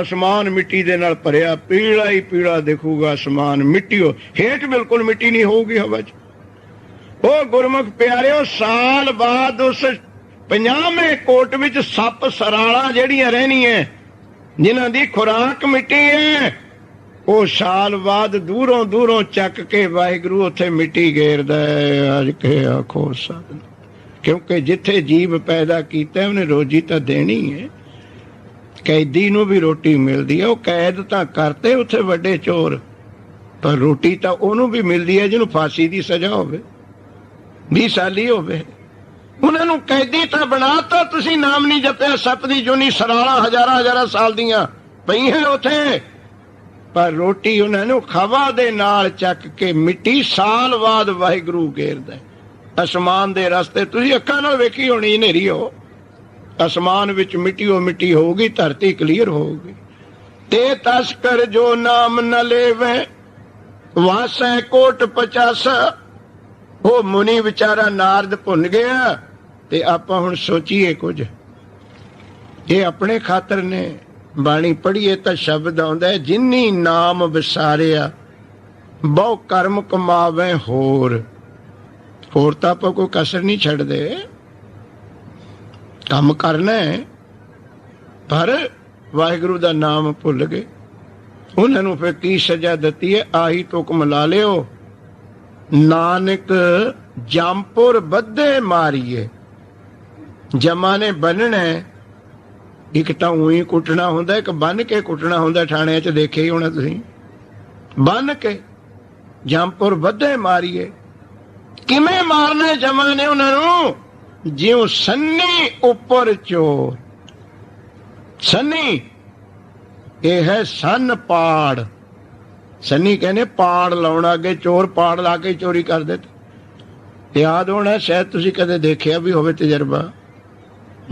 ਅਸਮਾਨ ਮਿੱਟੀ ਦੇ ਨਾਲ ਭਰਿਆ, ਪੀਲਾ ਹੀ ਪੀਲਾ ਦਿਖੂਗਾ ਅਸਮਾਨ। ਮਿੱਟੀ ਹੇਠ ਬਿਲਕੁਲ ਮਿੱਟੀ ਨਹੀਂ ਹੋਊਗੀ ਹਵਾ 'ਚ। ਉਹ ਗੁਰਮੁਖ ਪਿਆਰਿਓ, ਸਾਲ ਬਾਅਦ ਉਸ 50ਵੇਂ ਕੋਟ ਵਿੱਚ ਸੱਪ ਸਰਾਲਾਂ ਜਿਹੜੀਆਂ ਰਹਿਣੀਆਂ, ਜਿਨ੍ਹਾਂ ਦੀ ਖੁਰਾਕ ਮਿੱਟੀ ਹੈ, ਉਹ ਸਾਲ ਬਾਅਦ ਦੂਰੋਂ ਦੂਰੋਂ ਚੱਕ ਕੇ ਵਾਹਿਗੁਰੂ ਉੱਥੇ ਮਿੱਟੀ ਗੇਰਦਾ ਹੈ। ਅੱਜ ਕੇ ਆਖੋ ਸਤਿ, ਕਿਉਂਕਿ ਜਿੱਥੇ ਜੀਵ ਪੈਦਾ ਕੀਤਾ ਉਹਨੇ ਰੋਜੀ ਤਾਂ ਦੇਣੀ ਹੈ। ਕੈਦੀ ਨੂੰ ਵੀ ਰੋਟੀ ਮਿਲਦੀ ਹੈ, ਉਹ ਕੈਦ ਤਾਂ ਕਰਤੇ ਉੱਥੇ ਵੱਡੇ ਚੋਰ, ਪਰ ਰੋਟੀ ਤਾਂ ਉਹਨੂੰ ਵੀ ਮਿਲਦੀ ਹੈ ਜਿਹਨੂੰ ਫਾਂਸੀ ਦੀ ਸਜ਼ਾ ਹੋਵੇ, 20 ਸਾਲੀ ਹੋਵੇ। ਉਹਨਾਂ ਨੂੰ ਕੈਦੀ ਤਾਂ ਬਣਾਤਾ, ਤੁਸੀਂ ਨਾਮ ਨਹੀਂ ਜਪਿਆ, ਸੱਪ ਦੀ ਜੂਨੀ ਸਰਾਲਾਂ ਹਜ਼ਾਰਾਂ ਹਜ਼ਾਰਾਂ ਸਾਲ ਦੀਆਂ ਪਈਆਂ ਉੱਥੇ, ਪਰ ਰੋਟੀ ਉਹਨਾਂ ਨੂੰ ਖਵਾ ਦੇ ਨਾਲ ਚੱਕ ਕੇ ਮਿੱਟੀ ਸਾਲ ਬਾਅਦ ਵਾਹਿਗੁਰੂ ਘੇਰਦਾ। ਅਸਮਾਨ ਦੇ ਰਸਤੇ ਤੁਸੀਂ ਅੱਖਾਂ ਨਾਲ ਵੇਖੀ ਹੋਣੀ, ਹਨੇਰੀ ਹੋ, ਅਸਮਾਨ ਵਿੱਚ ਮਿੱਟੀ ਹੋ ਮਿੱਟੀ ਹੋਊਗੀ, ਧਰਤੀ ਕਲੀਅਰ ਹੋਊਗੀ। ਤੇ ਤਸਕਰ ਜੋ ਨਾਮ ਨ ਲੇਵੇ ਵਾਸੈ ਕੋਟ 50। ਉਹ ਮੁਨੀ ਵਿਚਾਰਾ ਨਾਰਦ ਭੁੱਲ ਗਿਆ, ਤੇ ਆਪਾਂ ਹੁਣ ਸੋਚੀਏ ਕੁਝ, ਇਹ ਆਪਣੇ ਖਾਤਰ ਨੇ। ਬਾਣੀ ਪੜ੍ਹੀਏ ਤਾਂ ਸ਼ਬਦ ਆਉਂਦਾ ਹੈ, ਜਿਨੀ ਨਾਮ ਵਿਸਾਰਿਆ ਬਹੁ ਕਰਮ ਕਮਾਵੇ ਹੋਰ। ਹੋਰ ਤਾਂ ਆਪਾਂ ਕੋਈ ਕਸਰ ਨਹੀਂ ਛੱਡਦੇ, ਕੰਮ ਕਰਨਾ ਹੈ, ਪਰ ਵਾਹਿਗੁਰੂ ਦਾ ਨਾਮ ਭੁੱਲ ਗਏ। ਉਹਨਾਂ ਨੂੰ ਫਿਰ ਕੀ ਸਜ਼ਾ ਦਿੱਤੀ ਹੈ? ਆਹੀ ਤੁਕਮ ਲਾ ਲਿਓ, ਨਾਨਕ ਜੰਪੁਰ ਬੱਧੇ ਮਾਰੀਏ। ਜਮਾ ਨੇ ਬੰਨਣਾ, ਇੱਕ ਤਾਂ ਉਹੀ ਕੁੱਟਣਾ ਹੁੰਦਾ, ਇੱਕ ਬੰਨ ਕੇ ਕੁੱਟਣਾ ਹੁੰਦਾ। ਥਾਣਿਆਂ 'ਚ ਦੇਖੇ ਹੀ ਹੋਣਾ ਤੁਸੀਂ, ਬੰਨ ਕੇ ਜੰਪੁਰ ਬੱਧੇ ਮਾਰੀਏ। ਕਿਵੇਂ ਮਾਰਨਾ ਜਮਾ ਨੇ ਉਹਨਾਂ ਨੂੰ? ਜਿਉਂ ਸੰਨੀ ਉੱਪਰ ਚੋਰ। ਸੰਨੀ ਇਹ ਹੈ ਸੰਨ ਪਾੜ। ਸੰਨੀ ਕਹਿੰਦੇ ਪਾੜ ਲਾਉਣਾ, ਅੱਗੇ ਚੋਰ ਪਾੜ ਲਾ ਕੇ ਚੋਰੀ ਕਰਦੇ। ਯਾਦ ਹੋਣਾ, ਸ਼ਾਇਦ ਤੁਸੀਂ ਕਦੇ ਦੇਖਿਆ ਵੀ ਹੋਵੇ ਤਜਰਬਾ,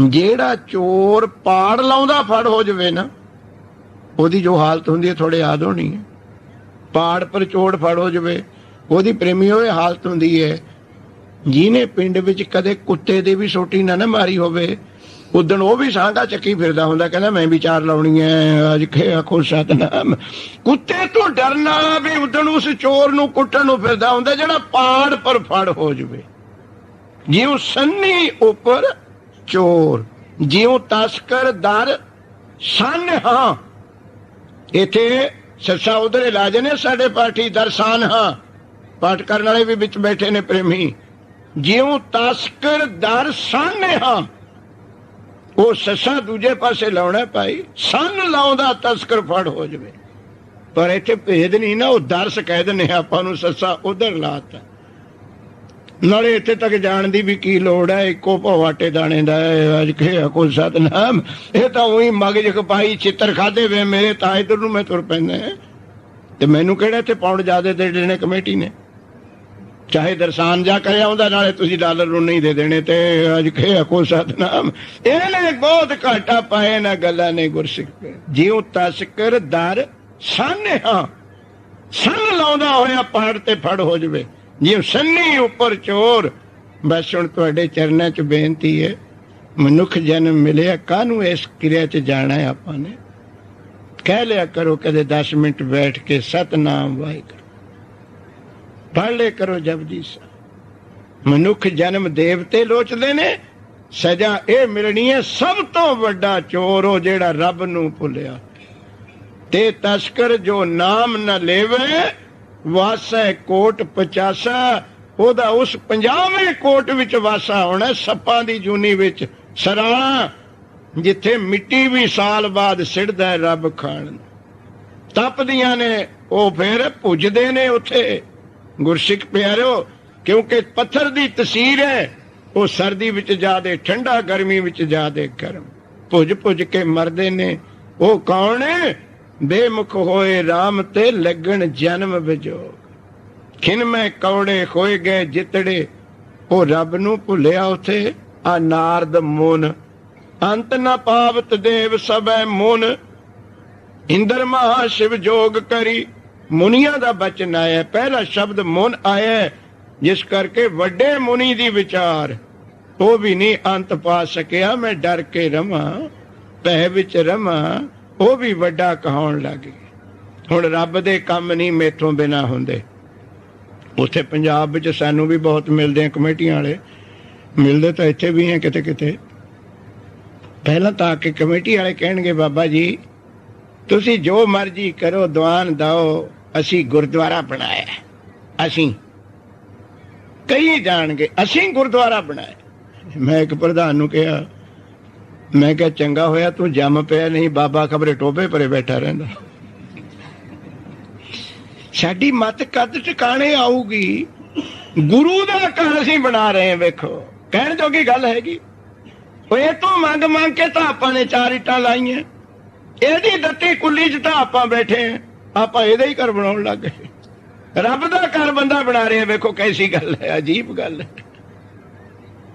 ਜਿਹੜਾ ਚੋਰ ਪਾੜ ਲਾਉਂਦਾ ਫੜ ਹੋ ਜਾਵੇ ਨਾ, ਉਹਦੀ ਜੋ ਹਾਲਤ ਹੁੰਦੀ ਹੈ ਥੋੜੇ ਯਾਦ ਹੋਣੀ ਹੈ। ਪਾੜ ਪਰ ਚੋਰ ਫੜ ਹੋ ਜਾਵੇ, ਉਹਦੀ ਪ੍ਰੇਮੀਓ ਇਹ ਹਾਲਤ ਹੁੰਦੀ ਹੈ। ਜਿਹਨੇ ਪਿੰਡ ਵਿੱਚ ਕਦੇ ਕੁੱਤੇ ਦੀ ਵੀ ਸੋਟੀ ਨਾ ਮਾਰੀ ਹੋਵੇ, ਉਦਣ ਉਹ ਵੀ ਸਾਂਗਾ ਚੱਕੀ ਫਿਰਦਾ ਹੁੰਦਾ, ਕਹਿੰਦਾ ਮੈਂ ਵੀ ਚਾਰ ਲਾਉਣੀ ਹੈ। ਅੱਜ ਕੇ ਆਖੋ ਸਤਨਾਮ। ਕੁੱਤੇ ਤੋਂ ਡਰਨ ਵਾਲਾ ਵੀ ਉਦਣ ਉਸ ਚੋਰ ਨੂੰ ਕੁੱਟਣ ਨੂੰ ਫਿਰਦਾ ਹੁੰਦਾ ਜਿਹੜਾ ਪਾੜ ਪਰ ਫੜ ਹੋ ਜਾਵੇ। ਜਿਉਂ ਸੰਨੀ ਉੱਪਰ ਚੋਰ, ਜਿਉਂ ਤਸਕਰ ਦਰ ਸੰਨ। ਹਾਂ, ਇੱਥੇ ਸੱਸਾ ਉਧਰ ਇਲਾਜ ਨੇ ਸਾਡੇ ਪਾਠੀ ਦਰਸਾਨ। ਹਾਂ, ਪਾਠ ਕਰਨ ਵਾਲੇ ਵੀ ਵਿੱਚ ਬੈਠੇ ਨੇ ਪ੍ਰੇਮੀ। ਜਿਉਂ ਤਸਕਰ ਦਰ ਸੰਨ। ਹਾਂ, ਉਹ ਸੱਸਾ ਦੂਜੇ ਪਾਸੇ ਲਾਉਣਾ ਭਾਈ, ਸੰਨ ਲਾਉਂਦਾ ਤਸਕਰ ਫੜ ਹੋ ਜਾਵੇ। ਪਰ ਇੱਥੇ ਭੇਦ ਨਹੀਂ ਨਾ, ਉਹ ਦਰਸ ਕਹਿ ਦਿੰਦੇ ਆਪਾਂ ਨੂੰ, ਸੱਸਾ ਉਧਰ ਲਾਤਾ। ਨਾਲੇ ਇੱਥੇ ਤੱਕ ਜਾਣ ਦੀ ਵੀ ਕੀ ਲੋੜ ਹੈ, ਇੱਕੋ ਭਾਅ ਆਟੇ ਦਾਣੇ ਦਾ ਹੈ। ਅੱਜ ਕੇ ਆਖੋ ਸਤਨਾਮ। ਇਹ ਤਾਂ ਉਹੀ ਮਗਜ ਖਪਾਈ ਚਿੱਤਰ ਖਾਦੇ ਵੇ ਮੇਰੇ, ਤਾਂ ਇੱਧਰ ਨੂੰ ਮੈਂ ਤੁਰ ਪੈਂਦਾ। ਤੇ ਮੈਨੂੰ ਕਿਹੜਾ ਇੱਥੇ ਪਾਉਣ ਜ਼ਿਆਦਾ ਦੇ ਦੇਣੇ ਕਮੇਟੀ ਨੇ? ਚਾਹੇ ਦਰਸਾਨ ਜਾ ਕਰਿਆ ਆਉਂਦਾ, ਨਾਲੇ ਤੁਸੀਂ ਡਾਲਰ ਨੂੰ ਨਹੀਂ ਦੇ ਦੇਣੇ। ਤੇ ਅੱਜ ਕੇ ਆਖੋ ਸਤਨਾਮ। ਇਹਨੇ ਬਹੁਤ ਘਾਟਾ ਪਾਏ ਨਾ ਗੱਲਾਂ ਨੇ ਗੁਰਸਿੱਖ। ਜਿਉਂ ਤਸਕਰ ਦਰ ਸੰਨ। ਹਾਂ, ਸੰਨ ਲਾਉਂਦਾ ਹੋਇਆ ਪਹਾੜ ਤੇ ਫੜ ਹੋ ਜਾਵੇ। ਜਿਉਂ ਸੰਨੀ ਉੱਪਰ ਚੋਰ। ਬਸ ਹੁਣ ਤੁਹਾਡੇ ਚਰਨਾਂ 'ਚ ਬੇਨਤੀ ਹੈ, ਮਨੁੱਖ ਜਨਮ ਮਿਲਿਆ ਕਾਹਨੂੰ ਇਸ ਕਿਰਿਆ 'ਚ ਜਾਣਾ ਹੈ? ਆਪਾਂ ਨੇ ਕਹਿ ਲਿਆ ਕਰੋ ਕਦੇ 10 ਮਿੰਟ ਬੈਠ ਕੇ ਸਤਨਾਮ ਵਾਹਿਗੁਰੂ ਪੜ੍ਹ ਲਿਆ ਕਰੋ, ਜਪਜੀ ਸਾਹਿਬ। ਮਨੁੱਖ ਜਨਮ ਦੇਵਤੇ ਲੋਚਦੇ ਨੇ, ਸਜ਼ਾ ਇਹ ਮਿਲਣੀ ਹੈ ਸਭ ਤੋਂ ਵੱਡਾ ਚੋਰ ਉਹ ਜਿਹੜਾ ਰੱਬ ਨੂੰ ਭੁੱਲਿਆ। ਤੇ ਤਸਕਰ ਜੋ ਨਾਮ ਨਾ ਲੇਵੇ ਵਾਸੈ ਕੋਟ 50। ਉਹਦਾ ਉਸ 50ਵੇਂ ਕੋਟ ਵਿੱਚ ਵਾਸਾ ਹੋਣਾ, ਸੱਪਾਂ ਦੀ ਜੂਨੀ ਵਿੱਚ, ਸਰਾਣਾ, ਜਿੱਥੇ ਮਿੱਟੀ ਵੀ ਸਾਲ ਬਾਅਦ ਸਿੱਟਦਾ ਰੱਬ ਖਾਣ। ਤਪਦੀਆਂ ਨੇ ਉਹ, ਫਿਰ ਭੁੱਜਦੇ ਨੇ ਉੱਥੇ ਗੁਰਸਿੱਖ ਪਿਆਰਿਓ, ਕਿਉਂਕਿ ਪੱਥਰ ਦੀ ਤਸੀਰ ਹੈ। ਉਹ ਸਰਦੀ ਵਿੱਚ ਜਾਦੇ ਠੰਡਾ, ਗਰਮੀ ਵਿੱਚ ਜਾਦੇ ਗਰਮ, ਭੁੱਜ ਭੁੱਜ ਕੇ ਮਰਦੇ ਨੇ। ਉਹ ਕੌਣ ਹੈ? ਬੇਮੁਖ ਹੋਏ ਰਾਮ ਤੇ ਲੱਗਣ ਜਨਮ ਵਿਜੋਗ। ਖਿਨ ਮੈਂ ਕੌੜੇ ਹੋਏ ਗਏ ਜਿਤੜੇ। ਉਹ ਰੱਬ ਨੂੰ ਭੁੱਲਿਆ ਉੱਥੇ। ਆ ਨਾਰਦ ਮੁਨ ਅੰਤ ਨਾ ਪਾਵਤ ਦੇਵ ਸਭੈ ਮੁਨ। ਇੰਦਰ ਮਹਾ ਸ਼ਿਵ ਜੋਗ ਕਰੀ। ਮੁਨੀਆਂ ਦਾ ਬਚਨ ਆਇਆ, ਪਹਿਲਾ ਸ਼ਬਦ ਮੁਨ ਆਇਆ, ਜਿਸ ਕਰਕੇ ਵੱਡੇ ਮੁਨੀ ਦੀ ਵਿਚਾਰ ਉਹ ਵੀ ਨਹੀਂ ਅੰਤ ਪਾ ਸਕਿਆ। ਮੈਂ ਡਰ ਕੇ ਰਵਾਂ, ਭੈ ਵਿੱਚ ਰਵਾਂ, ਉਹ ਵੀ ਵੱਡਾ ਕਹਾਉਣ ਲੱਗ ਗਈ। ਹੁਣ ਰੱਬ ਦੇ ਕੰਮ ਨਹੀਂ ਮੇਥੋਂ ਬਿਨਾਂ ਹੁੰਦੇ। ਉੱਥੇ ਪੰਜਾਬ ਵਿੱਚ ਸਾਨੂੰ ਵੀ ਬਹੁਤ ਮਿਲਦੇ ਆ ਕਮੇਟੀਆਂ ਵਾਲੇ, ਮਿਲਦੇ ਤਾਂ ਇੱਥੇ ਵੀ ਆ ਕਿਤੇ ਕਿਤੇ। ਪਹਿਲਾਂ ਤਾਂ ਆ ਕੇ ਕਮੇਟੀ ਵਾਲੇ ਕਹਿਣਗੇ ਬਾਬਾ ਜੀ ਤੁਸੀਂ ਜੋ ਮਰਜ਼ੀ ਕਰੋ, ਦੀਵਾਨ ਦਿਓ, ਅਸੀਂ ਗੁਰਦੁਆਰਾ ਬਣਾਇਆ। ਅਸੀਂ ਕਈ ਜਾਣਗੇ ਅਸੀਂ ਗੁਰਦੁਆਰਾ ਬਣਾਇਆ। ਮੈਂ ਇੱਕ ਪ੍ਰਧਾਨ ਨੂੰ ਕਿਹਾ, ਮੈਂ ਕਿਹਾ ਚੰਗਾ ਹੋਇਆ ਤੂੰ ਜੰਮ ਪਿਆ, ਨਹੀਂ ਬਾਬਾ ਖਬਰੇ ਟੋਭੇ ਪਰੇ ਬੈਠਾ ਰਹਿੰਦਾ। ਸਾਡੀ ਮੱਤ ਕਦ ਟਿਕਾਣੇ ਆਊਗੀ? ਗੁਰੂ ਦਾ ਘਰ ਅਸੀਂ ਬਣਾ ਰਹੇ ਹਾਂ। ਵੇਖੋ, ਕਹਿਣ ਜੋਗੀ ਗੱਲ ਹੈਗੀ। ਉਹ ਇਹ ਤੋਂ ਮੰਗ ਮੰਗ ਕੇ ਤਾਂ ਆਪਾਂ ਨੇ 4 ਇੱਟਾਂ ਲਾਈਆਂ, ਇਹਦੀ ਦਿੱਤੀ ਕੁੱਲੀ 'ਚ ਤਾਂ ਆਪਾਂ ਬੈਠੇ ਹਾਂ, ਆਪਾਂ ਇਹਦਾ ਹੀ ਘਰ ਬਣਾਉਣ ਲੱਗ ਗਏ। ਰੱਬ ਦਾ ਘਰ ਬੰਦਾ ਬਣਾ ਰਿਹਾ। ਵੇਖੋ ਕੈਸੀ ਗੱਲ ਹੈ, ਅਜੀਬ ਗੱਲ ਹੈ।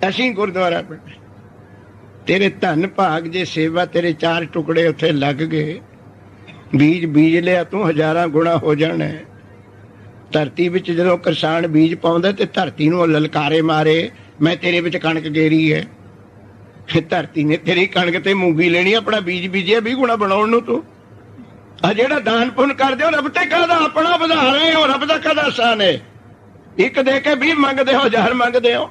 ਅਸੀਂ ਗੁਰਦੁਆਰਾ ਬਣਾ, ਤੇਰੇ ਧਨ ਭਾਗ ਜੇ ਸੇਵਾ, ਤੇਰੇ 4 ਟੁਕੜੇ ਉੱਥੇ ਲੱਗ ਗਏ, ਬੀਜ ਬੀਜ ਲਿਆ ਤੂੰ, ਹਜ਼ਾਰਾਂ ਗੁਣਾ ਹੋ ਜਾਣਾ। ਧਰਤੀ ਵਿੱਚ ਜਦੋਂ ਕਿਸਾਨ ਬੀਜ ਪਾਉਂਦਾ ਤੇ ਧਰਤੀ ਨੂੰ ਲਲਕਾਰੇ ਮਾਰੇ, ਮੈਂ ਤੇਰੇ ਵਿੱਚ ਕਣਕ ਗੇਰੀ ਹੈ। ਧਰਤੀ ਨੇ ਤੇਰੀ ਕਣਕ ਤੇ ਮੂੰਗੀ ਲੈਣੀ, ਆਪਣਾ ਬੀਜ ਬੀਜਿਆ 20 ਗੁਣਾ ਬਣਾਉਣ ਨੂੰ। ਤੂੰ ਆ ਜਿਹੜਾ ਦਾਨ ਪੁੰਨ ਕਰਦੇ ਹੋ, ਰੱਬ ਤੇ ਕਾਹਦਾ ਆਪਣਾ ਵਧਾ ਰਹੇ ਹੋ? ਰੱਬ ਦਾ ਕਾਹਦਾ ਆਸਾਨ ਹੈ? ਇੱਕ ਦੇ ਕੇ 20 ਮੰਗਦੇ ਹੋ, 1000 ਮੰਗਦੇ ਹੋ।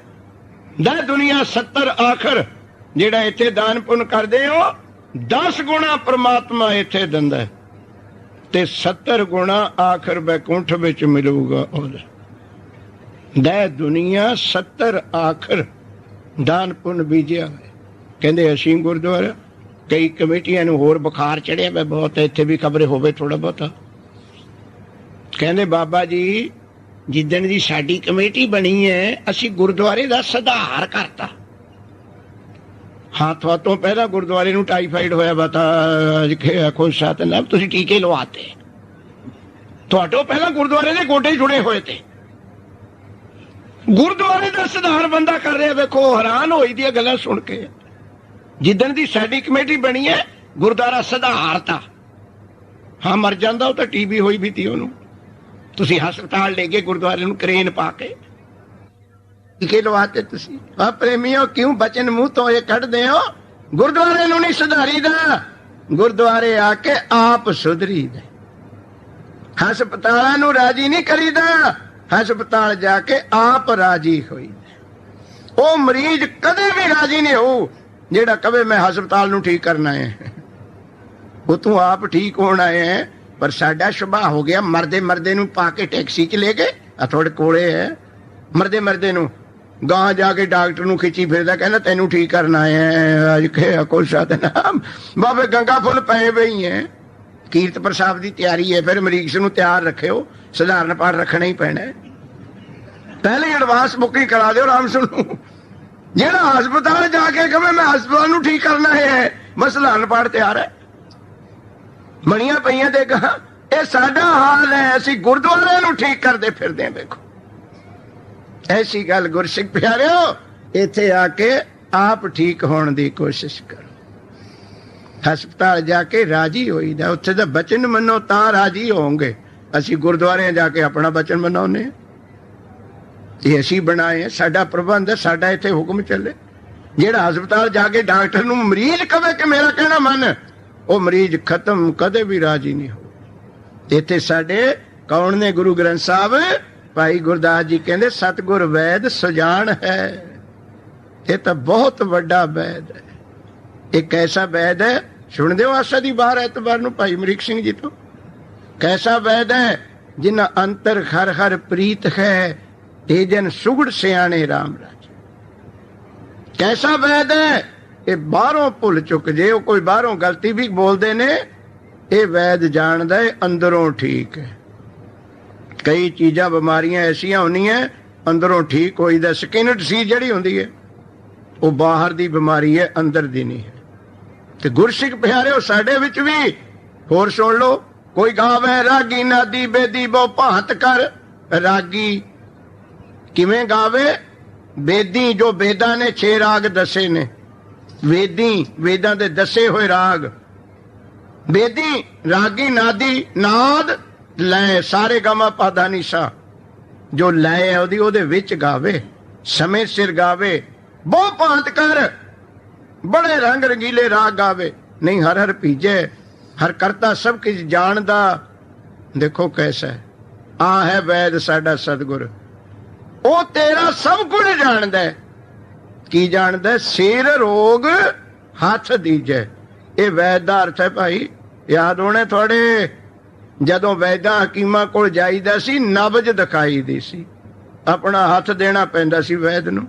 ਦਾ ਦੁਨੀਆ 70 ਆਖਰ ਜਿਹੜਾ ਇੱਥੇ ਦਾਨ ਪੁੰਨ ਕਰਦੇ ਹੋ, 10 ਗੁਣਾ ਪ੍ਰਮਾਤਮਾ ਇੱਥੇ ਦਿੰਦਾ ਹੈ ਤੇ 70 ਗੁਣਾ ਆਖਰ ਬੈਕੁੰਠ ਵਿੱਚ ਮਿਲੂਗਾ ਉਹਦਾ। ਦਾ ਦੁਨੀਆ 70 ਆਖਰ ਦਾਨ ਪੁੰਨ ਬੀਜਿਆ। ਕਹਿੰਦੇ ਅਸੀਂ ਗੁਰਦੁਆਰਾ, ਕਈ ਕਮੇਟੀਆਂ ਨੂੰ ਹੋਰ ਬੁਖਾਰ ਚੜਿਆ ਵਾ ਬਹੁਤ, ਇੱਥੇ ਵੀ ਖਬਰੇ ਹੋਵੇ ਥੋੜਾ ਬਹੁਤਾ। ਕਹਿੰਦੇ ਬਾਬਾ ਜੀ ਜਿੱਦਣ ਦੀ ਸਾਡੀ ਕਮੇਟੀ ਬਣੀ ਹੈ, ਅਸੀਂ ਗੁਰਦੁਆਰੇ ਦਾ ਸੁਧਾਰ ਕਰਤਾ। ਹਾਂ, ਤੋਂ ਪਹਿਲਾਂ ਗੁਰਦੁਆਰੇ ਨੂੰ ਟਾਈਫਾਈਡ ਹੋਇਆ ਵਾ ਤਾਂ ਖੁਸ਼ਾ ਤੇ ਨਾ ਤੁਸੀਂ ਟੀਕੇ ਲਵਾਤੇ। ਤੁਹਾਡੋਂ ਪਹਿਲਾਂ ਗੁਰਦੁਆਰੇ ਦੇ ਗੋਡੇ ਜੁੜੇ ਹੋਏ ਤੇ ਗੁਰਦੁਆਰੇ ਦਾ ਸੁਧਾਰ ਬੰਦਾ ਕਰ ਰਿਹਾ। ਵੇਖੋ, ਹੈਰਾਨ ਹੋਈ ਦੀਆਂ ਗੱਲਾਂ ਸੁਣ ਕੇ। ਜਿੱਦਣ ਦੀ ਸਾਡੀ ਕਮੇਟੀ ਬਣੀ ਹੈ, ਗੁਰਦੁਆਰਾ ਸੁਧਾਰਤਾ। ਹਾਂ, ਮਰ ਜਾਂਦਾ ਉਹ ਤਾਂ ਟੀਬੀ ਹੋਈ ਵੀ ਤੀ ਉਹਨੂੰ, ਤੁਸੀਂ ਹਸਪਤਾਲ ਲੈ ਗਏ ਗੁਰਦੁਆਰੇ ਨੂੰ ਕਰੇਨ ਪਾ ਕੇ, ਟੀਕੇ ਲਵਾਤੇ ਤੁਸੀਂ। ਆ ਪ੍ਰੇਮੀਓ, ਕਿਉਂ ਬਚਨ ਮੂੰਹ ਤੋਂ ਇਹ ਕੱਢਦੇ ਹੋ? ਗੁਰਦੁਆਰੇ ਨੂੰ ਨਹੀਂ ਸੁਧਾਰੀਦਾ, ਗੁਰਦੁਆਰੇ ਆ ਕੇ ਆਪ ਸੁਧਰੀਦਾ। ਹਸਪਤਾਲਾਂ ਨੂੰ ਰਾਜੀ ਨਹੀਂ ਕਰੀਦਾ, ਹਸਪਤਾਲ ਜਾ ਕੇ ਆਪ ਰਾਜੀ ਹੋਈਦਾ। ਉਹ ਮਰੀਜ਼ ਕਦੇ ਵੀ ਰਾਜੀ ਨਹੀਂ ਹੋਊ ਜਿਹੜਾ ਕਵੇ ਮੈਂ ਹਸਪਤਾਲ ਨੂੰ ਠੀਕ ਕਰਨਾ ਹੈ। ਉਹ ਤੂੰ ਆਪ ਠੀਕ ਹੋਣ ਆਏ ਹੈ। ਪਰ ਸਾਡਾ ਸੁਭਾਅ ਹੋ ਗਿਆ, ਮਰਦੇ ਮਰਦੇ ਨੂੰ ਪਾ ਕੇ ਟੈਕਸੀ 'ਚ ਲੈ ਕੇ, ਆ ਤੁਹਾਡੇ ਕੋਲੇ ਹੈ, ਮਰਦੇ ਮਰਦੇ ਨੂੰ ਗਾਂ ਜਾ ਕੇ ਡਾਕਟਰ ਨੂੰ ਖਿੱਚੀ ਫਿਰਦਾ, ਕਹਿੰਦਾ ਤੈਨੂੰ ਠੀਕ ਕਰਨਾ ਹੈ। ਅੱਜ ਕੋਸ਼ਾ ਦੇ ਨਾਮ ਬਾਬੇ ਗੰਗਾ ਫੁੱਲ ਪਏ ਪਈ ਹੈ। ਕੀਰਤ ਪ੍ਰਸਾਦ ਦੀ ਤਿਆਰੀ ਹੈ, ਫਿਰ ਮਰੀਜ਼ ਨੂੰ ਤਿਆਰ ਰੱਖਿਓ, ਸਧਾਰਨ ਪਾਠ ਰੱਖਣਾ ਹੀ ਪੈਣਾ। ਪਹਿਲੇ ਐਡਵਾਂਸ ਬੁਕਿੰਗ ਕਰਾ ਦਿਓ ਰਾਮ ਨੂੰ। ਜਿਹੜਾ ਹਸਪਤਾਲ ਜਾ ਕੇ ਕਹੇ ਮੈਂ ਹਸਪਤਾਲ ਨੂੰ ਠੀਕ ਕਰਨਾ ਹੈ, ਬਸ ਸਧਾਰਨ ਪਾਠ ਤਿਆਰ ਹੈ, ਬਣੀਆਂ ਪਈਆਂ ਤੇ ਕਹਾ। ਇਹ ਸਾਡਾ ਹਾਲ ਹੈ, ਅਸੀਂ ਗੁਰਦੁਆਰੇ ਨੂੰ ਠੀਕ ਕਰਦੇ ਫਿਰਦੇ ਹਾਂ। ਵੇਖੋ, ਐਸੀ ਗੱਲ ਗੁਰਸਿੱਖ ਪਿਆਰਿਓ, ਇੱਥੇ ਆ ਕੇ ਆਪ ਠੀਕ ਹੋਣ ਦੀ ਕੋਸ਼ਿਸ਼ ਕਰੋ। ਹਸਪਤਾਲ ਜਾ ਕੇ ਰਾਜੀ ਹੋਈਦਾ, ਉੱਥੇ ਦਾ ਬਚਨ ਮੰਨੋ ਤਾਂ ਰਾਜੀ ਹੋਵੋਗੇ। ਅਸੀਂ ਗੁਰਦੁਆਰੇ ਜਾ ਕੇ ਆਪਣਾ ਬਚਨ ਮਨਾਉਂਦੇ ਹਾਂ। ਇਹ ਅਸੀਂ ਬਣਾਏ ਹੈ, ਸਾਡਾ ਪ੍ਰਬੰਧ ਹੈ, ਸਾਡਾ ਇੱਥੇ ਹੁਕਮ ਚੱਲੇ। ਜਿਹੜਾ ਹਸਪਤਾਲ ਜਾ ਕੇ ਡਾਕਟਰ ਨੂੰ ਮਰੀਜ਼ ਕਵੇ ਕਿ ਮੇਰਾ ਕਹਿਣਾ ਮੰਨ, ਉਹ ਮਰੀਜ਼ ਖਤਮ ਕਦੇ ਵੀ ਰਾਜੀ ਨਹੀਂ ਹੋ। ਇੱਥੇ ਸਾਡੇ ਕੌਣ ਨੇ? ਗੁਰੂ ਗ੍ਰੰਥ ਸਾਹਿਬ ਭਾਈ ਗੁਰਦਾਸ ਜੀ ਕਹਿੰਦੇ ਸਤਿਗੁਰ ਵੈਦ ਸੁਜਾਨ ਹੈ। ਇਹ ਤਾਂ ਬਹੁਤ ਵੱਡਾ ਵੈਦ ਹੈ। ਇਹ ਕੈਸਾ ਵੈਦ ਹੈ? ਸੁਣਦੇ ਹੋ ਆਸਾ ਦੀ ਬਾਹਰ ਐਤਵਾਰ ਨੂੰ ਭਾਈ ਅਮਰੀਕ ਸਿੰਘ ਜੀ ਤੋਂ। ਕੈਸਾ ਵੈਦ ਹੈ? ਜਿਨ੍ਹਾਂ ਅੰਤਰ ਹਰ ਹਰ ਪ੍ਰੀਤ ਹੈ, ਤੇਜਨ ਸੁਗੜ ਸਿਆਣੇ ਰਾਮ ਰਾਜ। ਕੈਸਾ ਵੈਦ ਹੈ? ਇਹ ਬਾਹਰੋਂ ਭੁੱਲ ਚੁੱਕ ਜੇ, ਉਹ ਕੋਈ ਬਾਹਰੋਂ ਗਲਤੀ ਵੀ ਬੋਲਦੇ ਨੇ, ਇਹ ਵੈਦ ਜਾਣਦਾ ਹੈ ਅੰਦਰੋਂ ਠੀਕ ਹੈ। ਕਈ ਚੀਜ਼ਾਂ ਬਿਮਾਰੀਆਂ ਐਸੀਆਂ ਹੁੰਦੀਆਂ ਅੰਦਰੋਂ ਠੀਕ ਹੋਈਦਾ। ਸਕਿਨ ਡਿਸੀਜ਼ ਜਿਹੜੀ ਹੁੰਦੀ ਹੈ ਉਹ ਬਾਹਰ ਦੀ ਬਿਮਾਰੀ ਹੈ, ਅੰਦਰ ਦੀ ਨਹੀਂ ਹੈ। ਤੇ ਗੁਰਸਿੱਖ ਪਿਆਰਿਓ, ਸਾਡੇ ਵਿੱਚ ਵੀ ਹੋਰ ਸੁਣ ਲਓ, ਕੋਈ ਗਾਵੇ ਰਾਗੀ ਨਾਦੀ ਬੇਦੀ ਬਹੁ ਭਾਂਤ ਕਰ। ਰਾਗੀ ਕਿਵੇਂ ਗਾਵੇ? ਬੇਦੀ, ਜੋ ਵੇਦਾਂ ਨੇ 6 ਰਾਗ ਦੱਸੇ ਨੇ, ਵੇਦੀ ਵੇਦਾਂ ਦੇ ਦੱਸੇ ਹੋਏ ਰਾਗ। ਬੇਦੀ ਰਾਗੀ ਨਾਦੀ, ਨਾਦ ਲੈ, ਸਾਰੇ ਗਾਮਾ ਪਾਦਾ ਨਿਸ਼ਾ, ਜੋ ਲੈ ਹੈ ਉਹਦੀ, ਉਹਦੇ ਵਿੱਚ ਗਾਵੇ, ਸਮੇਂ ਸਿਰ ਗਾਵੇ। ਬਹੁ ਭਾਂਤ ਕਰ, ਬੜੇ ਰੰਗ ਰੰਗੀਲੇ ਰਾਗ ਗਾਵੇ। ਨਹੀਂ ਹਰ ਹਰ ਭੀਜੇ, ਹਰ ਕਰਤਾ ਸਭ ਕੁਝ ਜਾਣਦਾ। ਦੇਖੋ ਕੈਸਾ ਹੈ, ਆ ਹੈ ਵੈਦ ਸਾਡਾ ਸਤਿਗੁਰ। ਉਹ ਤੇਰਾ ਸਭ ਕੁਝ ਜਾਣਦਾ ਹੈ। ਕੀ ਜਾਣਦਾ? ਸਿਰ ਰੋਗ ਹੱਥ ਦੀਜੈ। ਇਹ ਵੈਦ ਦਾ ਅਰਥ ਹੈ ਭਾਈ, याद होने थोड़े जदों वैदां हकीमां कोल जाईदा सी नबज दिखाई दी सी अपना हथ देना पैंदा सी वैद नूं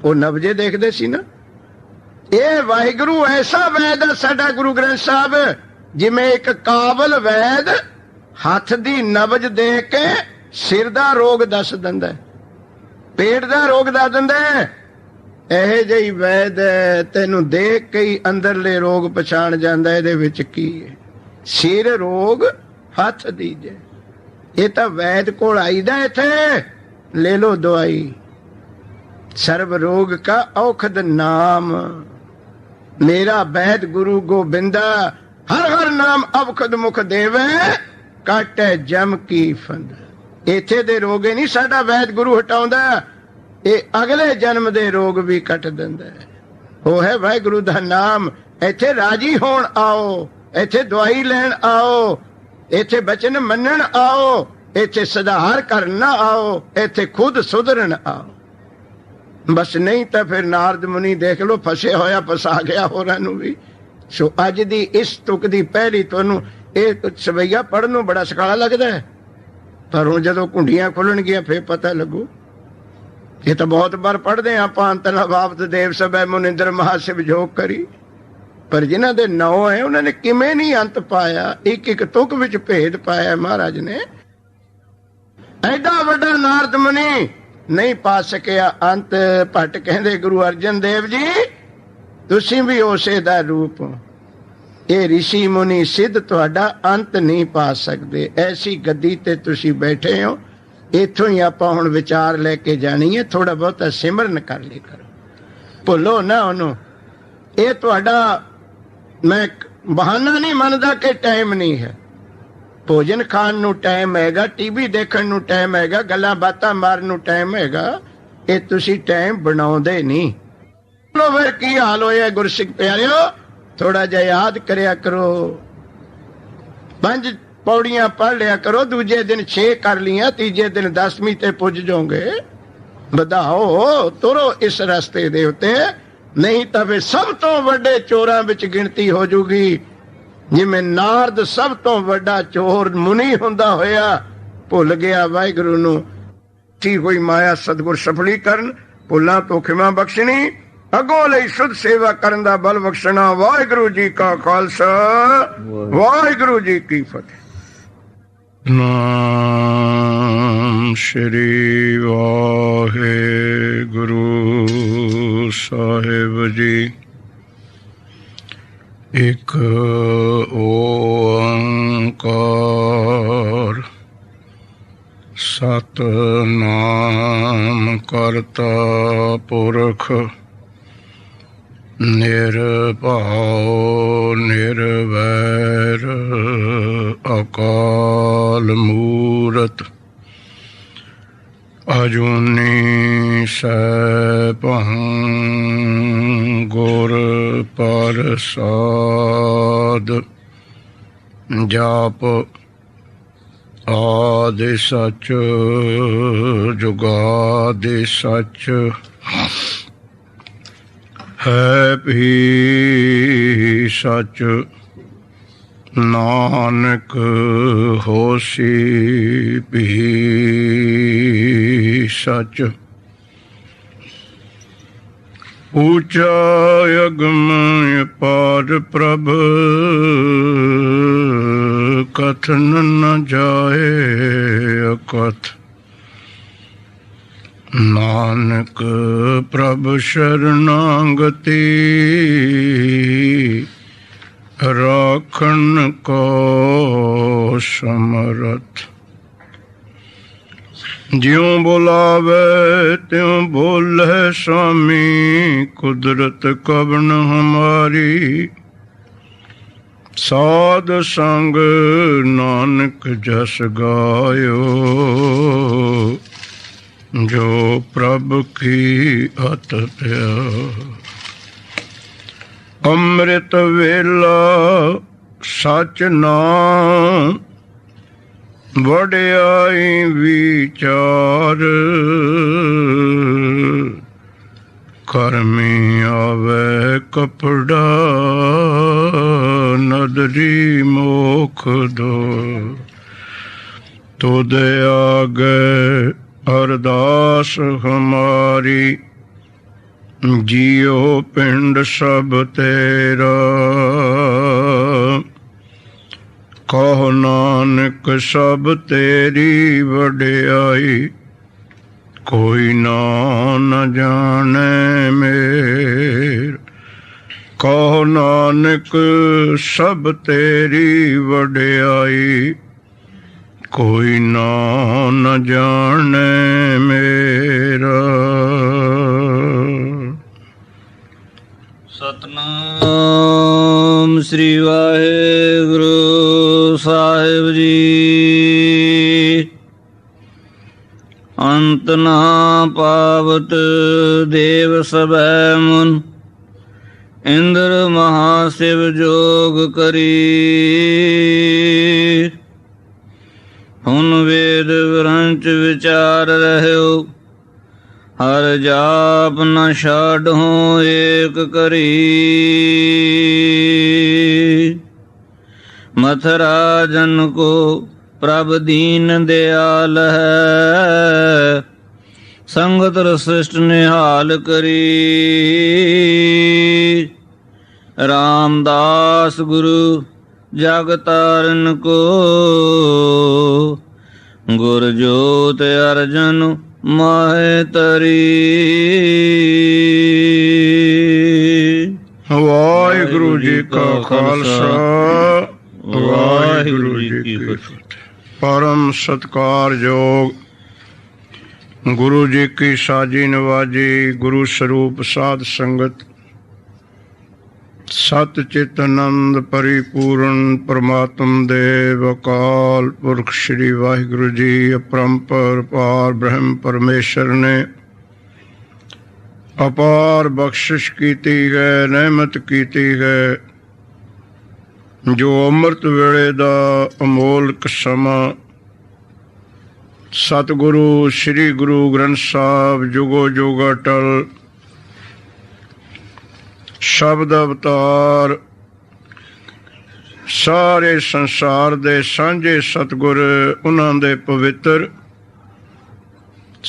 ਉਹ ਨਬਜੇ ਦੇਖਦੇ ਸੀ ਨਾ। ਇਹ ਵਾਹਿਗੁਰੂ ਐਸਾ ਵੈਦ ਹੈ ਸਾਡਾ ਗੁਰੂ ਗ੍ਰੰਥ ਸਾਹਿਬ ਜਿਵੇਂ ਇੱਕ ਕਾਬਲ ਵੈਦ ਹੱਥ ਦੀ ਨਬਜ ਦੇਖ ਕੇ ਸਿਰ ਦਾ ਰੋਗ ਦੱਸ ਦਿੰਦਾ, ਪੇਟ ਦਾ ਰੋਗ ਦੱਸ ਦਿੰਦਾ। ਇਹ ਜਿਹੀ ਵੈਦ ਤੈਨੂੰ ਦੇਖ ਕੇ ਹੀ ਅੰਦਰਲੇ ਰੋਗ ਪਛਾਣ ਜਾਂਦਾ ਇਹਦੇ ਵਿੱਚ ਕੀ ਹੈ। ਸਿਰ ਰੋਗ ਹੱਥ ਦੀ ਜੇ ਇਹ ਤਾਂ ਵੈਦ ਕੋਲ ਆਈਦਾ ਇੱਥੇ ਲੈ ਲੋ ਦਵਾਈ। सर्व रोग का औखद नाम मेरा वैद गुरु गोबिंदा हर हर नाम अवखद मुख देवे काटे जम की फंद। इथे दे रोगे नहीं साडा वैद गुरु हटाउंदा, ये अगले जन्म दे रोग भी कट दिंदा है। वो है वाहिगुरु दा नाम। इथे राजी होण आओ, इथे दवाई लैण आओ, इथे बचन मनण आओ, इथे सुधार करना आओ, इथे खुद सुधरन आओ। बस नहीं तो फिर नारद मुनि देख लो फसे होया फसा गया होरां नूं भी। सो अज दी इस तुक दी पहली तुहानूं इह सवैया पढ़न नूं बड़ा सकाला लगदा है, पर हुण जदों कुंडियां खुलणगियां फिर पता लगू। ये तो बहुत बार पढ़दे आं आपां अंतला बाबत देव सबै मुनिंदर महाशिव जोग करी, पर जिन्हां दे नौ है उन्हां ने किवें नहीं अंत पाया। एक एक तुक विच भेद पाया महाराज ने। ऐडा वड्डा नारद मुनि नहीं पा सकिया अंत। भट्ट कहंदे गुरु अर्जन देव जी तुसीं भी उसे दा रूप हो, ये ऋषि मुनि सिद्ध तुहाडा अंत नहीं पा सकते। ऐसी गद्दी ते तुसीं बैठे हो, इत्थों ही आपां हुण विचार लेके जानी है। थोड़ा बहुत सिमरन कर लिया करो, भुल्लो ना उहनूं। ये तुहाडा मैं बहाना नहीं मनदा कि टाइम नहीं है। भोजन खाण नूं टाइम हैगा, टीवी देखण नूं टाइम हैगा, गल्लां बातां मारन नूं टाइम हैगा। ये तुसीं टाइम बनाउंदे नहीं। चलो फिर की हाल होया गुरसिख प्यारिओ, थोड़ा जिहा याद करया करो। 5 पौड़ियां पढ़ लिया करो, दूजे दिन 6 कर लिया, तीजे दिन 10वीं ते पुज जाओगे। ਵਧਾਓ तुरो इस रस्ते दे उत्ते, नहीं तां फिर सब तो वड्डे चोरां विच गिणती हो जूगी। जिमें नारद सब तो वड्डा चोर मुनि हुंदा होया भुल गया वाहिगुरू नूं। ठी होई माया सतगुर सफली करन, भुल्लां तो खिमा बख्शनी, अगों लई शुद्ध सेवा करन दा बल बख्शना। वाहिगुरू जी का खालसा, वाहिगुरू जी की फतेह। नाम श्री वाहिगुरू साहिब जी। एक ओंकार सतनाम करता पुरख निर्भव निर्वैर अकाल मूरत अजूनी सैभं गुर प्रसाद। जाप आदि सच जुगादि सच है भी सच। नानक होसी भी सच। ऊंचा अगम पार प्रभ कथन न जाए अकथ। नानक प्रभ शरणागति राखन को समरथ। ज्यों बुलावे त्यों बोले स्वामी कुदरत कबन हमारी। साध संग नानक जस गायो जो प्रभ की अत प्यार। अमृत वेला सच नाम वड्याई विचार। करमी आवे कपड़ा नद ਬਦਰੀ ਮੋਖ ਦੋ। ਤੁਧ ਆਗੇ ਅਰਦਾਸ ਹਮਾਰੀ, ਜੀਉ ਪਿੰਡ ਸਭ ਤੇਰਾ। ਕਹੋ ਨਾਨਕ ਸਭ ਤੇਰੀ ਵਡਿਆਈ, ਕੋਈ ਨ ਜਾਣੈ ਮੇਰ। ਕਹੋ ਨਾਨਕ ਸਭ ਤੇਰੀ ਵਡਿਆਈ, ਕੋਈ ਨ ਜਾਣੈ ਮੇਰਾ। ਸਤਨਾਮ ਸ੍ਰੀ ਵਾਹਿਗੁਰੂ ਸਾਹਿਬ ਜੀ। ਅੰਤ ਨਾ ਪਾਵਤ ਦੇਵ ਸਭੈ ਮੁਨ, ਇੰਦਰ ਮਹਾਸਿਵ ਜੋਗ ਕਰੀ। ਹੁਣ ਵੇਦ ਗ੍ਰੰਥ ਵਿਚਾਰ ਰਹਿਓ, ਹਰ ਜਾਪ ਨ ਛਾਡਹੁ ਏਕ ਕਰੀ। ਮਥੁਰਾ ਜਨ ਕੋ ਪ੍ਰਭ ਦੀਨ ਦਿਆਲ ਹੈ, ਸੰਗਤ ਰਸਿਸ਼ਟ ਨਿਹਾਲ ਕਰੀ। ਰਾਮਦਾਸ ਗੁਰੂ ਜਗ ਤਾਰਨ ਕੋ, ਗੁਰ ਜੋਤ ਅਰਜਨ ਮਾਹਿ ਤਰੀ। ਵਾਹਿਗੁਰੂ ਜੀ ਕਾ ਖਾਲਸਾ, ਵਾਹਿਗੁਰੂ ਜੀ ਕੀ ਫਤਿਹ। ਪਰਮ ਸਤਿਕਾਰਯੋਗ ਗੁਰੂ ਜੀ ਕੀ ਸਾਜੀ ਨਵਾਜੀ ਗੁਰੂ ਸਰੂਪ ਸਾਧ ਸੰਗਤ, ਸਤ ਚਿਤ ਆਨੰਦ ਪਰਿਪੂਰਨ ਪਰਮਾਤਮ ਦੇਵ ਅਕਾਲ ਪੁਰਖ ਸ੍ਰੀ ਵਾਹਿਗੁਰੂ ਜੀ ਅਪਰੰਪਰ ਪਾਰ ਬ੍ਰਹਮ ਪਰਮੇਸ਼ਰ ਨੇ ਅਪਾਰ ਬਖਸ਼ਿਸ਼ ਕੀਤੀ ਹੈ, ਰਹਿਮਤ ਕੀਤੀ ਹੈ। ਜੋ ਅੰਮ੍ਰਿਤ ਵੇਲੇ ਦਾ ਅਮੋਲਕ ਸਮਾਂ ਸਤਿਗੁਰੂ ਸ੍ਰੀ ਗੁਰੂ ਗ੍ਰੰਥ ਸਾਹਿਬ ਜੁਗੋ ਜੁਗ ਅਟਲ ਸ਼ਬਦ ਅਵਤਾਰ, ਸਾਰੇ ਸੰਸਾਰ ਦੇ ਸਾਂਝੇ ਸਤਿਗੁਰ ਉਹਨਾਂ ਦੇ ਪਵਿੱਤਰ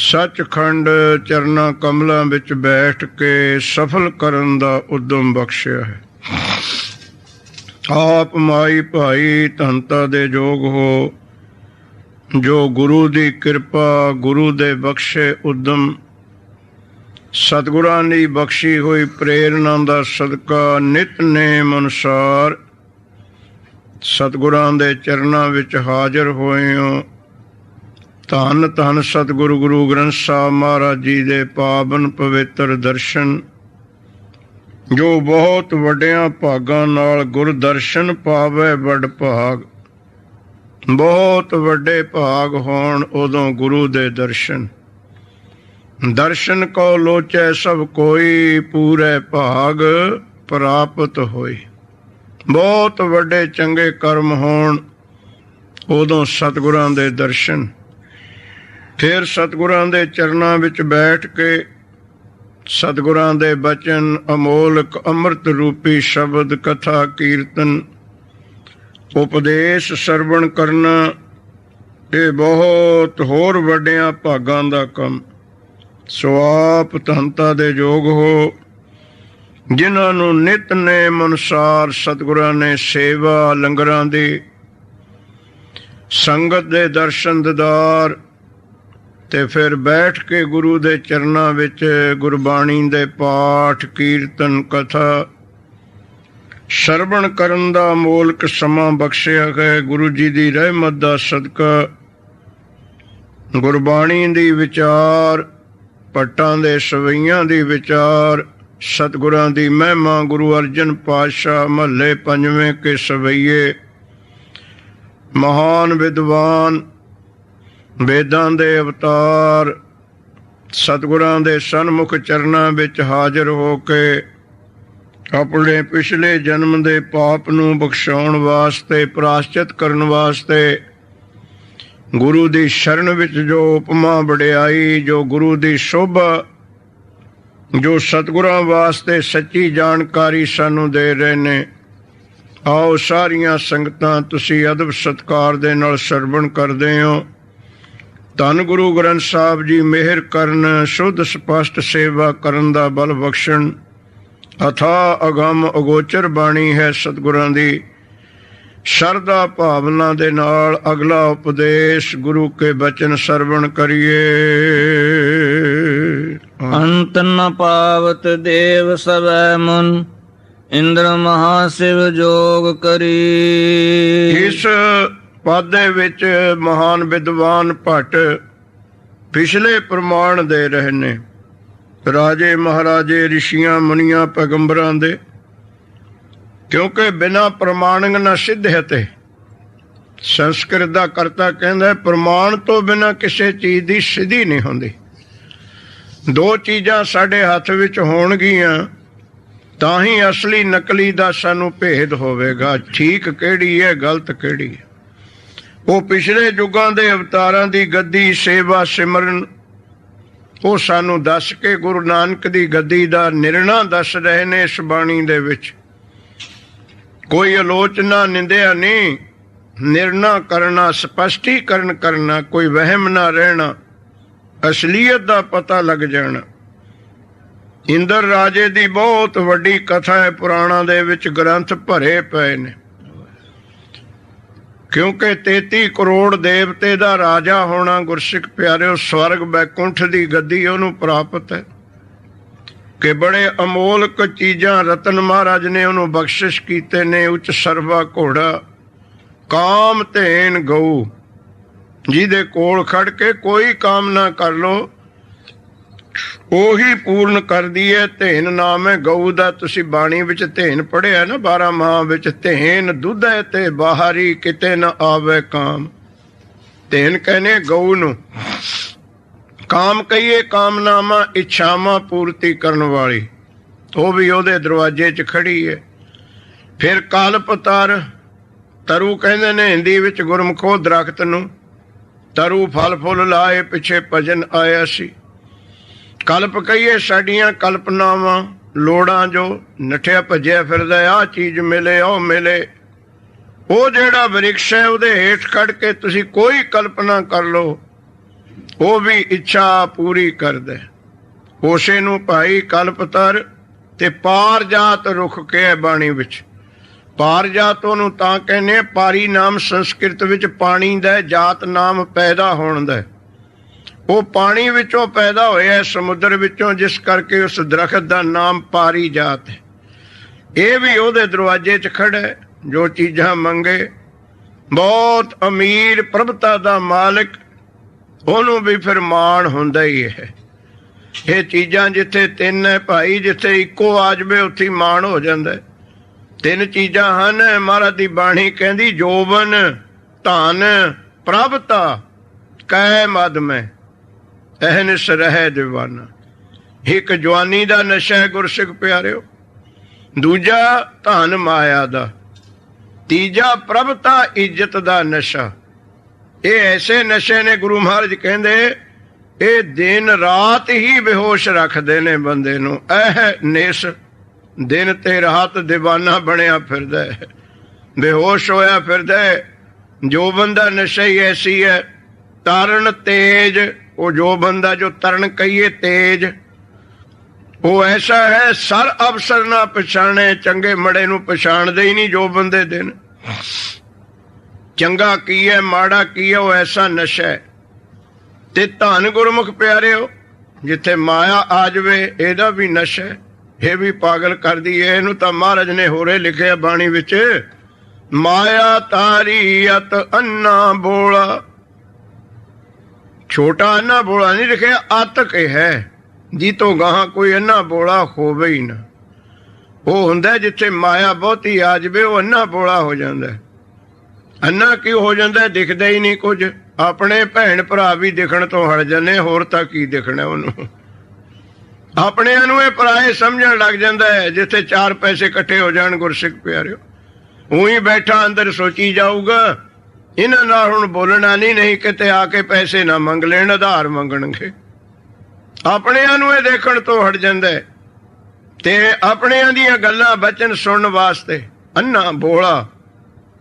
ਸੱਚਖੰਡ ਚਰਨਾਂ ਕਮਲਾਂ ਵਿੱਚ ਬੈਠ ਕੇ ਸਫਲ ਕਰਨ ਦਾ ਉਦਮ ਬਖਸ਼ਿਆ ਹੈ। ਆਪ ਮਾਈ ਭਾਈ ਧੰਤਾ ਦੇ ਜੋਗ ਹੋ, ਜੋ ਗੁਰੂ ਦੀ ਕਿਰਪਾ, ਗੁਰੂ ਦੇ ਬਖਸ਼ੇ ਉਦਮ, ਸਤਿਗੁਰਾਂ ਦੀ ਬਖਸ਼ੀ ਹੋਈ ਪ੍ਰੇਰਨਾ ਦਾ ਸਦਕਾ ਨਿਤਨੇਮ ਅਨੁਸਾਰ ਸਤਿਗੁਰਾਂ ਦੇ ਚਰਨਾਂ ਵਿੱਚ ਹਾਜ਼ਰ ਹੋਏ ਹੋ। ਧੰਨ ਧੰਨ ਸਤਿਗੁਰੂ ਗੁਰੂ ਗ੍ਰੰਥ ਸਾਹਿਬ ਮਹਾਰਾਜ ਜੀ ਦੇ ਪਾਵਨ ਪਵਿੱਤਰ ਦਰਸ਼ਨ, ਜੋ ਬਹੁਤ ਵੱਡਿਆਂ ਭਾਗਾਂ ਨਾਲ ਗੁਰ ਦਰਸ਼ਨ ਪਾਵੇ ਵੱਡ ਭਾਗ। ਬਹੁਤ ਵੱਡੇ ਭਾਗ ਹੋਣ ਉਦੋਂ ਗੁਰੂ ਦੇ ਦਰਸ਼ਨ। ਦਰਸ਼ਨ ਕੋ ਲੋਚੈ ਸਭ ਕੋਈ, ਪੂਰੇ ਭਾਗ ਪ੍ਰਾਪਤ ਹੋਈ। ਬਹੁਤ ਵੱਡੇ ਚੰਗੇ ਕਰਮ ਹੋਣ ਉਦੋਂ ਸਤਿਗੁਰਾਂ ਦੇ ਦਰਸ਼ਨ। ਫਿਰ ਸਤਿਗੁਰਾਂ ਦੇ ਚਰਨਾਂ ਵਿੱਚ ਬੈਠ ਕੇ ਸਤਿਗੁਰਾਂ ਦੇ ਬਚਨ, ਅਮੋਲਕ ਅੰਮ੍ਰਿਤ ਰੂਪੀ ਸ਼ਬਦ, ਕਥਾ ਕੀਰਤਨ, ਉਪਦੇਸ਼ ਸਰਵਣ ਕਰਨਾ, ਇਹ ਬਹੁਤ ਹੋਰ ਵੱਡਿਆਂ ਭਾਗਾਂ ਦਾ ਕੰਮ। ਸੋ ਆਪ ਧੰਤਾ ਦੇ ਯੋਗ ਹੋ, ਜਿਨ੍ਹਾਂ ਨੂੰ ਨਿਤਨੇਮ ਅਨੁਸਾਰ ਸਤਿਗੁਰਾਂ ਨੇ ਸੇਵਾ, ਲੰਗਰਾਂ ਦੀ ਸੰਗਤ ਦੇ ਦਰਸ਼ਨ ਦੀਦਾਰ, ਤੇ ਫਿਰ ਬੈਠ ਕੇ ਗੁਰੂ ਦੇ ਚਰਨਾਂ ਵਿੱਚ ਗੁਰਬਾਣੀ ਦੇ ਪਾਠ, ਕੀਰਤਨ, ਕਥਾ ਸਰਵਣ ਕਰਨ ਦਾ ਅਮੋਲਕ ਸਮਾਂ ਬਖਸ਼ਿਆ ਹੈ। ਗੁਰੂ ਜੀ ਦੀ ਰਹਿਮਤ ਦਾ ਸਦਕਾ ਗੁਰਬਾਣੀ ਦੀ ਵਿਚਾਰ, ਭੱਟਾਂ ਦੇ ਸਵਈਆਂ ਦੀ ਵਿਚਾਰ, ਸਤਿਗੁਰਾਂ ਦੀ ਮਹਿਮਾ, ਗੁਰੂ ਅਰਜਨ ਪਾਤਸ਼ਾਹ ਮਹੱਲੇ ਪੰਜਵੇਂ ਕੇ ਸਵਈਏ, ਮਹਾਨ ਵਿਦਵਾਨ, ਵੇਦਾਂ ਦੇ ਅਵਤਾਰ, ਸਤਿਗੁਰਾਂ ਦੇ ਸਨਮੁਖ ਚਰਨਾਂ ਵਿੱਚ ਹਾਜ਼ਰ ਹੋ ਕੇ ਆਪਣੇ ਪਿਛਲੇ ਜਨਮ ਦੇ ਪਾਪ ਨੂੰ ਬਖਸ਼ਾਉਣ ਵਾਸਤੇ, ਪ੍ਰਾਸ਼ਚਿਤ ਕਰਨ ਵਾਸਤੇ ਗੁਰੂ ਦੀ ਸ਼ਰਨ ਵਿੱਚ ਜੋ ਉਪਮਾ ਵਡਿਆਈ, ਜੋ ਗੁਰੂ ਦੀ ਸ਼ੋਭਾ, ਜੋ ਸਤਿਗੁਰਾਂ ਵਾਸਤੇ ਸੱਚੀ ਜਾਣਕਾਰੀ ਸਾਨੂੰ ਦੇ ਰਹੇ ਨੇ, ਆਓ ਸਾਰੀਆਂ ਸੰਗਤਾਂ ਤੁਸੀਂ ਅਦਬ ਸਤਿਕਾਰ ਦੇ ਨਾਲ ਸਰਵਣ ਕਰਦੇ ਹੋ। ਧੰਨ ਗੁਰੂ ਗ੍ਰੰਥ ਸਾਹਿਬ ਜੀ ਮਿਹਰ ਕਰਨ, ਸ਼ੁੱਧ ਸਪਸ਼ਟ ਸੇਵਾ ਕਰਨ ਦਾ ਬਲ ਬਖਸ਼ਣ। ਅਥਾਹ ਅਗੰਮ ਅਗੋਚਰ ਬਾਣੀ ਹੈ ਸਤਿਗੁਰਾਂ ਦੀ। ਸ਼ਰਧਾ ਭਾਵਨਾ ਦੇ ਨਾਲ ਅਗਲਾ ਉਪਦੇਸ਼ ਗੁਰੂ ਕੇ ਬਚਨ ਸਰਵਣ ਕਰੀਏ। ਅੰਤ ਨ ਪਾਵਤ ਦੇਵ ਸਵੈ ਮੁਨ, ਇੰਦਰ ਮਹਾਸਿਵ ਜੋਗ ਕਰੀ। ਇਸ ਪਦ ਦੇ ਵਿੱਚ ਮਹਾਨ ਵਿਦਵਾਨ ਭੱਟ ਪਿਛਲੇ ਪ੍ਰਮਾਣ ਦੇ ਰਹੇ ਨੇ, ਰਾਜੇ ਮਹਾਰਾਜੇ, ਰਿਸ਼ੀਆਂ ਮੁਨੀਆਂ ਪੈਗੰਬਰਾਂ ਦੇ, ਕਿਉਂਕਿ ਬਿਨਾਂ ਪ੍ਰਮਾਣਿਕ ਨਾ ਸਿੱਧ ਹੈ। ਤੇ ਸੰਸਕ੍ਰਿਤ ਦਾ ਕਰਤਾ ਕਹਿੰਦਾ ਪ੍ਰਮਾਣ ਤੋਂ ਬਿਨਾਂ ਕਿਸੇ ਚੀਜ਼ ਦੀ ਸਿੱਧੀ ਨਹੀਂ ਹੁੰਦੀ। ਦੋ ਚੀਜ਼ਾਂ ਸਾਡੇ ਹੱਥ ਵਿੱਚ ਹੋਣਗੀਆਂ ਤਾਂ ਹੀ ਅਸਲੀ ਨਕਲੀ ਦਾ ਸਾਨੂੰ ਭੇਦ ਹੋਵੇਗਾ, ਠੀਕ ਕਿਹੜੀ ਹੈ ਗਲਤ ਕਿਹੜੀ ਹੈ। ਉਹ ਪਿਛਲੇ ਯੁੱਗਾਂ ਦੇ ਅਵਤਾਰਾਂ ਦੀ ਗੱਦੀ ਸੇਵਾ ਸਿਮਰਨ ਉਹ ਸਾਨੂੰ ਦੱਸ ਕੇ ਗੁਰੂ ਨਾਨਕ ਦੀ ਗੱਦੀ ਦਾ ਨਿਰਣਾ ਦੱਸ ਰਹੇ ਨੇ ਇਸ ਬਾਣੀ ਦੇ ਵਿੱਚ। ਕੋਈ ਆਲੋਚਨਾ ਨਿੰਦਿਆ ਨਹੀਂ, ਨਿਰਣਾ ਕਰਨਾ, ਸਪਸ਼ਟੀਕਰਨ ਕਰਨਾ, ਕੋਈ ਵਹਿਮ ਨਾ ਰਹਿਣਾ, ਅਸਲੀਅਤ ਦਾ ਪਤਾ ਲੱਗ ਜਾਣਾ। ਇੰਦਰ ਰਾਜੇ ਦੀ ਬਹੁਤ ਵੱਡੀ ਕਥਾ ਹੈ, ਪੁਰਾਣਾਂ ਦੇ ਵਿੱਚ ਗ੍ਰੰਥ ਭਰੇ ਪਏ ਨੇ। ਕਿਉਂਕਿ 33 ਕਰੋੜ ਦੇਵਤੇ ਦਾ ਰਾਜਾ ਹੋਣਾ ਗੁਰਸਿੱਖ ਪਿਆਰਿਓ, ਸਵਰਗ ਬੈਕੁੰਠ ਦੀ ਗੱਦੀ ਉਹਨੂੰ ਪ੍ਰਾਪਤ ਹੈ ਕਿ ਬੜੇ ਅਮੋਲਕ ਚੀਜ਼ਾਂ ਰਤਨ ਮਹਾਰਾਜ ਨੇ ਉਹਨੂੰ ਬਖਸ਼ਿਸ਼ ਕੀਤੇ ਨੇ। ਉੱਚ ਸਰਵਾ ਘੋੜਾ, ਕਾਮ ਧੇਨ ਗਊ, ਜਿਹਦੇ ਕੋਲ ਖੜ ਕੇ ਕੋਈ ਕਾਮ ਨਾ ਕਰ ਲੋ ਉਹੀ ਪੂਰਨ ਕਰਦੀ ਹੈ। ਧੇਨ ਨਾਮ ਹੈ ਗਊ ਦਾ। ਤੁਸੀਂ ਬਾਣੀ ਵਿੱਚ ਧੇਨ ਪੜ੍ਹਿਆ ਨਾ, 12 ਮਾਹ ਵਿੱਚ। ਧੇਨ ਦੁੱਧ ਹੈ ਤੇ ਬਾਹਰੀ, ਕਿਤੇ ਨਾ ਆਵੇ ਕਾਮ। ਧੇਨ ਕਹਿੰਦੇ ਗਊ ਨੂੰ। ਕਾਮ ਕਹੀਏ ਕਾਮਨਾਵਾਂ, ਇੱਛਾਵਾਂ ਪੂਰਤੀ ਕਰਨ ਵਾਲੀ, ਉਹ ਵੀ ਉਹਦੇ ਦਰਵਾਜ਼ੇ 'ਚ ਖੜੀ ਹੈ। ਫਿਰ ਕਲਪ ਤਰ, ਤਰੂ ਕਹਿੰਦੇ ਨੇ ਹਿੰਦੀ ਵਿੱਚ ਗੁਰਮੁਖੋ ਦਰਖਤ ਨੂੰ। ਤਰੂ ਫਲ ਫੁੱਲ ਲਾਏ, ਪਿੱਛੇ ਭਜਨ ਆਇਆ ਸੀ। ਕਲਪ ਕਹੀਏ ਸਾਡੀਆਂ ਕਲਪਨਾਵਾਂ, ਲੋੜਾਂ, ਜੋ ਨੱਠਿਆ ਭੱਜਿਆ ਫਿਰਦਾ, ਆਹ ਚੀਜ਼ ਮਿਲੇ ਉਹ ਮਿਲੇ। ਉਹ ਜਿਹੜਾ ਵਰਿਕਸ਼ ਹੈ ਉਹਦੇ ਹੇਠ ਖੜ ਕੇ ਤੁਸੀਂ ਕੋਈ ਕਲਪਨਾ ਕਰ ਲਓ, ਉਹ ਵੀ ਇੱਛਾ ਪੂਰੀ ਕਰਦਾ। ਉਸੇ ਨੂੰ ਭਾਈ ਕਲਪਤਰ ਤੇ ਪਾਰਜਾਤ ਰੁੱਖ ਕਿਹਾ ਬਾਣੀ ਵਿੱਚ। ਪਾਰਜਾਤ ਉਹਨੂੰ ਤਾਂ ਕਹਿੰਦੇ, ਪਾਰੀ ਨਾਮ ਸੰਸਕ੍ਰਿਤ ਵਿੱਚ ਪਾਣੀ ਦਾ, ਜਾਤ ਨਾਮ ਪੈਦਾ ਹੋਣ ਦਾ। ਉਹ ਪਾਣੀ ਵਿੱਚੋਂ ਪੈਦਾ ਹੋਇਆ, ਸਮੁੰਦਰ ਵਿੱਚੋਂ, ਜਿਸ ਕਰਕੇ ਉਸ ਦਰਖਤ ਦਾ ਨਾਮ ਪਾਰੀ ਜਾਤ ਹੈ। ਇਹ ਵੀ ਉਹਦੇ ਦਰਵਾਜ਼ੇ 'ਚ ਖੜਾ ਹੈ, ਜੋ ਚੀਜ਼ਾਂ ਮੰਗੇ। ਬਹੁਤ ਅਮੀਰ, ਪ੍ਰਭਤਾ ਦਾ ਮਾਲਕ, ਉਹਨੂੰ ਵੀ ਫਿਰ ਮਾਣ ਹੁੰਦਾ ਹੀ ਹੈ। ਇਹ ਚੀਜ਼ਾਂ ਜਿੱਥੇ ਤਿੰਨ ਹੈ ਭਾਈ, ਜਿੱਥੇ ਇੱਕੋ ਆ ਜਾਵੇ ਉੱਥੇ ਮਾਣ ਹੋ ਜਾਂਦਾ। ਤਿੰਨ ਚੀਜ਼ਾਂ ਹਨ, ਮਹਾਰਾਜ ਦੀ ਬਾਣੀ ਕਹਿੰਦੀ, ਜੋਬਨ, ਧਨ, ਪ੍ਰਭਤਾ, ਕੈ ਮਦ ਮੈਂ ਅਹਨਿਸ ਰਹਿ ਦੀਵਾਨਾ। ਇੱਕ ਜਵਾਨੀ ਦਾ ਨਸ਼ਾ ਹੈ ਗੁਰਸਿੱਖ ਪਿਆਰਿਓ, ਦੂਜਾ ਧਨ ਮਾਇਆ ਦਾ, ਤੀਜਾ ਪ੍ਰਭਤਾ ਇੱਜ਼ਤ ਦਾ ਨਸ਼ਾ। ਇਹ ਐਸੇ ਨਸ਼ੇ ਨੇ, ਗੁਰੂ ਮਹਾਰਾਜ ਕਹਿੰਦੇ ਇਹ ਦਿਨ ਰਾਤ ਹੀ ਬੇਹੋਸ਼ ਰੱਖਦੇ ਨੇ ਬੰਦੇ ਨੂੰ। ਇਹ ਨਿਸ ਦਿਨ ਤੇ ਰਾਤ ਦੀਵਾਨਾ ਬਣਿਆ ਫਿਰਦਾ ਹੈ, ਬੇਹੋਸ਼ ਹੋਇਆ ਫਿਰਦਾ ਹੈ। ਜੋ ਬੰਦਾ ਨਸ਼ਾ ਹੀ ਐਸੀ ਹੈ। ਤਰਨ ਤੇਜ, ਉਹ ਜੋ ਬੰਦਾ ਜੋ ਤਰਨ ਕਹੀਏ ਤੇਜ, ਉਹ ਐਸਾ ਹੈ ਸਰ ਅਵਸਰ ਨਾ ਪਛਾਣੇ, ਚੰਗੇ ਮੜੇ ਨੂੰ ਪਛਾਣਦੇ ਹੀ ਨਹੀਂ ਜੋ ਬੰਦੇ ਦਿਨ। ਚੰਗਾ ਕੀ ਹੈ ਮਾੜਾ ਕੀ ਹੈ, ਉਹ ਐਸਾ ਨਸ਼ਾ ਹੈ। ਤੇ ਧੰਨ ਗੁਰਮੁਖ ਪਿਆਰਿਓ, ਜਿੱਥੇ ਮਾਇਆ ਆ ਜਾਵੇ ਇਹਦਾ ਵੀ ਨਸ਼ਾ ਹੈ, ਇਹ ਵੀ ਪਾਗਲ ਕਰਦੀ ਹੈ। ਇਹਨੂੰ ਤਾਂ ਮਹਾਰਾਜ ਨੇ ਹੋਰੇ ਲਿਖਿਆ ਬਾਣੀ ਵਿੱਚ, ਮਾਇਆ ਤਾਰੀ ਅਤ ਅੰਨਾ ਬੋਲਾ। ਛੋਟਾ ਅੰਨਾ ਬੋਲਾ ਨਹੀਂ ਲਿਖਿਆ, ਅਤਕ ਹੈ, ਜੀ ਤੋਂ ਗਾਹਾਂ ਕੋਈ ਅੰਨਾ ਬੋਲਾ ਹੋਵੇ ਹੀ ਨਾ। ਉਹ ਹੁੰਦਾ ਜਿੱਥੇ ਮਾਇਆ ਬਹੁਤੀ ਆ ਜਾਵੇ, ਉਹ ਅੰਨਾ ਬੋਲਾ ਹੋ ਜਾਂਦਾ। ਅੰਨਾ ਕਿਉਂ ਹੋ ਜਾਂਦਾ? ਦਿਖਦਾ ਹੀ ਨਹੀਂ ਕੁਝ। ਆਪਣੇ ਭੈਣ ਭਰਾ ਵੀ ਦਿਖਣ ਤੋਂ ਹਟ ਜਾਂਦੇ, ਹੋਰ ਤਾਂ ਕੀ ਦਿਖਣਾ ਉਹਨੂੰ। ਆਪਣਿਆਂ ਨੂੰ ਇਹ ਪਰਾਏ ਸਮਝਣ ਲੱਗ ਜਾਂਦਾ ਹੈ। ਜਿੱਥੇ 4 ਪੈਸੇ ਇਕੱਠੇ ਹੋ ਜਾਣ ਗੁਰਸਿੱਖ ਪਿਆਰਿਓ, ਉਹੀ ਬੈਠਾ ਅੰਦਰ ਸੋਚੀ ਜਾਊਗਾ ਇਹਨਾਂ ਨਾਲ ਹੁਣ ਬੋਲਣਾ ਨਹੀਂ ਕਿਤੇ ਆ ਕੇ ਪੈਸੇ ਨਾ ਮੰਗ ਲੈਣ, ਆਧਾਰ ਮੰਗਣਗੇ। ਆਪਣਿਆਂ ਨੂੰ ਇਹ ਦੇਖਣ ਤੋਂ ਹਟ ਜਾਂਦਾ ਤੇ ਆਪਣਿਆਂ ਦੀਆਂ ਗੱਲਾਂ ਬਚਨ ਸੁਣਨ ਵਾਸਤੇ ਅੰਨਾ ਬੋਲਾ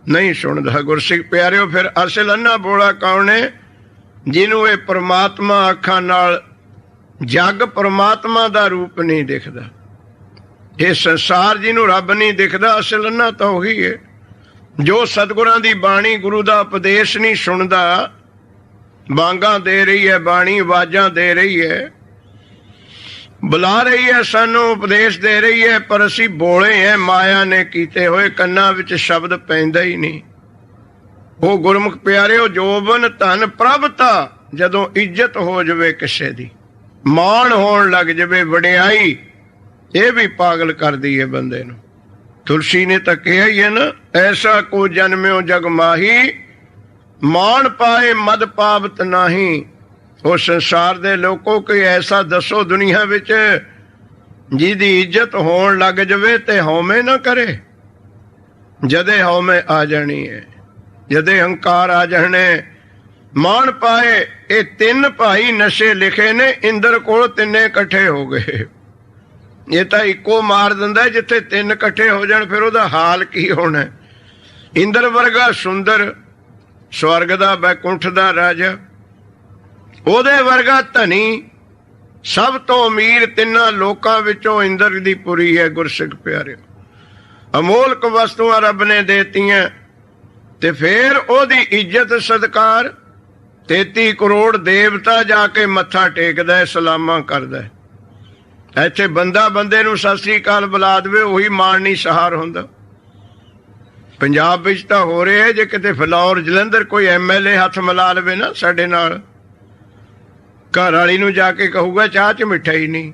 ਨਹੀਂ ਸੁਣਦਾ। ਗੁਰਸਿੱਖ ਪਿਆਰਿਓ, ਫਿਰ ਅਸਲ ਅੰਨਾ ਬੋਲਾ ਕੌਣ ਹੈ? ਜਿਹਨੂੰ ਇਹ ਪਰਮਾਤਮਾ ਅੱਖਾਂ ਨਾਲ ਜੱਗ ਪਰਮਾਤਮਾ ਦਾ ਰੂਪ ਨਹੀਂ ਦਿਖਦਾ, ਇਹ ਸੰਸਾਰ ਜਿਹਨੂੰ ਰੱਬ ਨਹੀਂ ਦਿਖਦਾ, ਅਸਲ ਅੰਨਾ ਤਾਂ ਉਹੀ ਹੈ ਜੋ ਸਤਿਗੁਰਾਂ ਦੀ ਬਾਣੀ, ਗੁਰੂ ਦਾ ਉਪਦੇਸ਼ ਨਹੀਂ ਸੁਣਦਾ। ਬਾਂਗਾਂ ਦੇ ਰਹੀ ਹੈ ਬਾਣੀ, ਆਵਾਜ਼ਾਂ ਦੇ ਰਹੀ ਹੈ, ਬੁਲਾ ਰਹੀ ਹੈ ਸਾਨੂੰ, ਉਪਦੇਸ਼ ਦੇ ਰਹੀ ਹੈ, ਪਰ ਅਸੀਂ ਬੋਲੇ ਹੈ ਮਾਇਆ ਨੇ ਕੀਤੇ ਹੋਏ, ਕੰਨਾਂ ਵਿੱਚ ਸ਼ਬਦ ਪੈਂਦਾ ਹੀ ਨਹੀਂ। ਉਹ ਗੁਰਮੁਖ ਪਿਆਰਿਓ, ਜੋਬਨ ਧਨ ਪ੍ਰਭਤਾ, ਜਦੋਂ ਇੱਜ਼ਤ ਹੋ ਜਾਵੇ ਕਿਸੇ ਦੀ, ਮਾਣ ਹੋਣ ਲੱਗ ਜਾਵੇ, ਵਡਿਆਈ, ਇਹ ਵੀ ਪਾਗਲ ਕਰਦੀ ਹੈ ਬੰਦੇ ਨੂੰ। ਤੁਲਸੀ ਨੇ ਤਾਂ ਕਿਹਾ ਹੀ ਹੈ ਨਾ, ਐਸਾ ਕੋ ਜਨਮਿਓ ਜਗ ਮਾਹੀ, ਮਾਣ ਪਾਏ ਮਦ ਪਾਵਤ ਨਾਹੀ। ਉਹ ਸੰਸਾਰ ਦੇ ਲੋਕੋ ਕੋਈ ਐਸਾ ਦੱਸੋ ਦੁਨੀਆ ਵਿੱਚ ਜਿਹਦੀ ਇੱਜ਼ਤ ਹੋਣ ਲੱਗ ਜਾਵੇ ਤੇ ਹਉਮੈ ਨਾ ਕਰੇ। ਜਦੇ ਹਉਮੈ ਆ ਜਾਣੀ ਹੈ, ਜਦੇ ਹੰਕਾਰ ਆ ਜਾਣੇ। ਮਾਣ ਪਾਏ, ਇਹ ਤਿੰਨ ਭਾਈ ਨਸ਼ੇ ਲਿਖੇ ਨੇ, ਇੰਦਰ ਕੋਲ ਤਿੰਨੇ ਇਕੱਠੇ ਹੋ ਗਏ। ਇਹ ਤਾਂ ਇੱਕੋ ਮਾਰ ਦਿੰਦਾ, ਜਿੱਥੇ ਤਿੰਨ ਇਕੱਠੇ ਹੋ ਜਾਣ ਫਿਰ ਉਹਦਾ ਹਾਲ ਕੀ ਹੋਣਾ। ਇੰਦਰ ਵਰਗਾ ਸੁੰਦਰ, ਸਵਰਗ ਦਾ ਬੈਕੁੰਠ ਦਾ ਰਾਜਾ, ਉਹਦੇ ਵਰਗਾ ਧਨੀ, ਸਭ ਤੋਂ ਅਮੀਰ ਤਿੰਨਾਂ ਲੋਕਾਂ ਵਿੱਚੋਂ ਇੰਦਰ ਦੀ ਪੁਰੀ ਹੈ। ਗੁਰਸਿੱਖ ਪਿਆਰਿਓ, ਅਮੋਲਕ ਵਸਤੂਆਂ ਰੱਬ ਨੇ ਦੇਤੀਆਂ ਤੇ ਫਿਰ ਉਹਦੀ ਇੱਜ਼ਤ ਸਤਿਕਾਰ 33 ਕਰੋੜ ਦੇਵਤਾ ਜਾ ਕੇ ਮੱਥਾ ਟੇਕਦਾ, ਸਲਾਮਾਂ ਕਰਦਾ। ਇੱਥੇ ਬੰਦਾ ਬੰਦੇ ਨੂੰ ਸਤਿ ਸ੍ਰੀ ਅਕਾਲ ਬੁਲਾ ਦੇਵੇ, ਉਹੀ ਮਾਣ ਨਹੀਂ ਸਹਾਰ ਹੁੰਦਾ। ਪੰਜਾਬ ਵਿੱਚ ਤਾਂ ਹੋ ਰਿਹਾ, ਜੇ ਕਿਤੇ ਫਲੌਰ ਜਲੰਧਰ ਕੋਈ MLA ਹੱਥ ਮਿਲਾ ਲਵੇ ਨਾ ਸਾਡੇ ਨਾਲ, ਘਰ ਵਾਲੀ ਨੂੰ ਜਾ ਕੇ ਕਹੂਗਾ ਚਾਹ 'ਚ ਮਿਠਾਈ ਨਹੀਂ,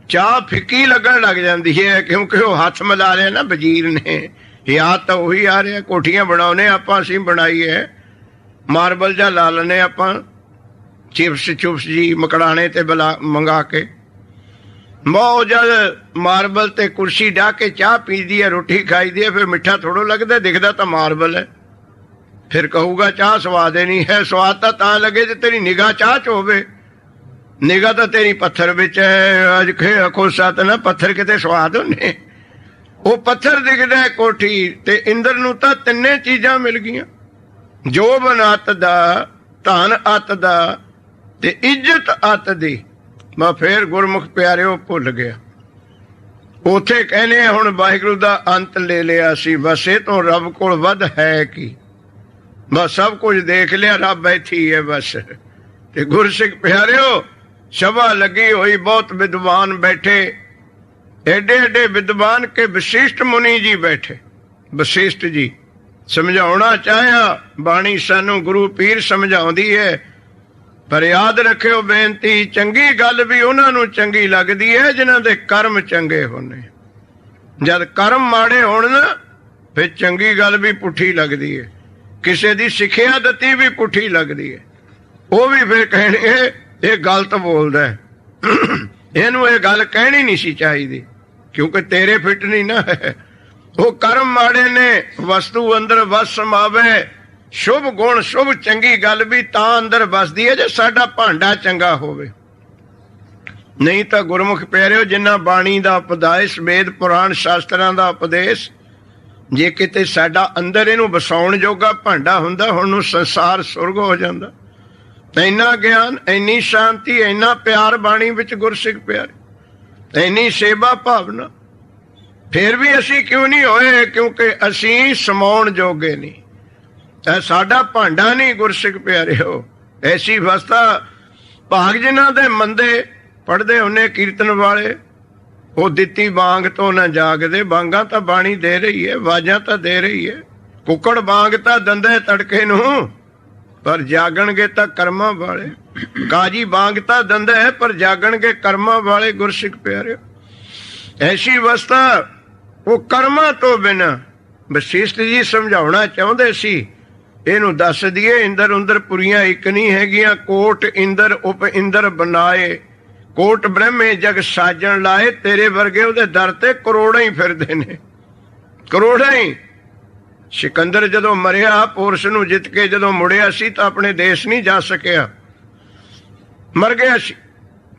ਚਾਹ ਫਿੱਕੀ ਲੱਗਣ ਲੱਗ ਜਾਂਦੀ ਹੈ, ਕਿਉਂਕਿ ਉਹ ਹੱਥ ਮਿਲਾ ਰਿਹਾ ਨਾ ਵਜ਼ੀਰ ਨੇ। ਯਾਦ ਤਾਂ ਉਹੀ ਆ ਰਿਹਾ। ਕੋਠੀਆਂ ਬਣਾਉਨੇ ਆਪਾਂ, ਅਸੀਂ ਬਣਾਈ ਹੈ, ਮਾਰਬਲ ਜਾਂ ਲਾ ਲੈਂਦੇ ਆਪਾਂ, ਚਿਪਸ ਚੁਪਸ ਜੀ ਮਕੜਾਣੇ ਤੇ ਬੁਲਾ ਮੰਗਾ ਕੇ, ਬਹੁਤ ਜਦ ਮਾਰਬਲ ਤੇ ਕੁਰਸੀ ਢਾ ਕੇ ਚਾਹ ਪੀਦੀ ਹੈ, ਰੋਟੀ ਖਾਈਦੀ ਹੈ, ਫਿਰ ਮਿੱਠਾ ਥੋੜ੍ਹਾ ਲੱਗਦਾ, ਦਿਖਦਾ ਤਾਂ ਮਾਰਬਲ ਹੈ। ਫਿਰ ਕਹੂਗਾ ਚਾਹ ਸਵਾਦ ਨਹੀਂ ਹੈ। ਸਵਾਦ ਤਾਂ ਲੱਗੇ ਜੇ ਤੇਰੀ ਨਿਗਾਹ ਚਾਹ 'ਚ ਹੋਵੇ। ਨਿਗਾਹ ਤਾਂ ਤੇਰੀ ਪੱਥਰ ਵਿੱਚ ਹੈ। ਅੱਜ ਖੋਸਾ ਤਾਂ ਨਾ ਪੱਥਰ ਕਿਤੇ ਸਵਾਦ ਹੁੰਦੇ, ਉਹ ਪੱਥਰ ਦਿਖਦਾ ਕੋਠੀ ਤੇ ਇੰਦਰ ਨੂੰ ਤਾਂ ਤਿੰਨੇ ਚੀਜ਼ਾਂ ਮਿਲ ਗਈਆਂ, ਜੋਬਨ ਅੱਤ ਦਾ, ਧਨ ਅੱਤ ਦਾ ਤੇ ਇੱਜ਼ਤ ਅੱਤ ਦੀ। ਮੈਂ ਫੇਰ ਗੁਰਮੁਖ ਪਿਆਰਿਓ ਭੁੱਲ ਗਿਆ। ਉੱਥੇ ਕਹਿੰਦੇ ਹੁਣ ਵਾਹਿਗੁਰੂ ਦਾ ਅੰਤ ਲੈ ਲਿਆ ਸੀ, ਬਸ ਇਹ ਤੋਂ ਰੱਬ ਕੋਲ ਵੱਧ ਹੈ ਕੀ, ਬਸ ਸਭ ਕੁਝ ਦੇਖ ਲਿਆ, ਰੱਬ ਇੱਥੇ ਹੈ ਬਸ। ਤੇ ਗੁਰਸਿੱਖ ਪਿਆਰਿਓ, ਸਭਾ ਲੱਗੀ ਹੋਈ, ਬਹੁਤ ਵਿਦਵਾਨ ਬੈਠੇ, ਐਡੇ ਐਡੇ ਵਿਦਵਾਨ ਕੇ ਵਸ਼ਿਸ਼ਟ ਮੁਨੀ ਜੀ ਬੈਠੇ। ਵਸ਼ਿਸ਼ਟ ਜੀ ਸਮਝਾਉਣਾ ਚਾਹਿਆ, ਬਾਣੀ ਸਾਨੂੰ ਗੁਰੂ ਪੀਰ ਸਮਝਾਉਂਦੀ ਹੈ, ਪਰ ਯਾਦ ਰੱਖਿਓ ਬੇਨਤੀ, ਚੰਗੀ ਗੱਲ ਵੀ ਉਹਨਾਂ ਨੂੰ ਚੰਗੀ ਲੱਗਦੀ ਹੈ ਜਿਨ੍ਹਾਂ ਦੇ ਕਰਮ ਚੰਗੇ ਹੋਣੇ। ਜਦ ਕਰਮ ਮਾੜੇ ਹੋਣ ਨਾ, ਫਿਰ ਚੰਗੀ ਗੱਲ ਵੀ ਪੁੱਠੀ ਲੱਗਦੀ ਹੈ, ਕਿਸੇ ਦੀ ਸਿੱਖਿਆ ਦਿੱਤੀ ਵੀ ਪੁੱਠੀ ਲੱਗਦੀ ਹੈ। ਉਹ ਵੀ ਫਿਰ ਕਹਿਣਗੇ ਇਹ ਗਲਤ ਬੋਲਦਾ ਹੈ, ਇਹਨੂੰ ਇਹ ਗੱਲ ਕਹਿਣੀ ਨਹੀਂ ਸੀ ਚਾਹੀਦੀ, ਕਿਉਂਕਿ ਤੇਰੇ ਫਿੱਟ ਨਹੀਂ ਨਾ ਹੈ। ਉਹ ਕਰਮ ਮਾੜੇ ਨੇ, ਵਸਤੂ ਅੰਦਰ ਵਸ ਸਮਾਵੇ, ਸ਼ੁਭ ਗੁਣ ਸ਼ੁਭ ਚੰਗੀ ਗੱਲ ਵੀ ਤਾਂ ਅੰਦਰ ਵਸਦੀ ਹੈ ਜੇ ਸਾਡਾ ਭਾਂਡਾ ਚੰਗਾ ਹੋਵੇ। ਨਹੀਂ ਤਾਂ ਗੁਰਮੁਖ ਪਿਆਰਿਓ, ਜਿੰਨਾ ਬਾਣੀ ਦਾ ਉਪਦੇਸ਼, ਵੇਦ ਪੁਰਾਣ ਸ਼ਾਸਤਰਾਂ ਦਾ ਉਪਦੇਸ਼, ਜੇ ਕਿਤੇ ਸਾਡਾ ਅੰਦਰ ਇਹਨੂੰ ਵਸਾਉਣ ਜੋਗਾ ਭਾਂਡਾ ਹੁੰਦਾ, ਹੁਣ ਨੂੰ ਸੰਸਾਰ ਸੁਰਗ ਹੋ ਜਾਂਦਾ। ਇੰਨਾ ਗਿਆਨ, ਇੰਨੀ ਸ਼ਾਂਤੀ, ਇੰਨਾ ਪਿਆਰ ਬਾਣੀ ਵਿੱਚ ਗੁਰਸਿੱਖ ਪਿਆਰੇ, ਇੰਨੀ ਸੇਵਾ ਭਾਵਨਾ, ਫਿਰ ਵੀ ਅਸੀਂ ਕਿਉਂ ਨਹੀਂ ਹੋਏ? ਕਿਉਂਕਿ ਅਸੀਂ ਸਮਾਉਣ ਜੋਗੇ ਨਹੀਂ, ਇਹ ਸਾਡਾ ਭਾਂਡਾ ਨਹੀਂ। ਗੁਰਸਿੱਖ ਪਿਆਰਿਓ, ਐਸੀ ਅਵਸਥਾ ਭਾਗ ਜਿਨ੍ਹਾਂ ਦੇ ਮੰਦੇ ਪੜ੍ਹਦੇ ਹੁੰਨੇ ਕੀਰਤਨ ਵਾਲੇ, ਉਹ ਦਿੱਤੀ ਬਾਂਗ ਤੋਂ ਨਾ ਜਾਗਦੇ। ਬਾਂਗਾਂ ਤਾਂ ਬਾਣੀ ਦੇ ਰਹੀ ਹੈ, ਆਵਾਜ਼ਾਂ ਤਾਂ ਦੇ ਰਹੀ ਹੈ, ਕੁੱਕੜ ਬਾਂਗ ਤਾਂ ਦੰਦੇ ਤੜਕੇ ਨੂੰ, ਪਰ ਜਾਗਣਗੇ ਤਾਂ ਕਰਮਾਂ ਵਾਲੇ। ਕਾਜੀ ਬਾਂਗ ਤਾਂ ਦੰਦਾ ਹੈ, ਪਰ ਜਾਗਣਗੇ ਕਰਮਾਂ ਵਾਲੇ। ਗੁਰਸਿੱਖ ਪਿਆਰਿਓ, ਐਸੀ ਅਵਸਥਾ, ਉਹ ਕਰਮਾਂ ਤੋਂ ਬਿਨਾਂ। ਵਸ਼ਿਸ਼ਟ ਜੀ ਸਮਝਾਉਣਾ ਚਾਹੁੰਦੇ ਸੀ, ਇਹਨੂੰ ਦੱਸ ਦਈਏ, ਇੰਦਰ ਉੰਦਰ ਪੁਰੀਆਂ ਇੱਕ ਨਹੀਂ ਹੈਗੀਆਂ। ਕੋਟ ਇੰਦਰ ਉਪ ਇੰਦਰ ਬਣਾਏ, ਕੋਟ ਬ੍ਰਹਮੇ ਜਗ ਸਾਜਣ ਲਾਏ। ਤੇਰੇ ਵਰਗੇ ਉਹਦੇ ਦਰ ਤੇ ਕਰੋੜਾਂ ਹੀ ਫਿਰਦੇ ਨੇ, ਕਰੋੜਾਂ ਹੀ। ਸਿਕੰਦਰ ਜਦੋਂ ਮਰਿਆ, ਪੋਰਸ ਨੂੰ ਜਿੱਤ ਕੇ ਜਦੋਂ ਮੁੜਿਆ ਸੀ ਤਾਂ ਆਪਣੇ ਦੇਸ਼ ਨਹੀਂ ਜਾ ਸਕਿਆ, ਮਰ ਗਿਆ ਸੀ।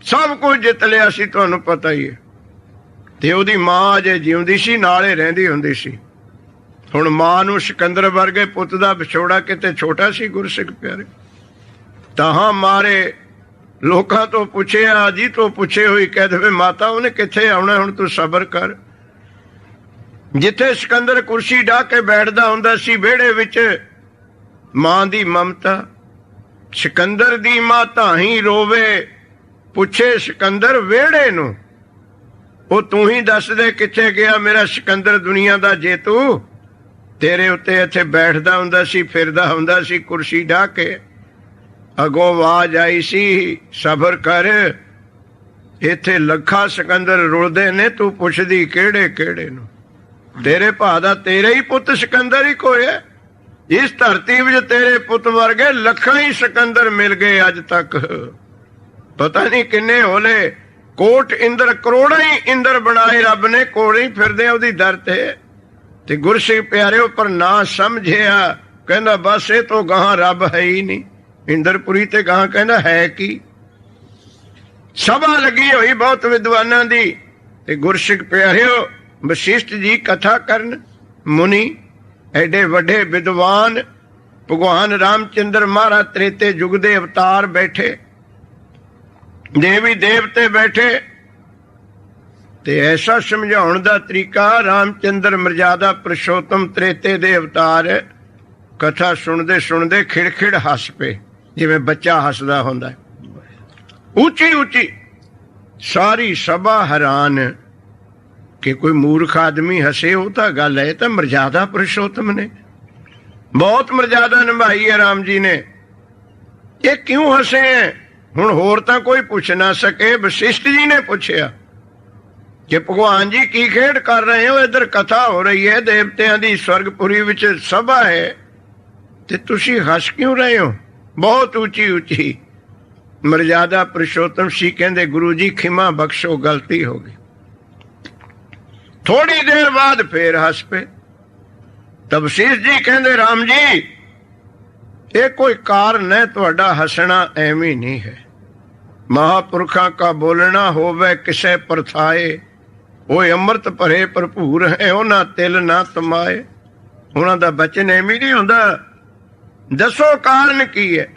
ਸਭ ਕੁਝ ਜਿੱਤ ਲਿਆ ਸੀ, ਤੁਹਾਨੂੰ ਪਤਾ ਹੀ ਹੈ। ਤੇ ਉਹਦੀ ਮਾਂ ਅਜੇ ਜਿਉਂਦੀ ਸੀ, ਨਾਲੇ ਰਹਿੰਦੀ ਹੁੰਦੀ ਸੀ। ਹੁਣ ਮਾਂ ਨੂੰ ਸਿਕੰਦਰ ਵਰਗੇ ਪੁੱਤ ਦਾ ਵਿਛੋੜਾ ਕਿਤੇ ਛੋਟਾ ਸੀ ਗੁਰਸਿੱਖ ਪਿਆਰੇ। ਤਾਹਾਂ ਮਾਰੇ ਲੋਕਾਂ ਤੋਂ ਪੁੱਛਿਆ, ਜੀ ਤੋਂ ਪੁੱਛੇ ਹੋਈ ਕਹਿ ਦੇਵੇ ਮਾਤਾ ਉਹਨੇ ਕਿੱਥੇ ਆਉਣਾ, ਹੁਣ ਤੂੰ ਸਬਰ ਕਰ। ਜਿੱਥੇ ਸਿਕੰਦਰ ਕੁਰਸੀ ਢਾਹ ਕੇ ਬੈਠਦਾ ਹੁੰਦਾ ਸੀ ਵਿਹੜੇ ਵਿੱਚ, ਮਾਂ ਦੀ ਮਮਤਾ। ਸਿਕੰਦਰ ਦੀ ਮਾਂ ਤਾਹੀਂ ਰੋਵੇ, ਪੁੱਛੇ ਸਿਕੰਦਰ ਵਿਹੜੇ ਨੂੰ, ਉਹ ਤੂੰ ਹੀ ਦੱਸ ਦੇ ਕਿੱਥੇ ਗਿਆ ਮੇਰਾ ਸਿਕੰਦਰ ਦੁਨੀਆ ਦਾ ਜੇਤੂ। ਤੇਰੇ ਉੱਤੇ ਇੱਥੇ ਬੈਠਦਾ ਹੁੰਦਾ ਸੀ, ਫਿਰਦਾ ਹੁੰਦਾ ਸੀ ਕੁਰਸੀ ਢਾਹ ਕੇ। ਅਗੋਂ ਆਵਾਜ਼ ਆਈ ਸੀ, ਸਬਰ ਕਰ, ਇੱਥੇ ਲੱਖਾਂ ਸਿਕੰਦਰ ਰੁਲਦੇ ਨੇ, ਤੂੰ ਪੁੱਛਦੀ ਕਿਹੜੇ ਕਿਹੜੇ ਨੂੰ। ਤੇਰੇ ਭਾ ਦਾ ਤੇਰੇ ਹੀ ਪੁੱਤ ਸਿਕੰਦਰ ਹੀ ਕੋਈ ਹੈ। ਇਸ ਧਰਤੀ ਵਿੱਚ ਤੇਰੇ ਪੁੱਤ ਵਰਗੇ ਲੱਖਾਂ ਹੀ ਸਿਕੰਦਰ ਮਿਲ ਗਏ ਅੱਜ ਤੱਕ। ਪਤਾ ਨਹੀਂ ਕਿੰਨੇ ਹੋਲੇ, ਕੋਟ ਇੰਦਰ, ਕਰੋੜਾਂ ਹੀ ਇੰਦਰ ਬਣਾਏ ਰੱਬ ਨੇ, ਕੋੜੇ ਹੀ ਫਿਰਦੇ ਉਹਦੀ ਦਰ ਤੇ ਗੁਰਸਿੱਖ ਪਿਆਰਿਓ ਪਰ ਨਾ ਸਮਝਿਆ। ਕਹਿੰਦਾ ਬਸ ਇਹ ਤੋਂ ਗਾਹਾਂ ਰੱਬ ਹੈ ਹੀ ਨਹੀਂ, ਇੰਦਰਪੁਰੀ ਤੇ ਗਾਹਾਂ ਕਹਿੰਦਾ ਹੈ ਕੀ। ਸਭਾ ਲੱਗੀ ਹੋਈ ਬਹੁਤ ਵਿਦਵਾਨਾਂ ਦੀ, ਤੇ ਗੁਰਸਿੱਖ ਪਿਆਰਿਓ ਵਸ਼ਿਸ਼ਟ ਜੀ ਕਥਾ ਕਰਨ। ਮੁਨੀ ਐਡੇ ਵੱਡੇ ਵਿਦਵਾਨ, ਭਗਵਾਨ ਰਾਮਚੰਦਰ ਮਹਾਰਾਜ ਤ੍ਰੇਤੇ ਯੁੱਗ ਦੇ ਅਵਤਾਰ ਬੈਠੇ, ਦੇਵੀ ਦੇਵਤੇ ਬੈਠੇ, ਤੇ ਐਸਾ ਸਮਝਾਉਣ ਦਾ ਤਰੀਕਾ। ਰਾਮਚੰਦਰ ਮਰਜ਼ਾਦਾ ਪੁਰਸ਼ੋਤਮ ਤ੍ਰੇਤੇ ਦੇ ਅਵਤਾਰ, ਕਥਾ ਸੁਣਦੇ ਸੁਣਦੇ ਖਿੜਖਿੜ ਹੱਸ ਪਏ, ਜਿਵੇਂ ਬੱਚਾ ਹੱਸਦਾ ਹੁੰਦਾ, ਉੱਚੀ ਉੱਚੀ। ਸਾਰੀ ਸਭਾ ਹੈਰਾਨ ਕਿ ਕੋਈ ਮੂਰਖ ਆਦਮੀ ਹੱਸੇ, ਉਹ ਤਾਂ ਗੱਲ ਹੈ, ਤਾਂ ਮਰਜ਼ਾਦਾ ਪੁਰਸ਼ੋਤਮ ਨੇ, ਬਹੁਤ ਮਰਜ਼ਾਦਾ ਨਿਭਾਈ ਹੈ ਰਾਮ ਜੀ ਨੇ, ਇਹ ਕਿਉਂ ਹੱਸੇ ਹੈ? ਹੁਣ ਹੋਰ ਤਾਂ ਕੋਈ ਪੁੱਛ ਨਾ ਸਕੇ। ਵਸ਼ਿਸ਼ਟ ਜੀ ਨੇ ਪੁੱਛਿਆ ਕਿ ਭਗਵਾਨ ਜੀ ਕੀ ਖੇਡ ਕਰ ਰਹੇ ਹੋ? ਇੱਧਰ ਕਥਾ ਹੋ ਰਹੀ ਹੈ ਦੇਵਤਿਆਂ ਦੀ, ਸਵਰਗਪੁਰੀ ਵਿੱਚ ਸਭਾ ਹੈ, ਤੇ ਤੁਸੀਂ ਹੱਸ ਕਿਉਂ ਰਹੇ ਹੋ? ਬਹੁਤ ਉੱਚੀ ਉੱਚੀ। ਮਰਜ਼ਾਦਾ ਪੁਰਸ਼ੋਤਮ ਸੀ, ਕਹਿੰਦੇ ਗੁਰੂ ਜੀ ਖਿਮਾ ਬਖਸ਼ੋ, ਗਲਤੀ ਹੋ ਗਈ। ਥੋੜੀ ਦੇਰ ਬਾਅਦ ਫੇਰ ਹੱਸ ਪਏ। ਤਬ ਵਸ਼ਿਸ਼ਟ ਜੀ ਕਹਿੰਦੇ ਰਾਮ ਜੀ ਇਹ ਕੋਈ ਕਾਰਨ ਹੈ, ਤੁਹਾਡਾ ਹੱਸਣਾ ਐਵੇਂ ਨਹੀਂ ਹੈ। ਮਹਾਪੁਰਖਾਂ ਕਾ ਬੋਲਣਾ ਹੋਵੇ ਕਿਸੇ ਪਰਥਾਏ, ਉਹ ਅੰਮ੍ਰਿਤ ਭਰੇ ਭਰਪੂਰ ਹੈ, ਉਹਨਾਂ ਤਿਲ ਨਾ ਤਮਾਏ। ਉਹਨਾਂ ਦਾ ਬਚਨ ਐਵੇਂ ਨਹੀਂ ਹੁੰਦਾ। ਦੱਸੋ ਕਾਰਨ ਕੀ ਹੈ?